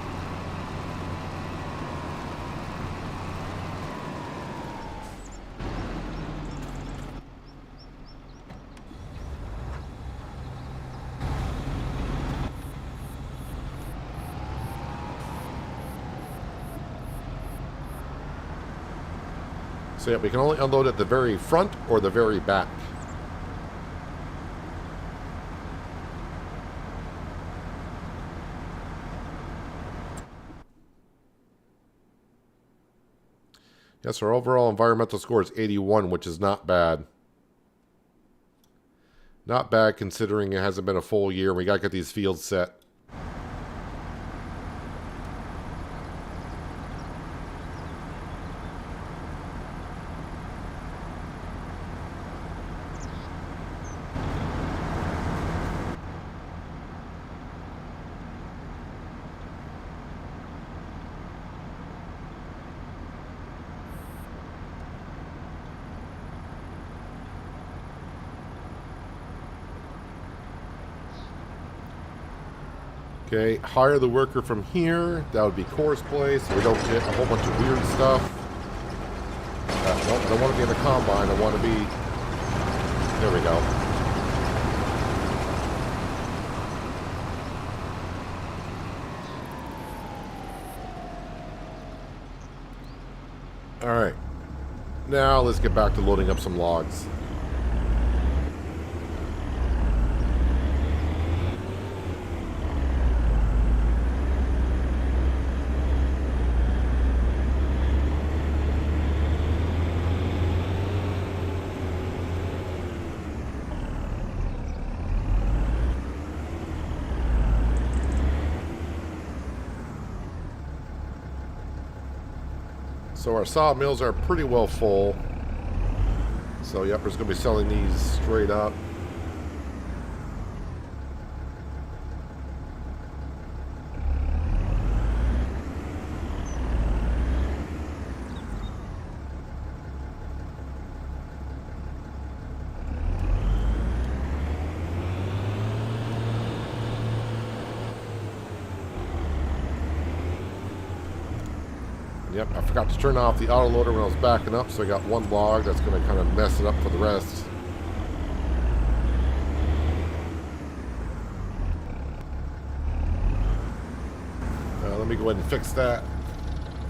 So yeah, we can only unload at the very front or the very back. Yes, our overall environmental score is 81, which is not bad. Not bad considering it hasn't been a full year. We got to get these fields set. Okay, hire the worker from here. That would be course play, so we don't get a whole bunch of weird stuff. Nope, I don't want to be in the combine. I want to be... There we go. Alright. Now let's get back to loading up some logs. So our sawmills are pretty well full. So yep, we're just going to be selling these straight up. Yep, I forgot to turn off the autoloader when I was backing up, so I got one log that's going to kind of mess it up for the rest. Let me go ahead and fix that,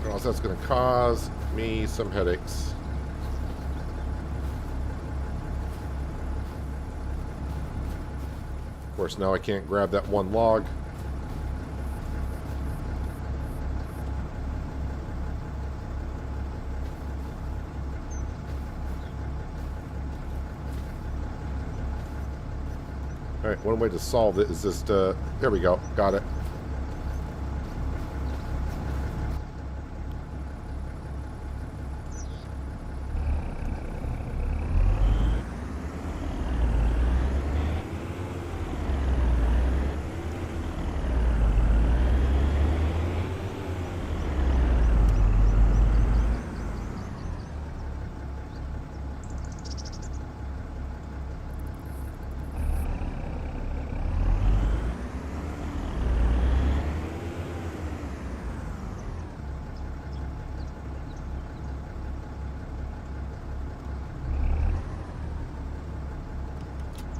or else that's going to cause me some headaches. Of course, now I can't grab that one log. Alright, one way to solve it is just, there we go, got it.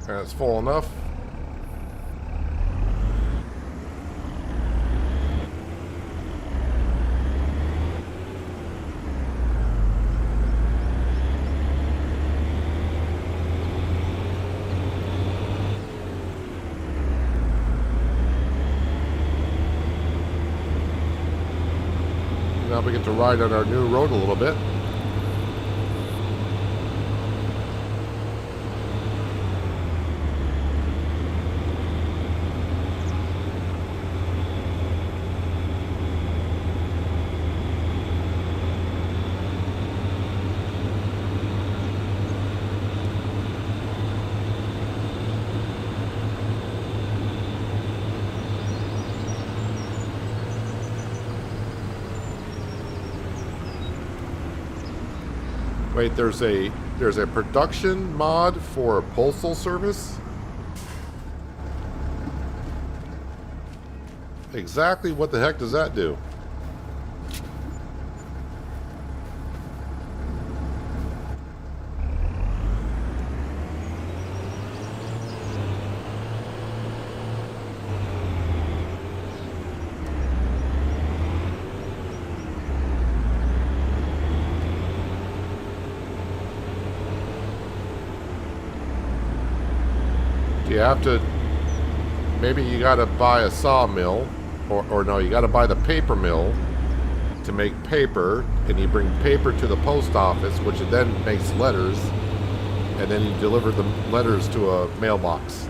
Alright, it's full enough. Now we get to ride on our new road a little bit. Wait, there's a production mod for postal service? Exactly what the heck does that do? You have to, maybe you got to buy a sawmill, or no, you got to buy the paper mill to make paper, and you bring paper to the post office, which then makes letters, and then he delivered the letters to a mailbox.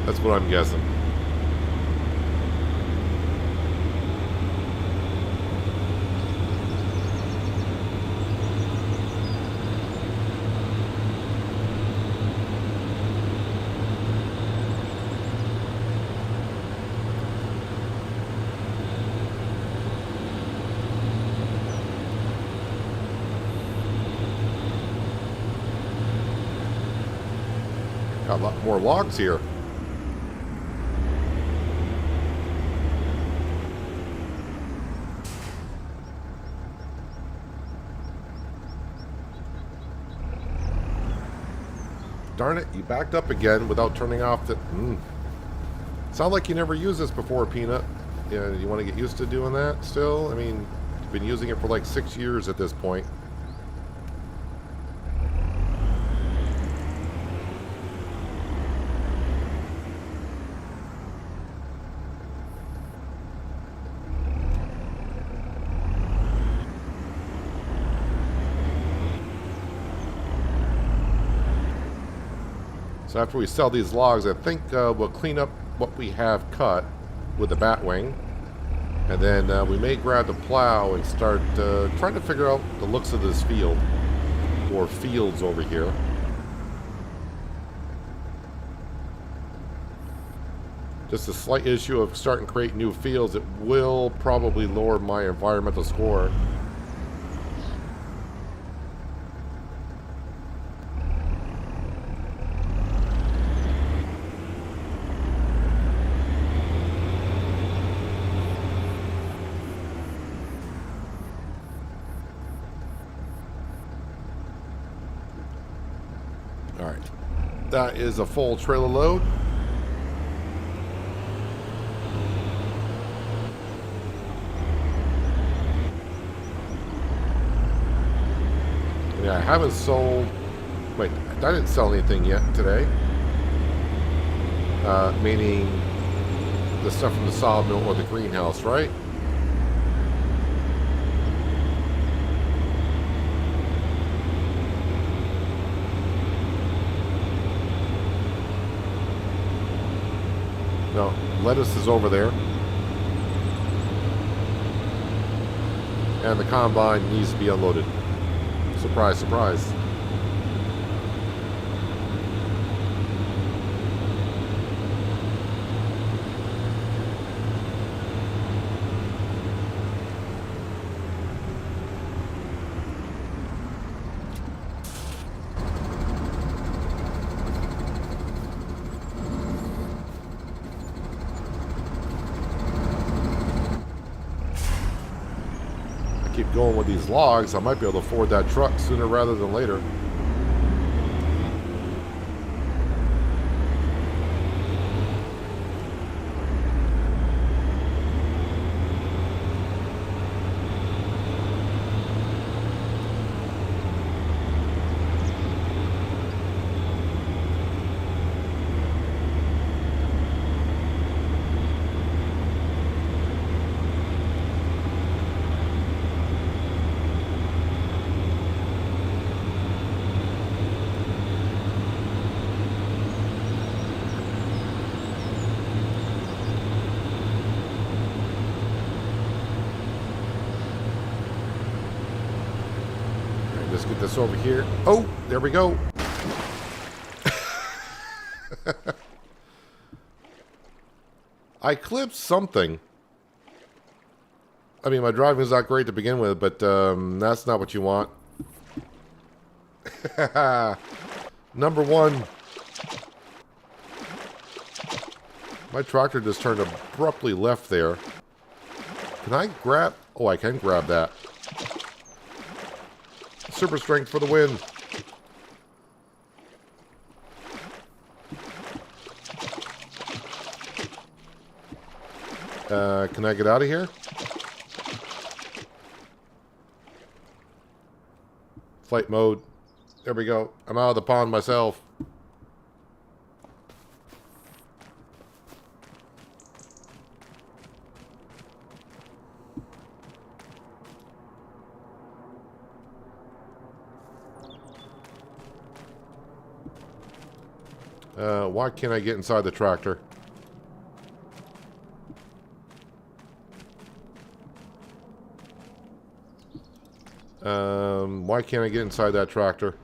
That's what I'm guessing. Got a lot more logs here. Darn it, you backed up again without turning off the... Sound like you never used this before, Peanut. Yeah, you want to get used to doing that still? I mean, you've been using it for like 6 years at this point. So after we sell these logs, I think we'll clean up what we have cut with the batwing. And then we may grab the plow and start trying to figure out the looks of this field. Or fields over here. Just a slight issue of starting to create new fields. It will probably lower my environmental score. That is a full trailer load. Yeah, I haven't sold... Wait, I didn't sell anything yet today. Meaning the stuff from the sawmill or the greenhouse, right? No, lettuce is over there. And the combine needs to be unloaded. Surprise, surprise. Keep going with these logs, I might be able to afford that truck sooner rather than later. Let's get this over here. Oh, there we go. I clipped something. I mean, my driving is not great to begin with, but that's not what you want. Number one. My tractor just turned abruptly left there. Can I grab... Oh, I can grab that. Super strength for the win. Can I get out of here? Flight mode. There we go. I'm out of the pond myself. Why can't I get inside the tractor? Why can't I get inside that tractor?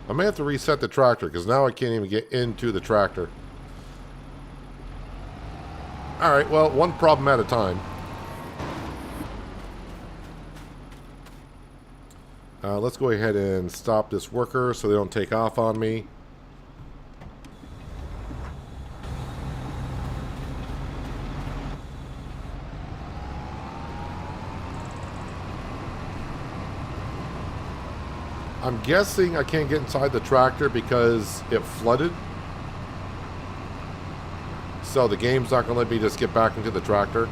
I may have to reset the tractor because now I can't even get into the tractor. Alright, well, one problem at a time. Let's go ahead and stop this worker so they don't take off on me. I'm guessing I can't get inside the tractor because it flooded. So the game's not going to let me just get back into the tractor.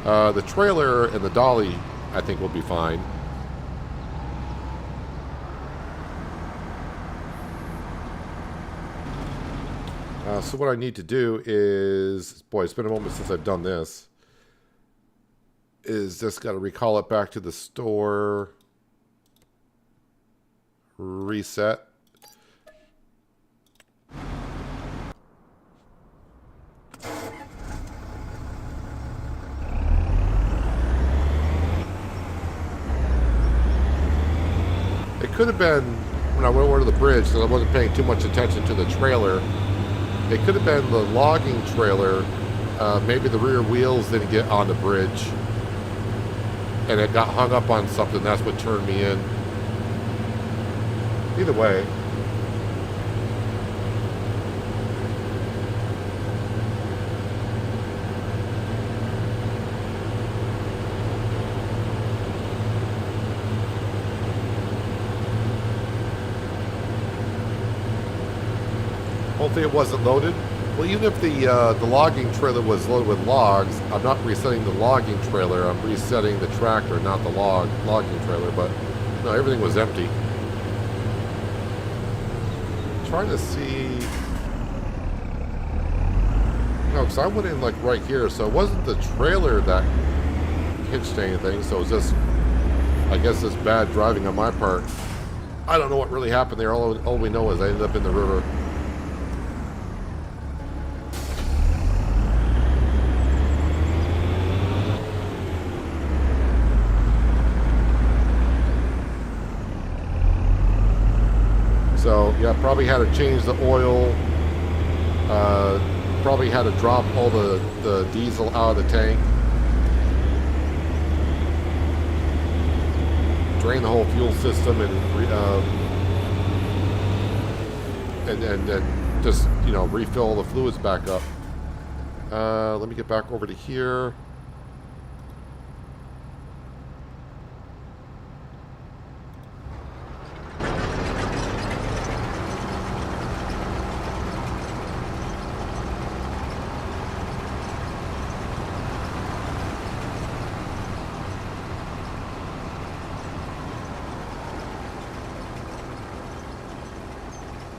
The trailer and the dolly, I think, will be fine. So what I need to do is... Boy, it's been a moment since I've done this. Is just got to recall it back to the store... Reset. It could have been when I went over to the bridge because I wasn't paying too much attention to the trailer. It could have been the logging trailer. Maybe the rear wheels didn't get on the bridge and it got hung up on something. That's what turned me in. Either way. Hopefully it wasn't loaded. Well, even if the logging trailer was loaded with logs, I'm not resetting the logging trailer. I'm resetting the tractor, not the logging trailer. But no, everything was empty. Trying to see, no, because I went in like right here, so it wasn't the trailer that hitched anything, so it was just, I guess, this bad driving on my part. I don't know what really happened there. All we know is I ended up in the river. So, yeah, probably had to change the oil. Probably had to drop all the diesel out of the tank. Drain the whole fuel system and just, you know, refill all the fluids back up. Let me get back over to here.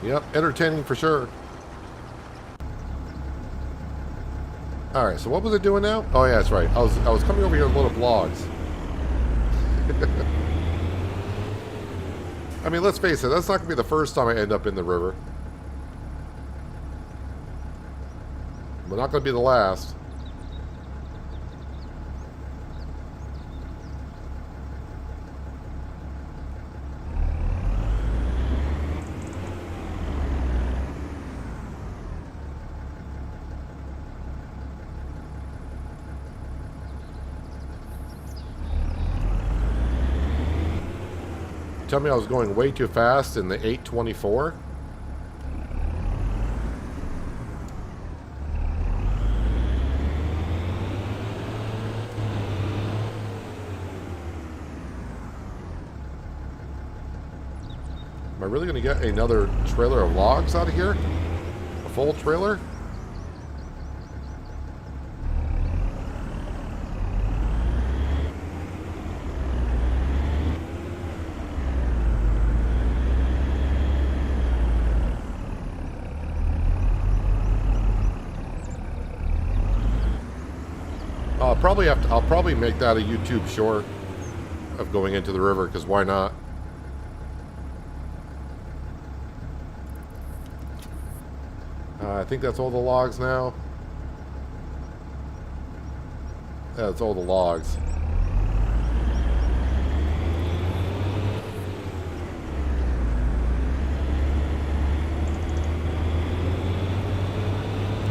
Yep, entertaining for sure. Alright, so what was I doing now? Oh yeah, that's right. I was coming over here to load up logs. I mean, let's face it, that's not going to be the first time I end up in the river. But not going to be the last. Tell me I was going way too fast in the 824. Am I really going to get another trailer of logs out of here? A full trailer? I'll probably make that a YouTube short. of going into the river, because why not? I think that's all the logs now. Yeah, that's all the logs.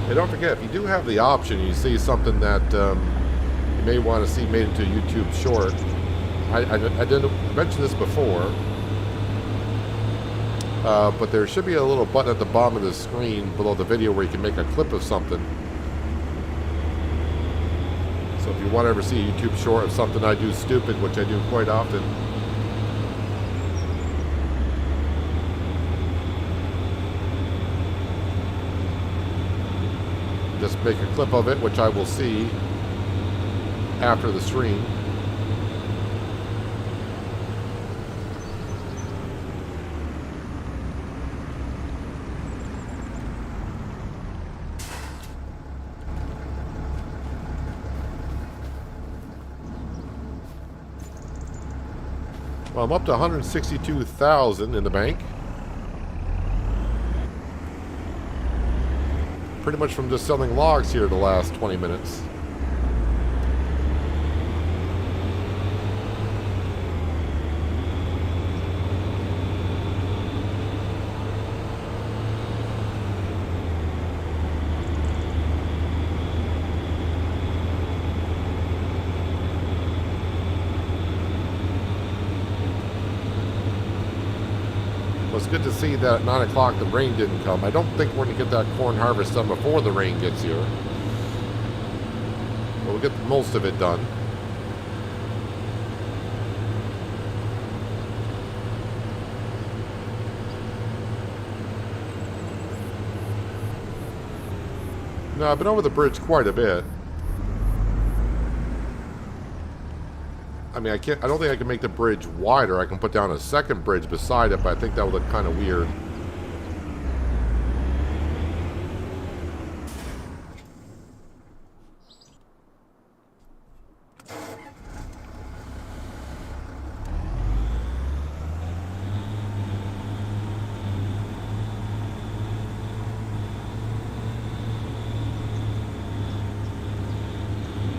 And don't forget, if you do have the option, you see something that you may want to see made into a YouTube short. I didn't mention this before, but there should be a little button at the bottom of the screen below the video where you can make a clip of something. So if you want to ever see a YouTube short of something I do stupid, which I do quite often, just make a clip of it, which I will see after the stream. Well, I'm up to 162,000 in the bank. Pretty much from just selling logs here the last 20 minutes. It's good to see that at 9 o'clock the rain didn't come. I don't think we're going to get that corn harvest done before the rain gets here. But we'll get most of it done. No, I've been over the bridge quite a bit. I mean, I don't think I can make the bridge wider. I can put down a second bridge beside it, but I think that would look kind of weird.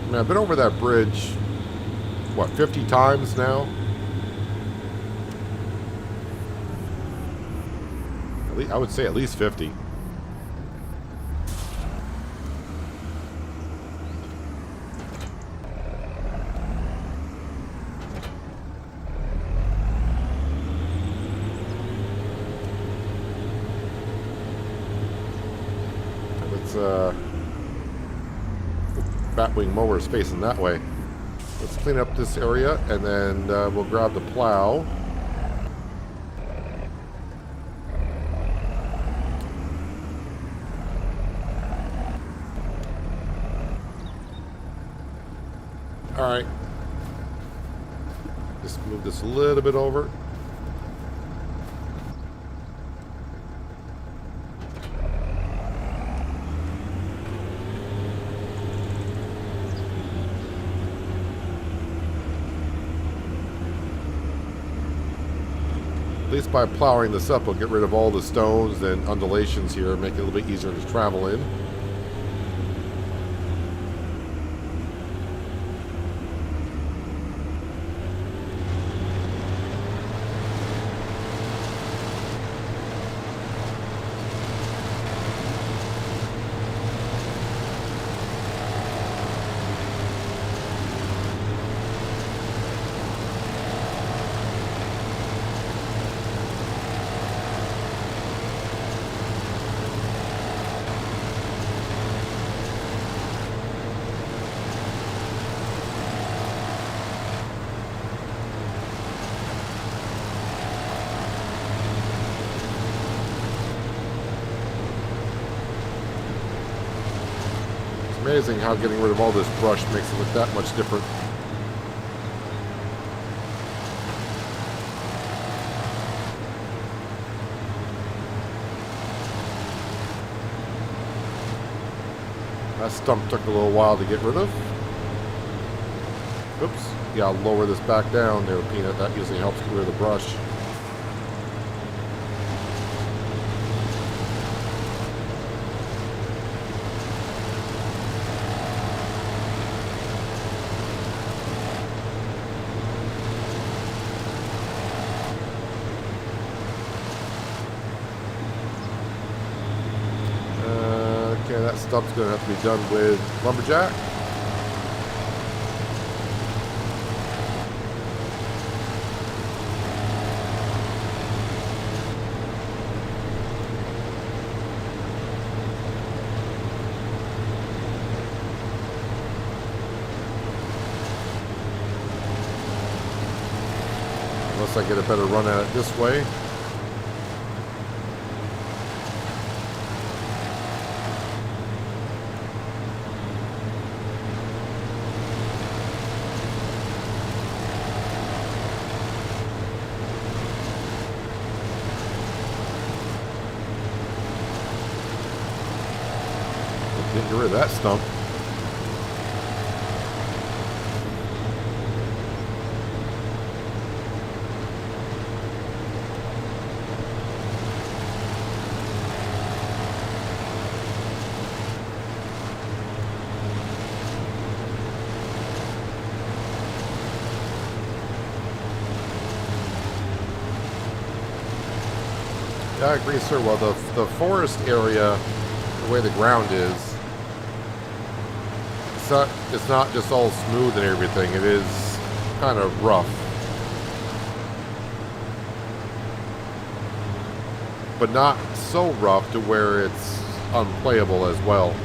I mean, I've been over that bridge, what, 50 times now? I would say at least 50. Let's batwing mowers facing that way. Let's clean up this area, and then we'll grab the plow. All right. Just move this a little bit over. At least by plowing this up, we'll get rid of all the stones and undulations here, make it a little bit easier to travel in. Amazing how getting rid of all this brush makes it look that much different. That stump took a little while to get rid of. Oops. You gotta lower this back down there, Peanut. That usually helps clear the brush. Okay, that stump's gonna have to be done with lumberjack. Unless I get a better run at it this way. Get rid of that stump. Yeah, I agree, sir. Well, the forest area, the way the ground is, it's not just all smooth and everything. It is kind of rough. But not so rough to where it's unplayable as well.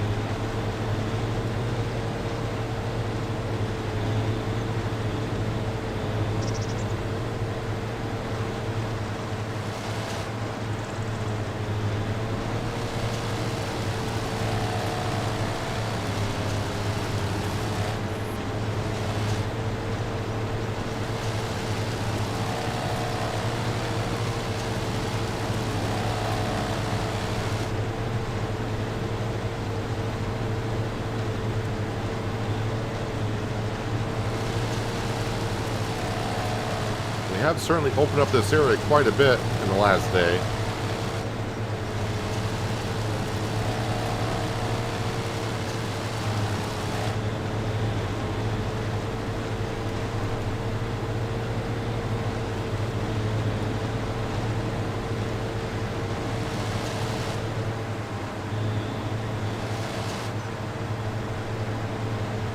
They have certainly opened up this area quite a bit in the last day.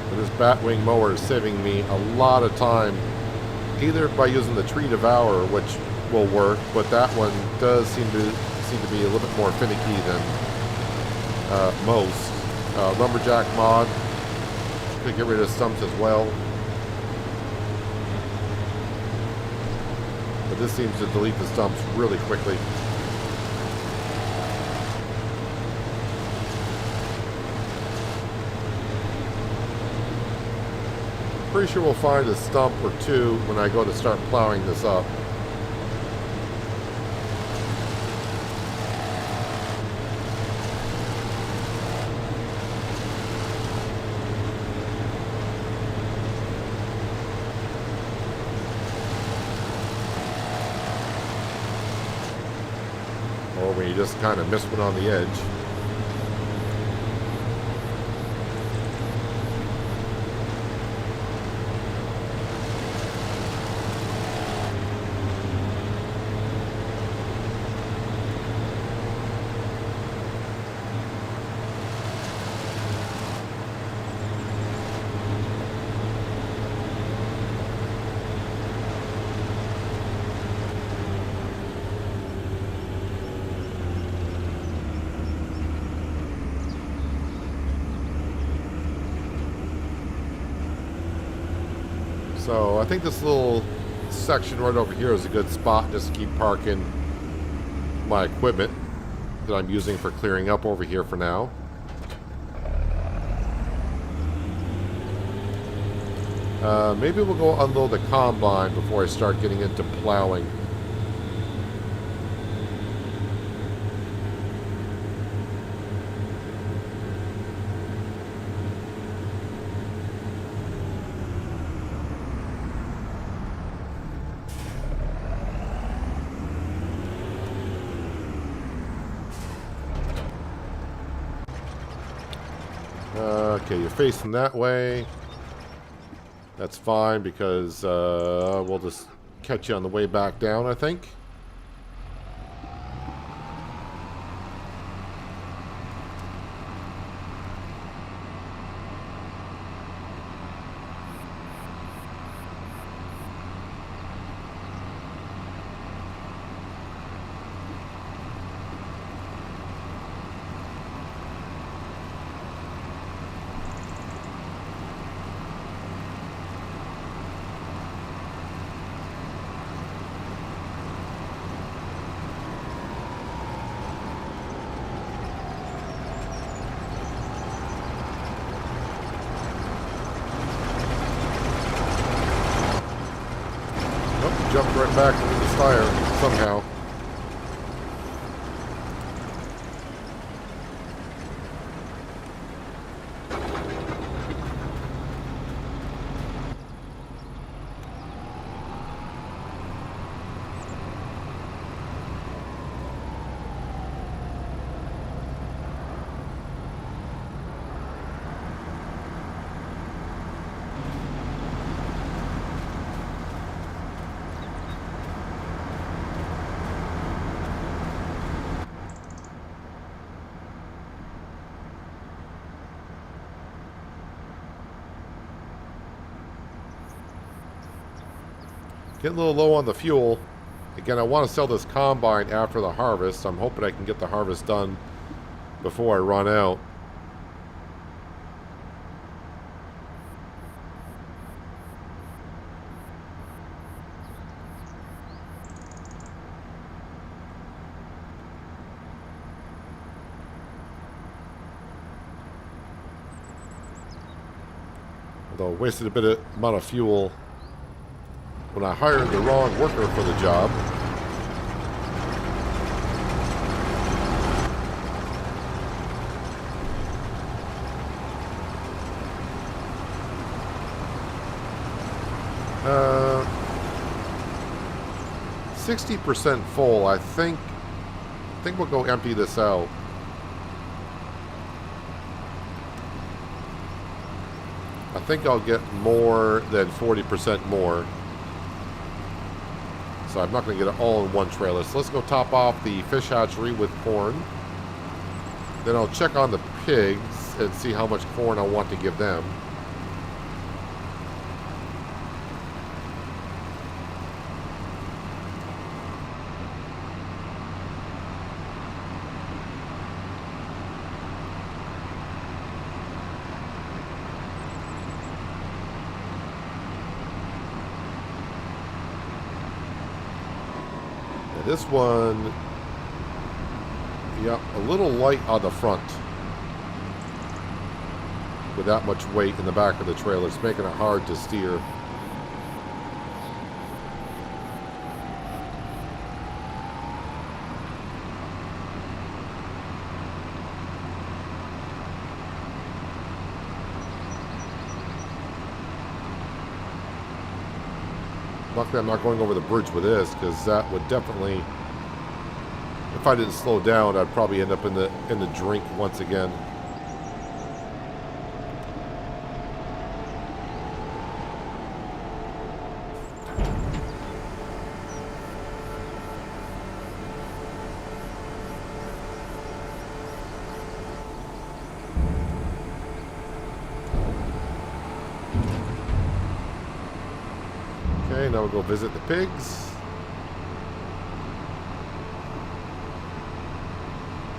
But this batwing mower is saving me a lot of time, either by using the tree devour, which will work, but that one does seem to be a little bit more finicky than most. Lumberjack mod could get rid of stumps as well, but this seems to delete the stumps really quickly. Pretty sure we'll find a stump or two when I go to start plowing this up. Or when you just kind of miss one on the edge. So I think this little section right over here is a good spot just to keep parking my equipment that I'm using for clearing up over here for now. Maybe we'll go unload the combine before I start getting into plowing. Okay, you're facing that way. That's fine because we'll just catch you on the way back down, I think. Jumped right back into the fire somehow. Getting a little low on the fuel. Again, I want to sell this combine after the harvest. I'm hoping I can get the harvest done before I run out. Although I wasted a bit of amount of fuel when I hired the wrong worker for the job. Uh, 60% full. I think we'll go empty this out. I think I'll get more than 40% more. So I'm not going to get it all in one trailer. So let's go top off the fish hatchery with corn. Then I'll check on the pigs and see how much corn I want to give them. This one, yeah, a little light on the front with that much weight in the back of the trailer. It's making it hard to steer. Luckily, I'm not going over the bridge with this, because that would definitely, if I didn't slow down, I'd probably end up in the drink once again. Okay, now we'll go visit the pigs.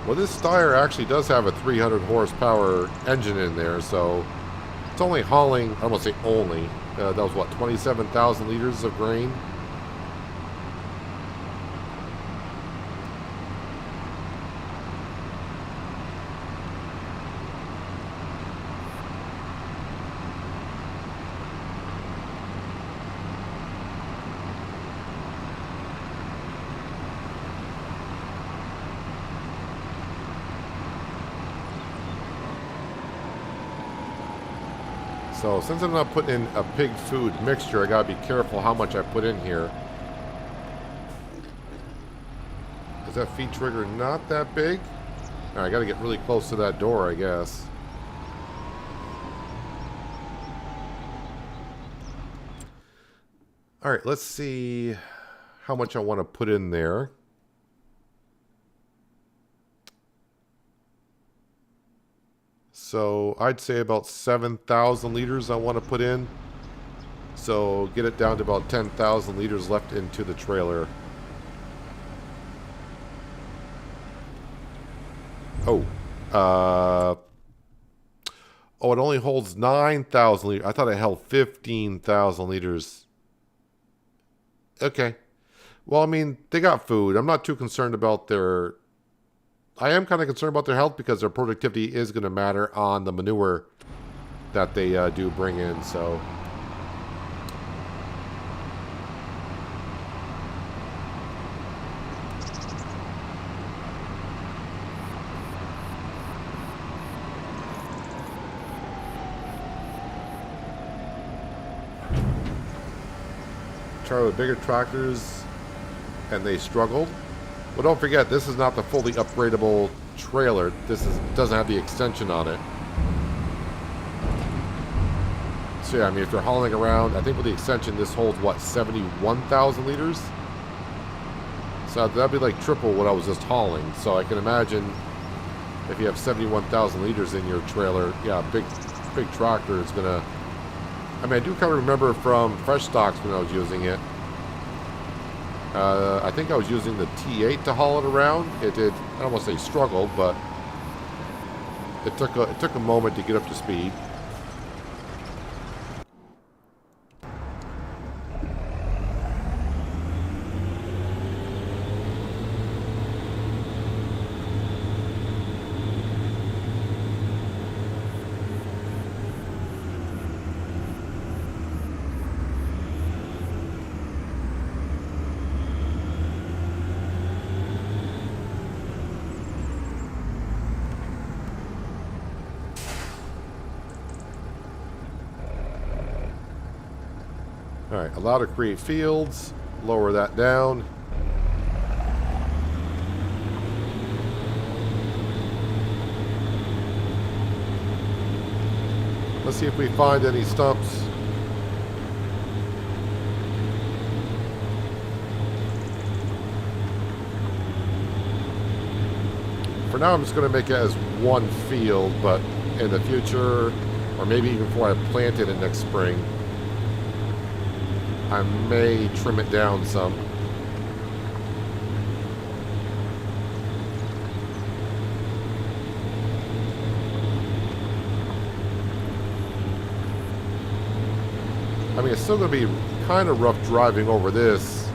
Well, this Steyr actually does have a 300 horsepower engine in there, so it's only hauling, I won't say only, that was what, 27,000 liters of grain? So since I'm not putting in a pig food mixture, I gotta be careful how much I put in here. Is that feed trigger not that big? All right, I gotta get really close to that door, I guess. All right, let's see how much I want to put in there. So I'd say about 7,000 liters I want to put in. So get it down to about 10,000 liters left into the trailer. Oh, it only holds 9,000 liters. I thought it held 15,000 liters. Okay. Well, I mean, they got food. I'm not too concerned about their... I am kind of concerned about their health because their productivity is going to matter on the manure that they do bring in, so... Try with bigger tractors and they struggled. Well, don't forget, this is not the fully upgradable trailer. Doesn't have the extension on it. So yeah, I mean, if you're hauling around, I think with the extension, this holds, what, 71,000 liters? So that'd be like triple what I was just hauling. So I can imagine if you have 71,000 liters in your trailer, yeah, big tractor is going to... I mean, I do kind of remember from Fresh Stocks when I was using it. I think I was using the T8 to haul it around. It did, I don't want to say struggle, but it took a moment to get up to speed. Alright, allow to create fields. Lower that down. Let's see if we find any stumps. For now, I'm just going to make it as one field, but in the future, or maybe even before I plant it in next spring, I may trim it down some. I mean, it's still going to be kind of rough driving over this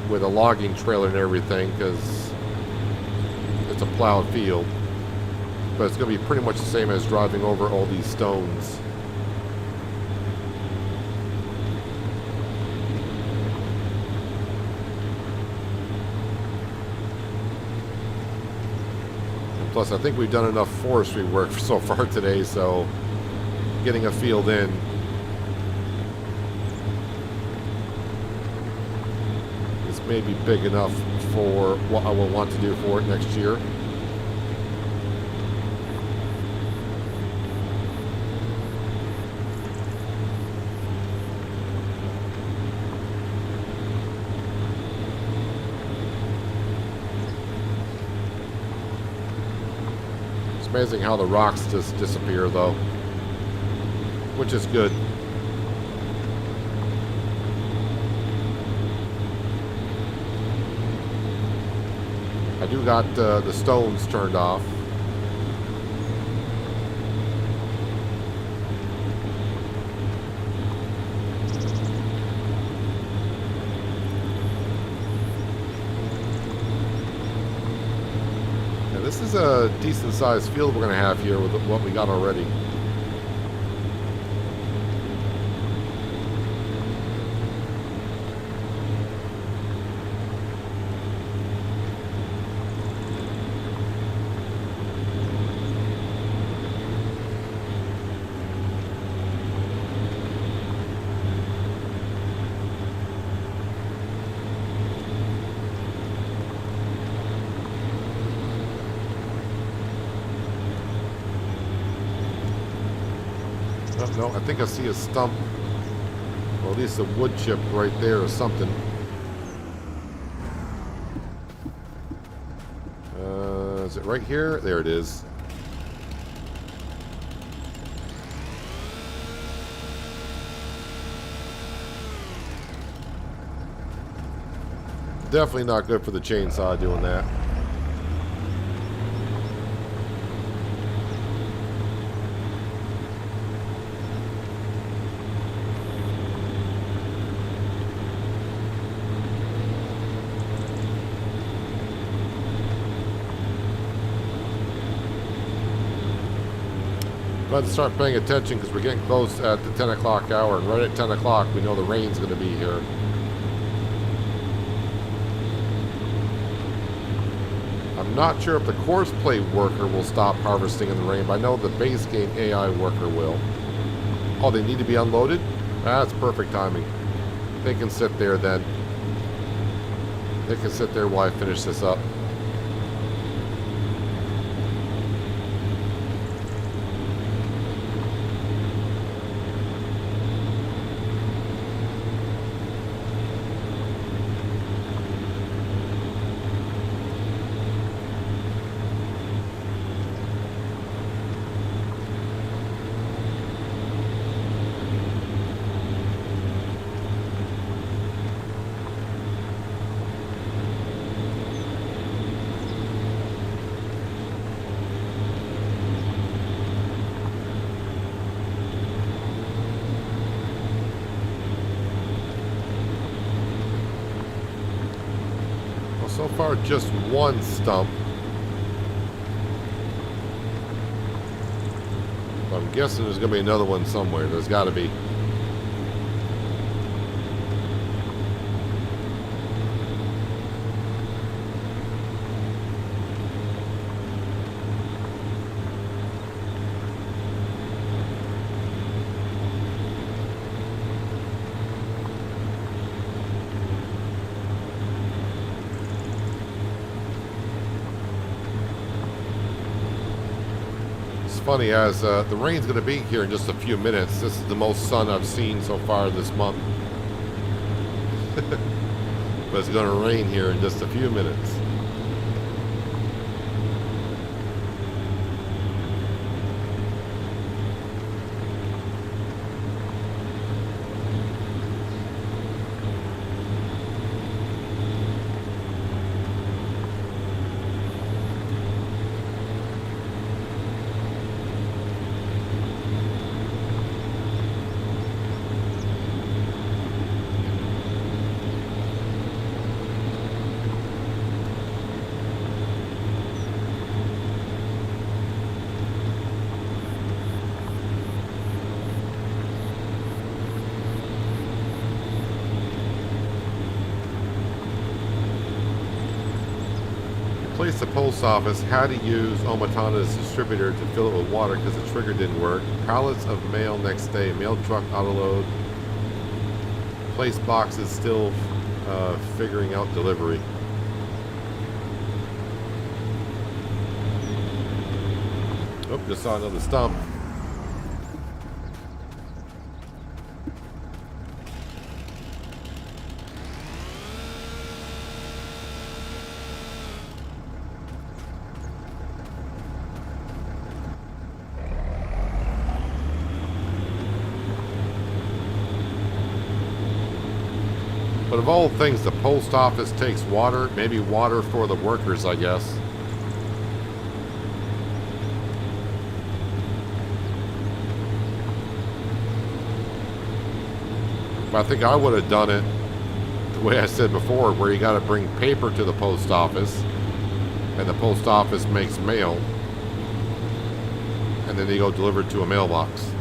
with a logging trailer and everything because it's a plowed field. But it's going to be pretty much the same as driving over all these stones. Plus, I think we've done enough forestry work so far today, so getting a field in. This may be big enough for what I will want to do for it next year. Amazing how the rocks just disappear, though, which is good. I do got the stones turned off. This is a decent sized field we're going to have here with what we got already. No, I think I see a stump Well, at least a wood chip right there or something. Is it right here? There it is. Definitely not good for the chainsaw doing that. Got to start paying attention because we're getting close at the 10 o'clock hour, and right at 10 o'clock we know the rain's going to be here. I'm not sure if the course play worker will stop harvesting in the rain, but I know the base game AI worker will. Oh, they need to be unloaded? That's perfect timing. They can sit there then. They can sit there while I finish this up. So far, just one stump. But I'm guessing there's going to be another one somewhere. There's got to be. Funny, as the rain's going to be here in just a few minutes. This is the most sun I've seen so far this month. But it's going to rain here in just a few minutes. The post office had to use Omatana's distributor to fill it with water because the trigger didn't work. Pallets of mail next day. Mail truck autoload. Place boxes still figuring out delivery. Oh, just saw another stump. But of all things, the post office takes water. Maybe water for the workers, I guess. But I think I would have done it the way I said before, where you got to bring paper to the post office, and the post office makes mail, and then they go deliver it to a mailbox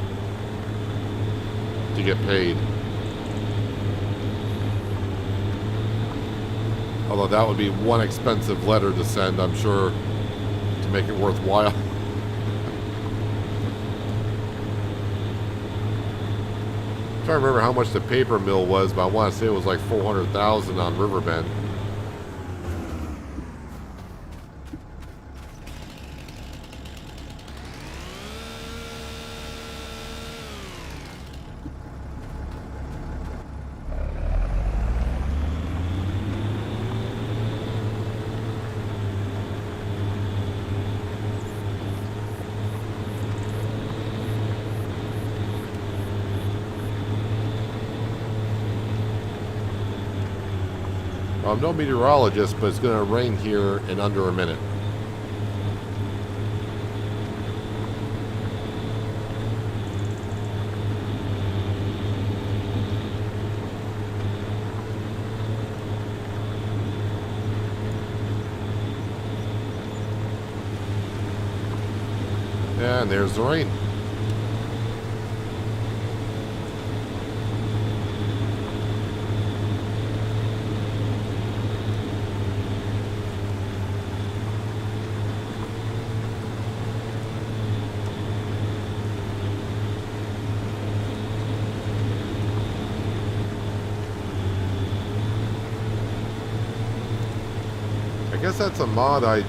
to get paid. Although that would be one expensive letter to send, I'm sure, to make it worthwhile. I'm trying to remember how much the paper mill was, but I want to say it was like $400,000 on Riverbend. Well, I'm no meteorologist, but it's going to rain here in under a minute. And there's the rain. I guess that's a mod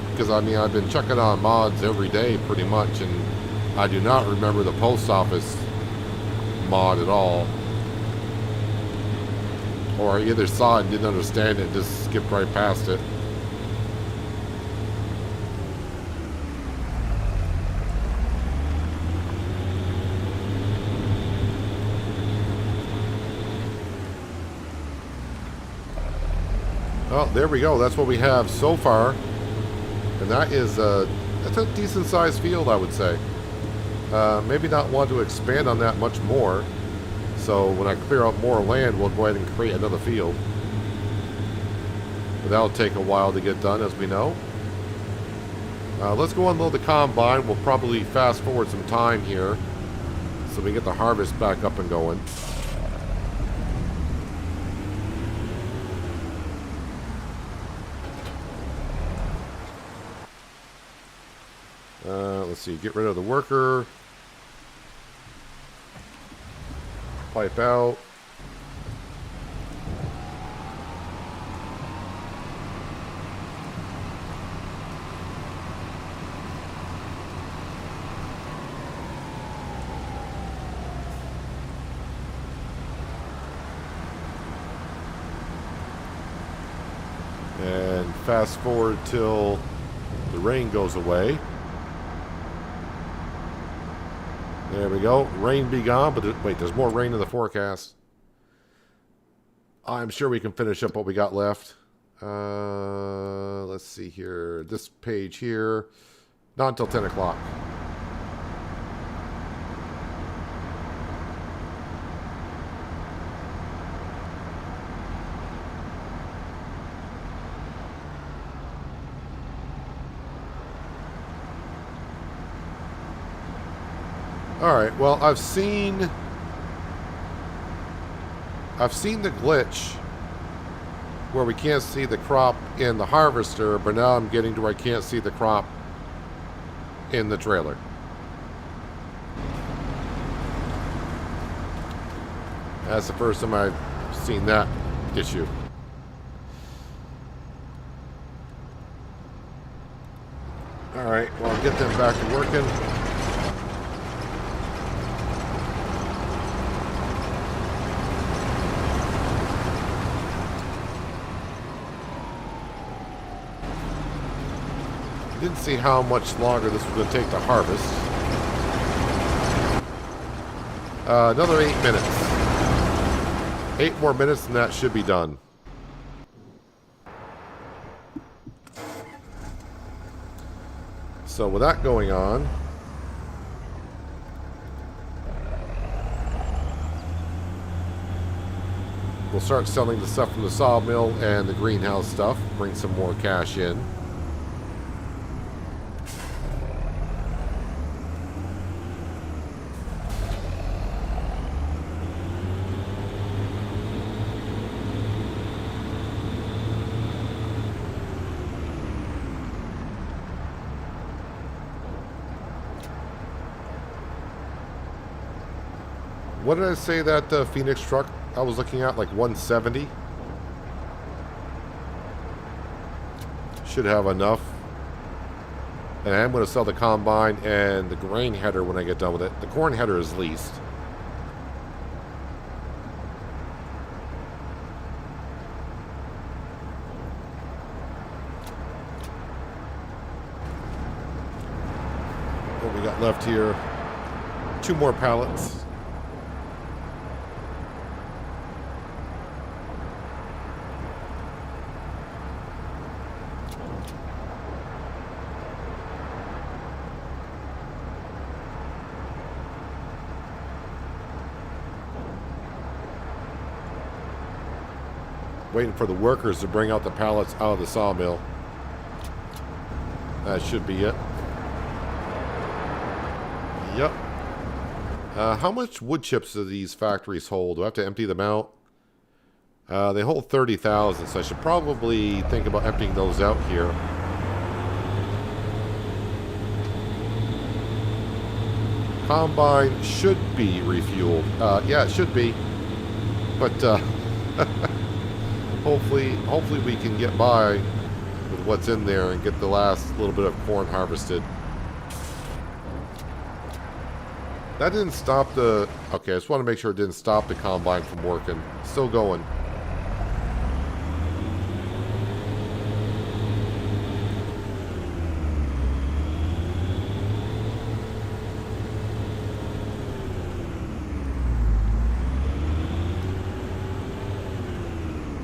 because I mean, I've been checking on mods every day pretty much, and I do not remember the post office mod at all. Or I either saw it and didn't understand it and just skipped right past it. Oh, there we go. That's what we have so far. And that is that's a decent sized field, I would say. Maybe not want to expand on that much more. So when I clear out more land, we'll go ahead and create another field. But that'll take a while to get done, as we know. Let's go unload the combine. We'll probably fast forward some time here so we get the harvest back up and going. Let's see, get rid of the worker. Pipe out. And fast forward till the rain goes away. There we go. Rain be gone, but wait, there's more rain in the forecast. I'm sure we can finish up what we got left. Let's see here. This page here. Not until 10 o'clock. Alright, well, I've seen the glitch where we can't see the crop in the harvester, but now I'm getting to where I can't see the crop in the trailer. That's the first time I've seen that issue. Alright, well, I'll get them back to working. Didn't see how much longer this was going to take to harvest. Another 8 minutes. 8 more minutes and that should be done. So with that going on, we'll start selling the stuff from the sawmill and the greenhouse stuff, bring some more cash in. What did I say that Phoenix truck I was looking at, like 170? Should have enough. And I'm going to sell the combine and the grain header when I get done with it. The corn header is leased. What we got left here? 2 more pallets. Waiting for the workers to bring out the pallets out of the sawmill. That should be it. Yep. How much wood chips do these factories hold? Do I have to empty them out? They hold 30,000, so I should probably think about emptying those out here. Combine should be refueled. Yeah, it should be. But hopefully we can get by with what's in there and get the last little bit of corn harvested. That didn't stop the... Okay, I just want to make sure it didn't stop the combine from working. Still going.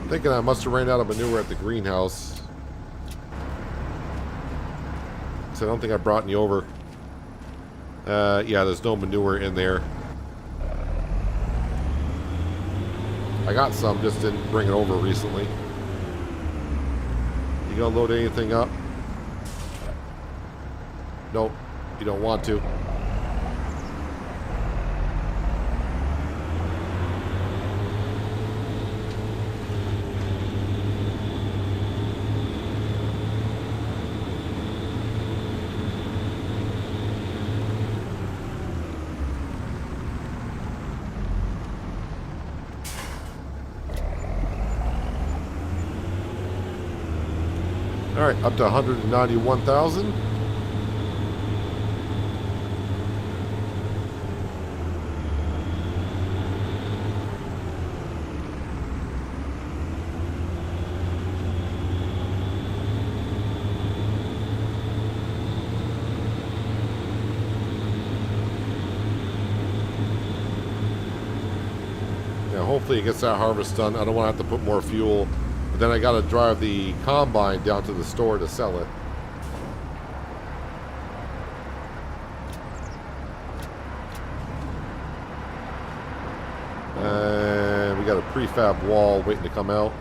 Thinking I must have ran out of manure at the greenhouse. So I don't think I brought any over. Yeah, there's no manure in there. I got some, just didn't bring it over recently. You gonna load anything up? Nope, you don't want to. Alright, up to 191,000. Yeah, hopefully it gets that harvest done. I don't want to have to put more fuel. Then I gotta drive the combine down to the store to sell it. And we got a prefab wall waiting to come out.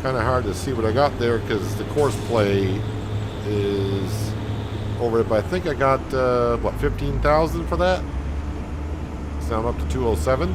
Kind of hard to see what I got there because the course play is over it, but I think I got what, 15,000 for that? So I'm up to 207.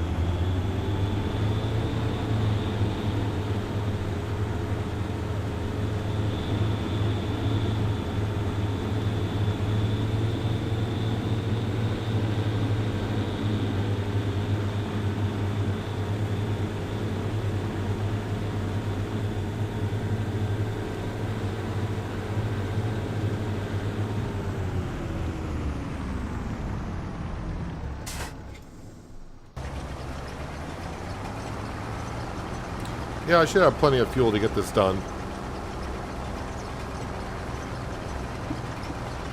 Yeah, I should have plenty of fuel to get this done.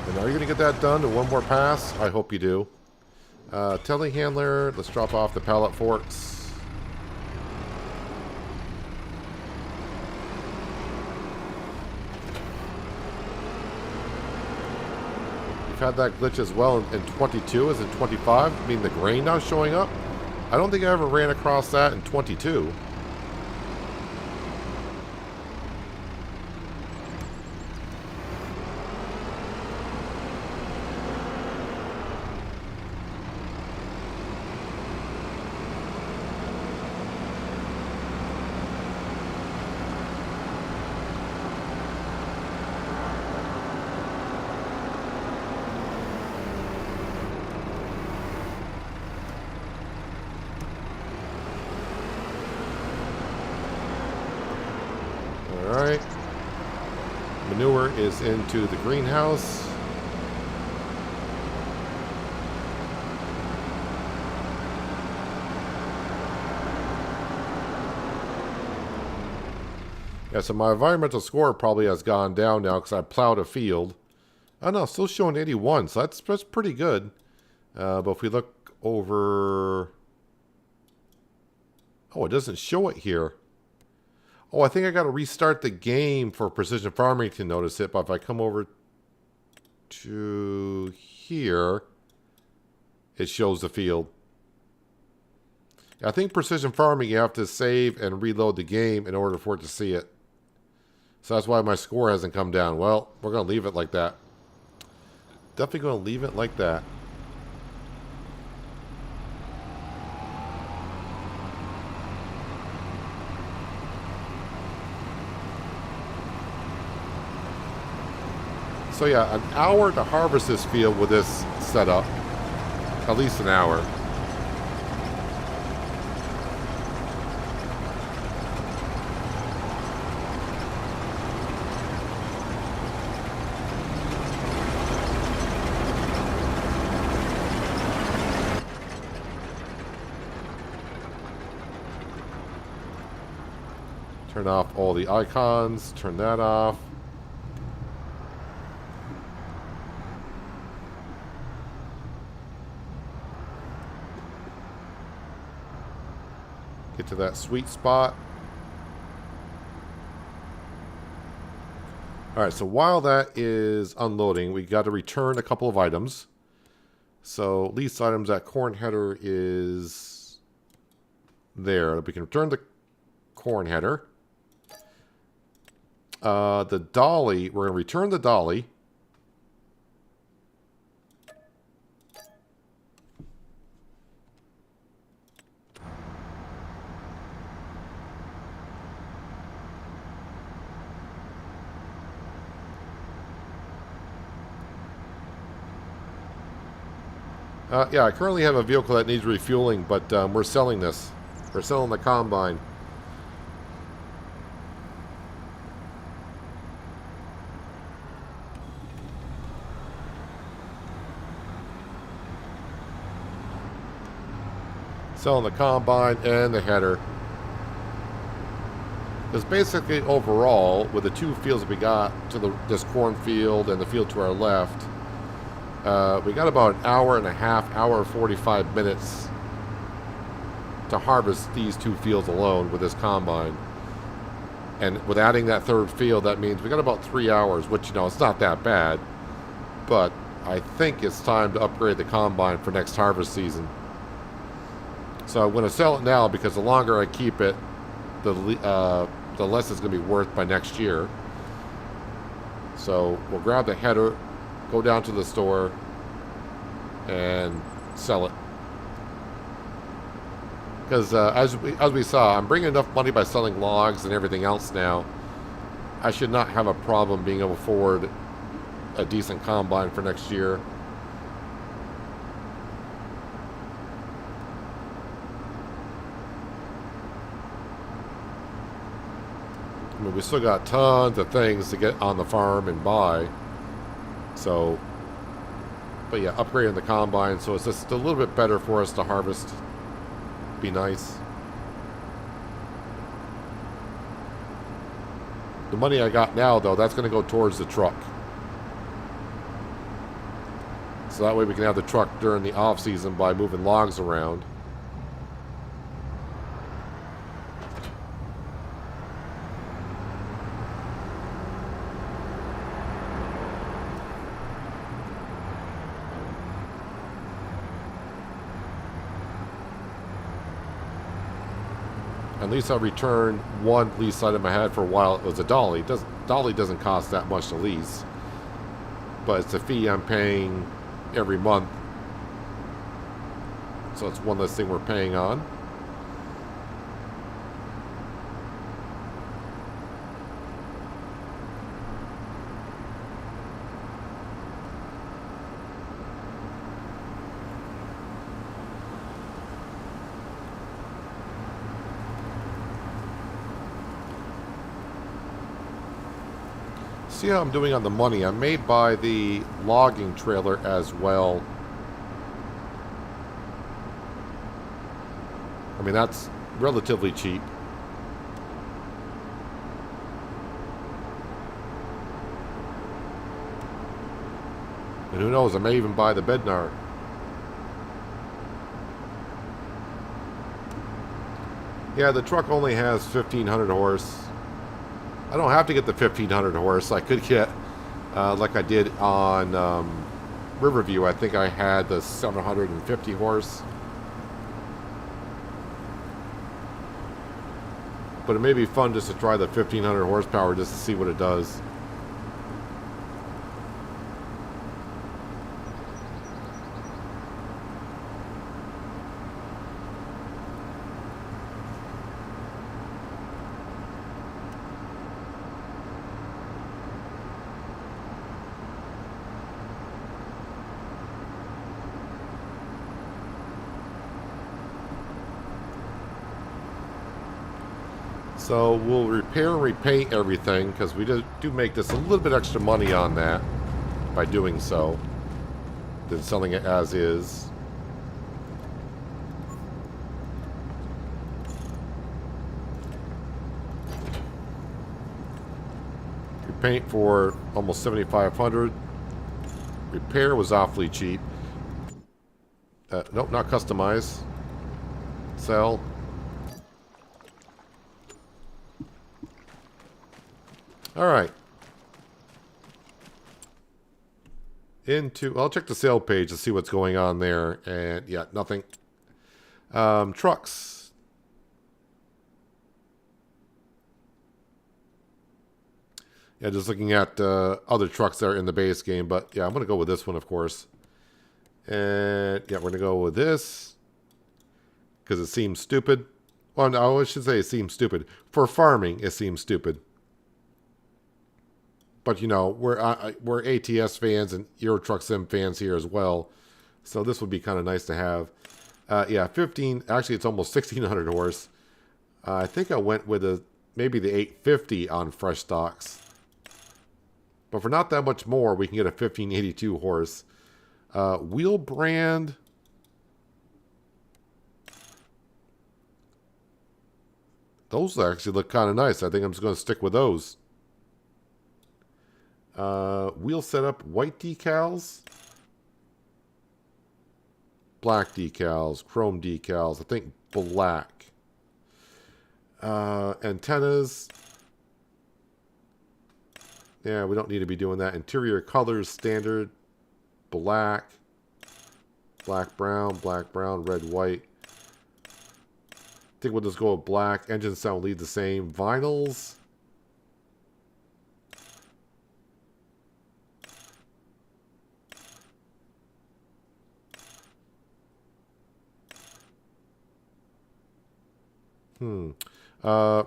And are you going to get that done in one more pass? I hope you do. Telehandler, let's drop off the pallet forks. We've had that glitch as well in 22, is it 25? I mean, the grain now showing up? I don't think I ever ran across that in 22. Alright. Manure is into the greenhouse. Yeah, so my environmental score probably has gone down now because I plowed a field. Oh no, still showing 81, so that's pretty good. But if we look over... Oh, it doesn't show it here. Oh, I think I got to restart the game for precision farming to notice it. But if I come over to here, it shows the field. I think precision farming, you have to save and reload the game in order for it to see it. So that's why my score hasn't come down. Well, we're going to leave it like that. Definitely going to leave it like that. So yeah, an hour to harvest this field with this setup. At least an hour. Turn off all the icons, turn that off. Get to that sweet spot. Alright, so while that is unloading, we got to return a couple of items. So lease items, that corn header is there. We can return the corn header. The dolly, we're going to return the dolly. Yeah, I currently have a vehicle that needs refueling, but we're selling this. We're selling the combine. Selling the combine and the header. Because basically overall, with the two fields that we got to this cornfield and the field to our left, we got about an hour and a half, hour and 45 minutes to harvest these two fields alone with this combine. And with adding that third field, that means we got about 3 hours, which, you know, it's not that bad. But I think it's time to upgrade the combine for next harvest season. So I'm going to sell it now because the longer I keep it, the less it's going to be worth by next year. So we'll grab the header, go down to the store, and sell it. Because as we saw, I'm bringing enough money by selling logs and everything else now. I should not have a problem being able to afford a decent combine for next year. I mean, we still got tons of things to get on the farm and buy. So, but yeah, upgrading the combine so it's just a little bit better for us to harvest. Be nice. The money I got now, though, that's going to go towards the truck. So that way we can have the truck during the off season by moving logs around. At least I'll return one lease item I had for a while. It was a dolly. Dolly doesn't cost that much to lease, but it's a fee I'm paying every month. So it's one less thing we're paying on. See how I'm doing on the money. I may buy the logging trailer as well. I mean, that's relatively cheap. And who knows, I may even buy the Bednar. Yeah, the truck only has 1,500 horse. I don't have to get the 1,500 horse. I could get, like I did on Riverview, I think I had the 750 horse. But it may be fun just to try the 1,500 horsepower just to see what it does. So we'll repair and repaint everything because we do make this a little bit extra money on that by doing so than selling it as is. Repaint for almost 7,500. Repair was awfully cheap. Nope, not customize. Sell. All right. I'll check the sale page to see what's going on there. And yeah, nothing. Trucks. Yeah, just looking at other trucks that are in the base game. But yeah, I'm going to go with this one, of course. And yeah, we're going to go with this. Because it seems stupid. Well, no, I should say it seems stupid. For farming, it seems stupid. But, you know, we're ATS fans and Euro Truck Sim fans here as well. So this would be kind of nice to have. Yeah, 15. Actually, it's almost 1,600 horse. I think I went with maybe the 850 on fresh stocks. But for not that much more, we can get a 1582 horse. Wheel brand. Those actually look kind of nice. I think I'm just going to stick with those. Wheel setup, white decals, black decals, chrome decals, I think black. Antennas. Yeah, we don't need to be doing that. Interior colors, standard, black, black, brown, red, white. I think we'll just go with black. Engine sound lead the same. Vinyls.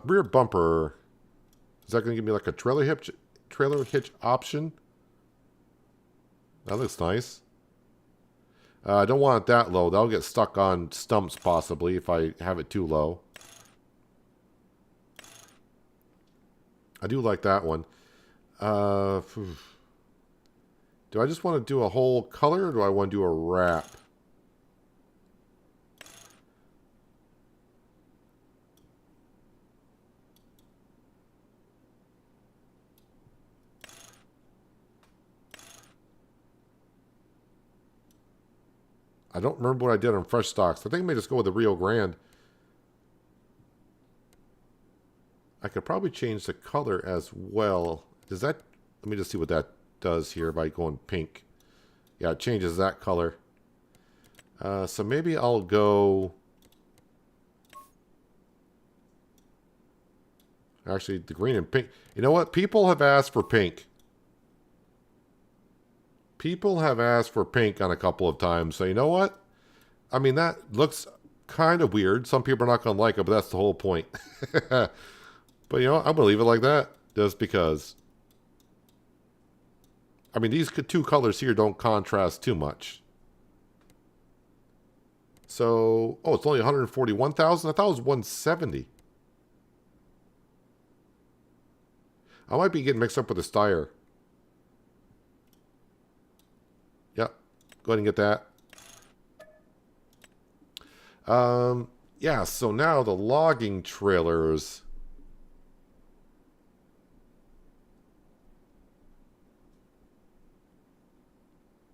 Rear bumper. Is that going to give me like a trailer hitch option? That looks nice. I don't want it that low. That'll get stuck on stumps possibly if I have it too low. I do like that one. Do I just want to do a whole color or do I want to do a wrap? I don't remember what I did on fresh stocks. I think I may just go with the Rio Grande. I could probably change the color as well. Does that... Let me just see what that does here by going pink. Yeah, it changes that color. So maybe I'll go... Actually, the green and pink. You know what? People have asked for pink. People have asked for pink on a couple of times. So you know what? I mean, that looks kind of weird. Some people are not going to like it, but that's the whole point. But you know what? I'm going to leave it like that. Just because. I mean, these two colors here don't contrast too much. So, oh, it's only 141,000? I thought it was 170. I might be getting mixed up with the Steyr. Yep. Go ahead and get that. Yeah, so now the logging trailers.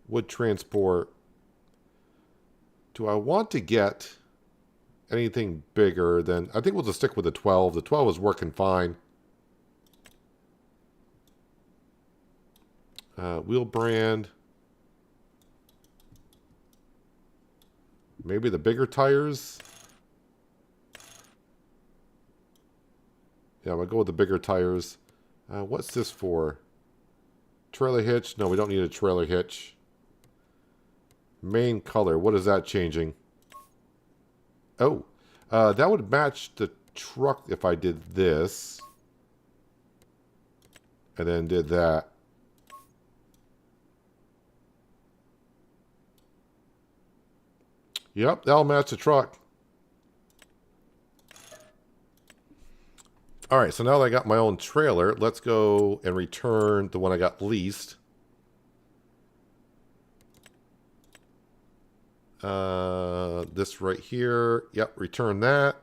Wood transport. Do I want to get anything bigger than... I think we'll just stick with the 12. The 12 is working fine. Wheel brand. Maybe the bigger tires. Yeah, I'm going to go with the bigger tires. What's this for? Trailer hitch? No, we don't need a trailer hitch. Main color. What is that changing? Oh, that would match the truck if I did this. And then did that. Yep, that'll match the truck. All right, so now that I got my own trailer, let's go and return the one I got leased. This right here. Yep, return that.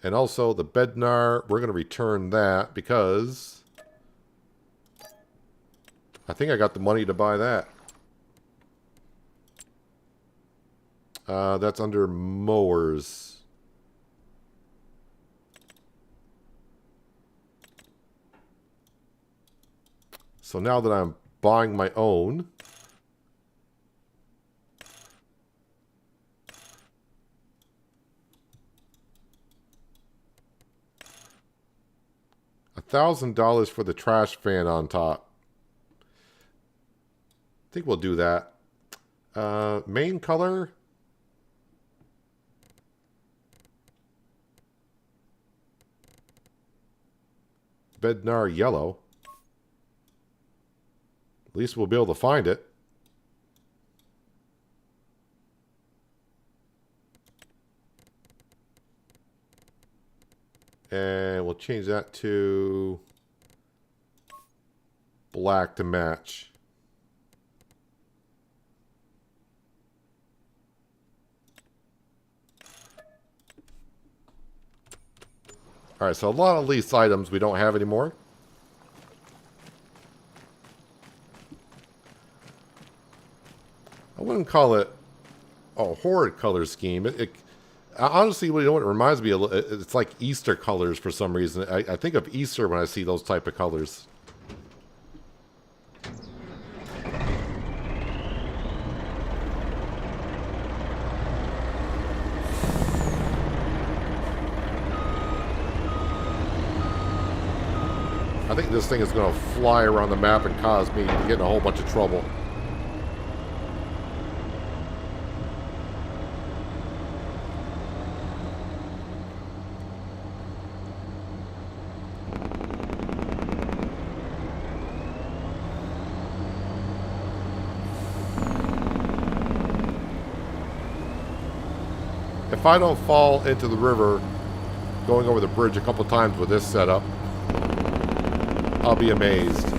And also the Bednar, we're going to return that because I think I got the money to buy that. That's under mowers. So now that I'm buying my own, $1,000 for the trash fan on top. I think we'll do that. Main color. Bednar yellow. At least we'll be able to find it. And we'll change that to black to match. All right, so a lot of leased items we don't have anymore. I wouldn't call it a horrid color scheme. Honestly, you know what it reminds me of? It's like Easter colors for some reason. I think of Easter when I see those type of colors. I think this thing is going to fly around the map and cause me to get in a whole bunch of trouble. If I don't fall into the river going over the bridge a couple times with this setup, I'll be amazed.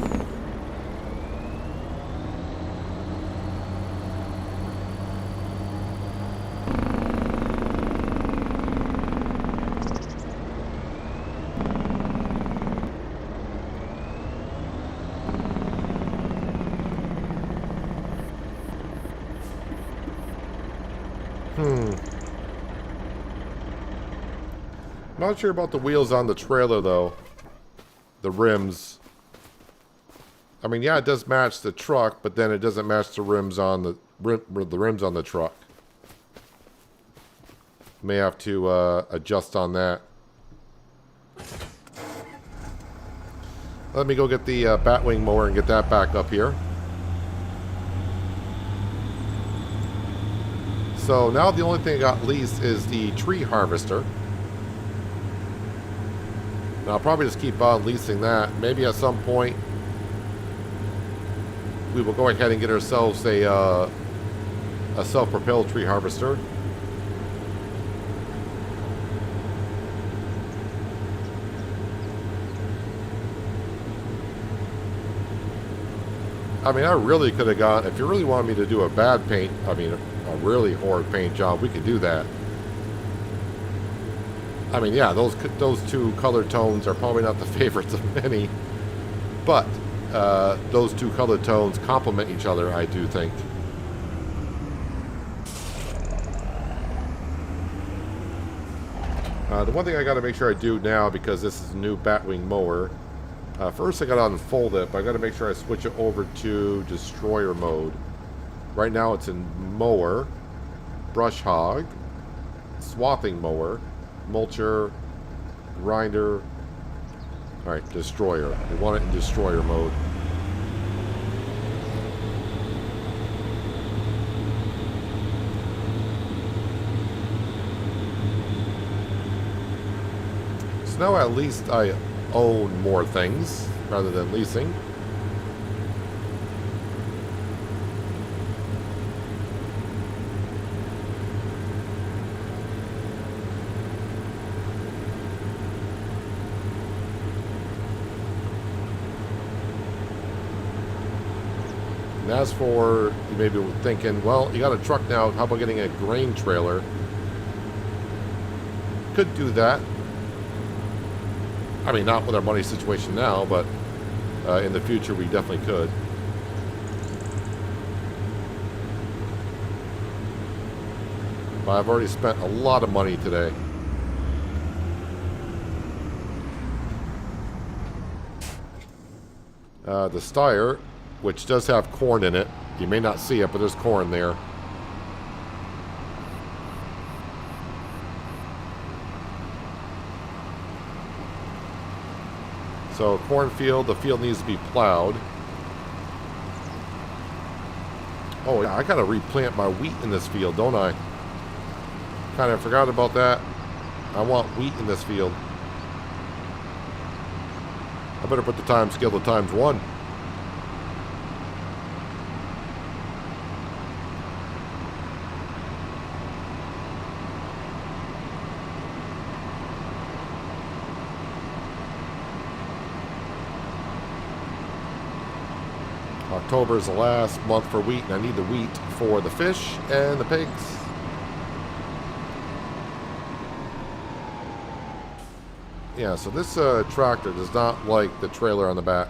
Not sure about the wheels on the trailer though. The rims. I mean, yeah, it does match the truck, but then it doesn't match the rims on the rims on the truck. May have to adjust on that. Let me go get the Batwing mower and get that back up here. So now the only thing I got leased is the tree harvester. And I'll probably just keep on leasing that. Maybe at some point we will go ahead and get ourselves a self-propelled tree harvester. I mean, I really could have gone, if you really wanted me to do a bad paint, I mean, a really horrid paint job, we could do that. I mean, yeah, those two color tones are probably not the favorites of many, but those two color tones complement each other, I do think. The one thing I got to make sure I do now, because this is a new batwing mower, first I got to unfold it, but I got to make sure I switch it over to destroyer mode. Right now it's in mower, brush hog, swathing mower, mulcher, grinder. Alright, destroyer. We want it in destroyer mode. So now at least I own more things rather than leasing. And as for, you may be thinking, well, you got a truck now, how about getting a grain trailer? Could do that. I mean, not with our money situation now, but in the future we definitely could. But I've already spent a lot of money today. The Steyr, which does have corn in it. You may not see it, but there's corn there. So cornfield, the field needs to be plowed. Oh yeah, I gotta replant my wheat in this field, don't I? Kind of forgot about that. I want wheat in this field. I better put the time scale to ×1. October is the last month for wheat, and I need the wheat for the fish and the pigs. Yeah, so this tractor does not like the trailer on the back.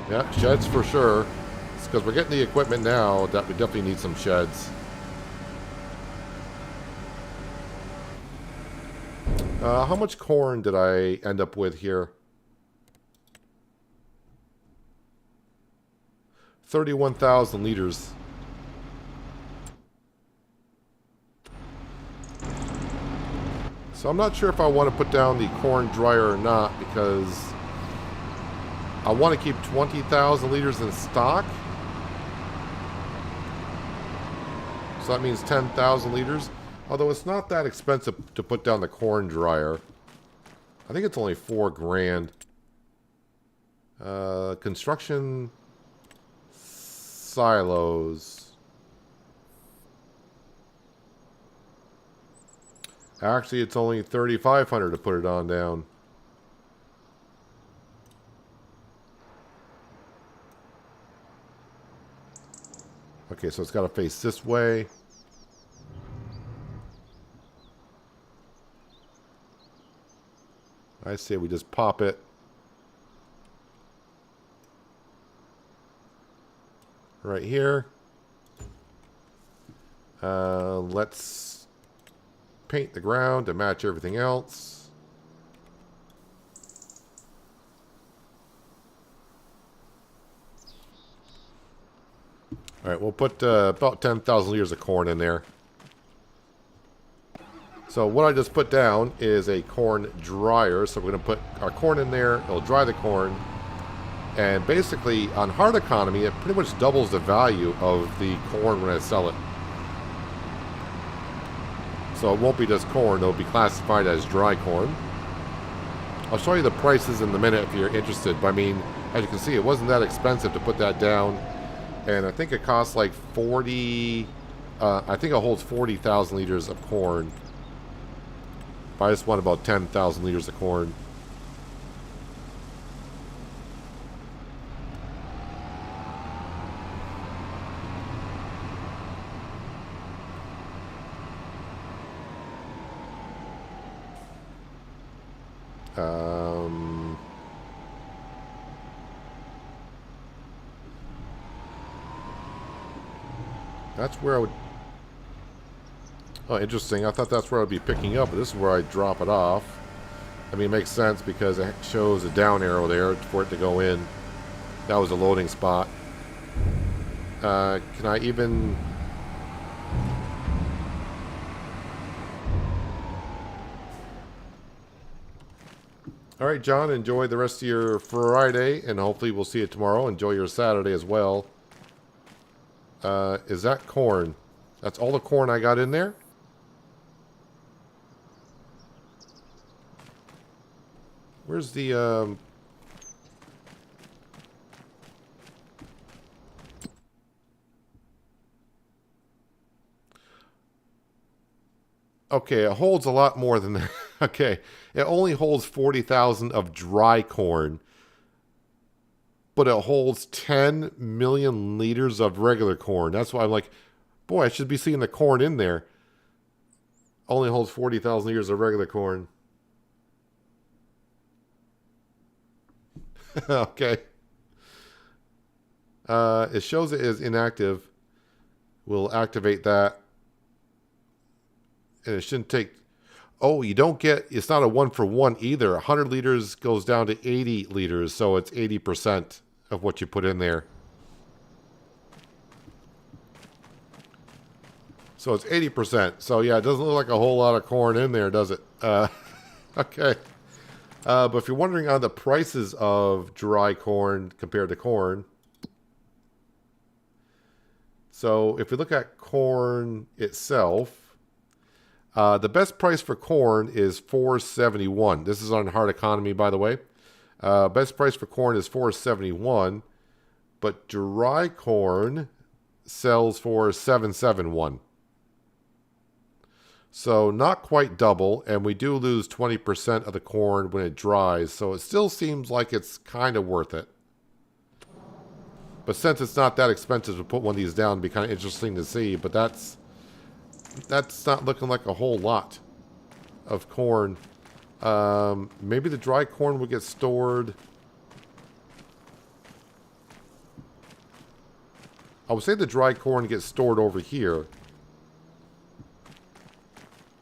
Yeah, sheds for sure. It's because we're getting the equipment now that we definitely need some sheds. How much corn did I end up with here? 31,000 liters. So I'm not sure if I want to put down the corn dryer or not, because I want to keep 20,000 liters in stock. So that means 10,000 liters. Although it's not that expensive to put down the corn dryer. I think it's only $4 grand. Construction silos. Actually, it's only $3,500 to put it on down. Okay, so it's got to face this way. I say we just pop it right here. Let's paint the ground to match everything else. All right, we'll put about 10,000 liters of corn in there. So what I just put down is a corn dryer. So we're going to put our corn in there. It'll dry the corn. And basically, on hard economy, it pretty much doubles the value of the corn when I sell it. So it won't be just corn. It'll be classified as dry corn. I'll show you the prices in a minute if you're interested. But I mean, as you can see, it wasn't that expensive to put that down. And I think it costs like 40... I think it holds 40,000 liters of corn. I just want about 10,000 liters of corn. Um, that's where I would... Oh, interesting. I thought that's where I'd be picking up, but this is where I drop it off. I mean, it makes sense because it shows a down arrow there for it to go in. That was a loading spot. Can I even... All right, John, enjoy the rest of your Friday, and hopefully we'll see you tomorrow. Enjoy your Saturday as well. Is that corn? That's all the corn I got in there? Where's the... Okay, it holds a lot more than that. Okay, it only holds 40,000 of dry corn, but it holds 10 million liters of regular corn. That's why I'm like, boy, I should be seeing the corn in there. Only holds 40,000 liters of regular corn. Okay. It shows it is inactive. We'll activate that. And it shouldn't take... Oh, you don't get... It's not a 1-for-1 either. 100 liters goes down to 80 liters, so it's 80% of what you put in there. So it's 80%. So yeah, it doesn't look like a whole lot of corn in there, does it? Okay. But if you're wondering on the prices of dry corn compared to corn... So if we look at corn itself... the best price for corn is $4.71. This is on Hard Economy, by the way. Best price for corn is $4.71, but dry corn sells for $7.71. So not quite double, and we do lose 20% of the corn when it dries, so it still seems like it's kind of worth it. But since it's not that expensive to put one of these down, it'd be kind of interesting to see, but that's not looking like a whole lot of corn. Maybe the dry corn will get stored. I would say the dry corn gets stored over here,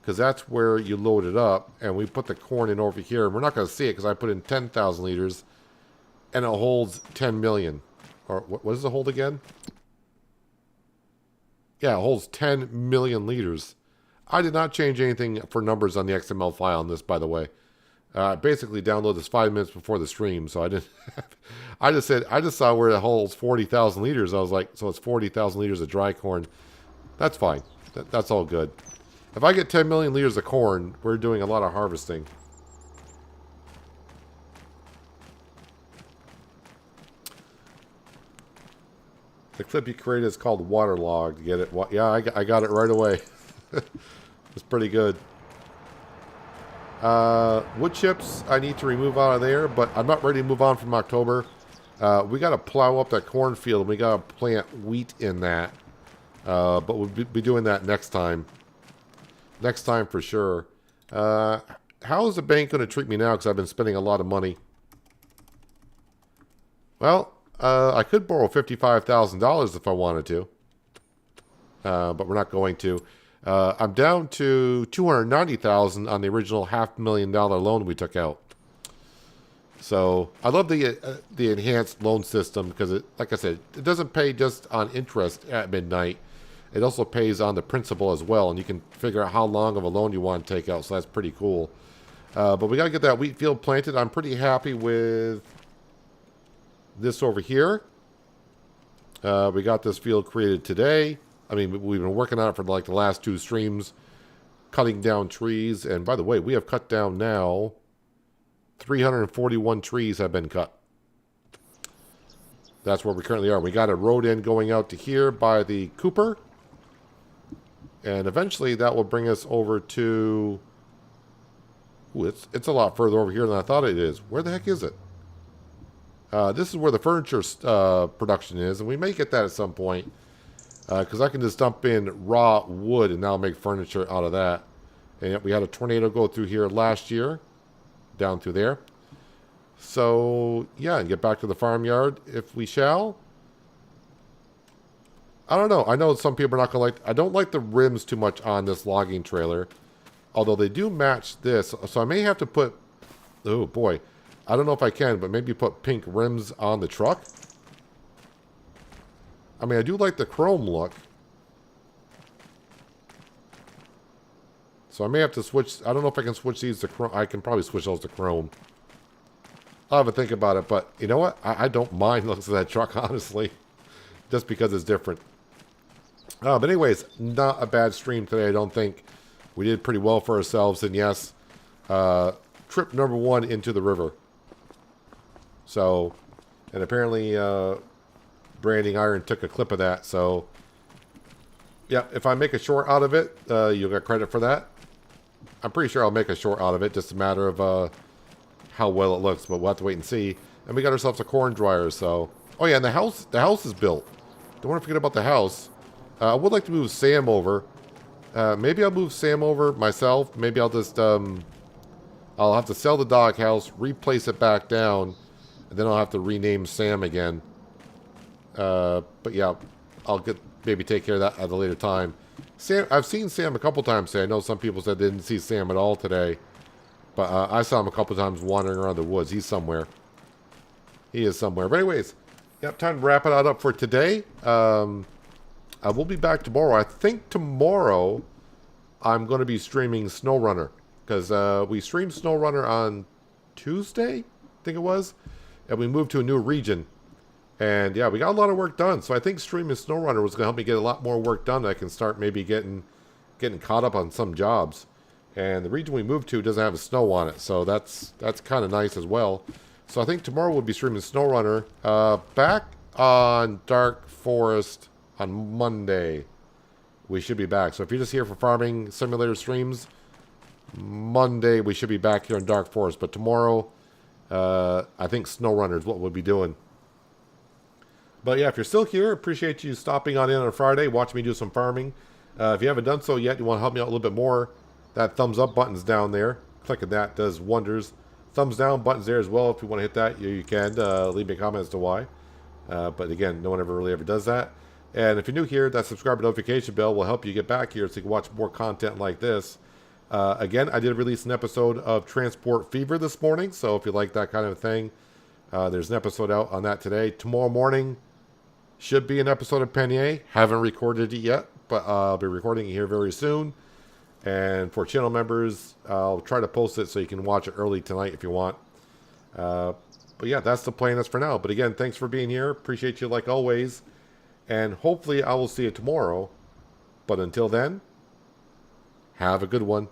because that's where you load it up, and we put the corn in over here. And we're not going to see it because I put in 10,000 liters, and it holds 10 million. Or what does it hold again? Yeah, it holds 10 million liters. I did not change anything for numbers on the XML file on this, by the way. I basically downloaded this 5 minutes before the stream, so I didn't. I just saw where it holds 40,000 liters. I was like, so it's 40,000 liters of dry corn. That's fine. That's all good. If I get 10 million liters of corn, we're doing a lot of harvesting. The clip you created is called Waterlogged. Get it? Yeah, I got it right away. It's pretty good. Wood chips I need to remove out of there, but I'm not ready to move on from October. We got to plow up that cornfield, and we got to plant wheat in that. But we'll be doing that next time. Next time for sure. How is the bank going to treat me now? Because I've been spending a lot of money. Well, I could borrow $55,000 if I wanted to. But we're not going to. I'm down to $290,000 on the original $500,000 loan we took out. So I love the enhanced loan system because it, like I said, it doesn't pay just on interest at midnight. It also pays on the principal as well, and you can figure out how long of a loan you want to take out. So that's pretty cool. But we got to get that wheat field planted. I'm pretty happy with this over here. We got this field created today. I mean, we've been working on it for like the last 2 streams, cutting down trees. And by the way, we have cut down now 341 trees have been cut. That's where we currently are. We got a road end going out to here by the Cooper. And eventually that will bring us over to... Ooh, it's a lot further over here than I thought it is. Where the heck is it? This is where the furniture production is, and we may get that at some point. Because I can just dump in raw wood and now make furniture out of that. And we had a tornado go through here last year. down through there. So, yeah, and get back to the farmyard if we shall. I don't know. I know some people are not going to like... I don't like the rims too much on this logging trailer. Although they do match this. So I may have to put... Oh, boy. I don't know if I can, but maybe put pink rims on the truck. I mean, I do like the chrome look. So I may have to switch... I don't know if I can switch these to chrome. I can probably switch those to chrome. I'll have to think about it. But you know what? I don't mind looks at that truck, honestly. Just because it's different. But anyways, not a bad stream today, I don't think. We did pretty well for ourselves. And yes, trip number 1 into the river. So, and apparently Branding Iron took a clip of that. So, yeah, if I make a short out of it, you'll get credit for that. I'm pretty sure I'll make a short out of it. Just a matter of how well it looks. But we'll have to wait and see. And we got ourselves a corn dryer. So, oh yeah, and the house is built. Don't want to forget about the house. I would like to move Sam over. Maybe I'll move Sam over myself. Maybe I'll just, I'll have to sell the doghouse, replace it back down, and then I'll have to rename Sam again. But yeah, I'll maybe take care of that at a later time. Sam, I've seen Sam a couple times today. I know some people said they didn't see Sam at all today. But I saw him a couple times wandering around the woods. He's somewhere. He is somewhere. But anyways, yep, time to wrap it up for today. I will be back tomorrow. I think tomorrow I'm going to be streaming SnowRunner. Because we streamed SnowRunner on Tuesday, I think it was. And we moved to a new region. And yeah, we got a lot of work done. So I think streaming SnowRunner was going to help me get a lot more work done. I can start maybe getting caught up on some jobs. And the region we moved to doesn't have a snow on it. So that's kind of nice as well. So I think tomorrow we'll be streaming SnowRunner. Back on Dark Forest on Monday. We should be back. So if you're just here for farming simulator streams, Monday we should be back here in Dark Forest. But tomorrow, I think SnowRunner is what we'll be doing. But yeah, if you're still here, appreciate you stopping on in on a Friday, watching me do some farming. If you haven't done so yet, you want to help me out a little bit more, that thumbs up button's down there. Clicking that does wonders. Thumbs down button's there as well. If you want to hit that, you can. Leave me a comment as to why. But again, no one really ever does that. And if you're new here, that subscribe notification bell will help you get back here so you can watch more content like this. Again, I did release an episode of Transport Fever this morning. So if you like that kind of thing, there's an episode out on that today. Tomorrow morning should be an episode of Penier. Haven't recorded it yet, but I'll be recording it here very soon. And for channel members, I'll try to post it so you can watch it early tonight if you want. But yeah, that's the plan as for now. But again, thanks for being here. Appreciate you like always. And hopefully I will see you tomorrow. But until then, have a good one.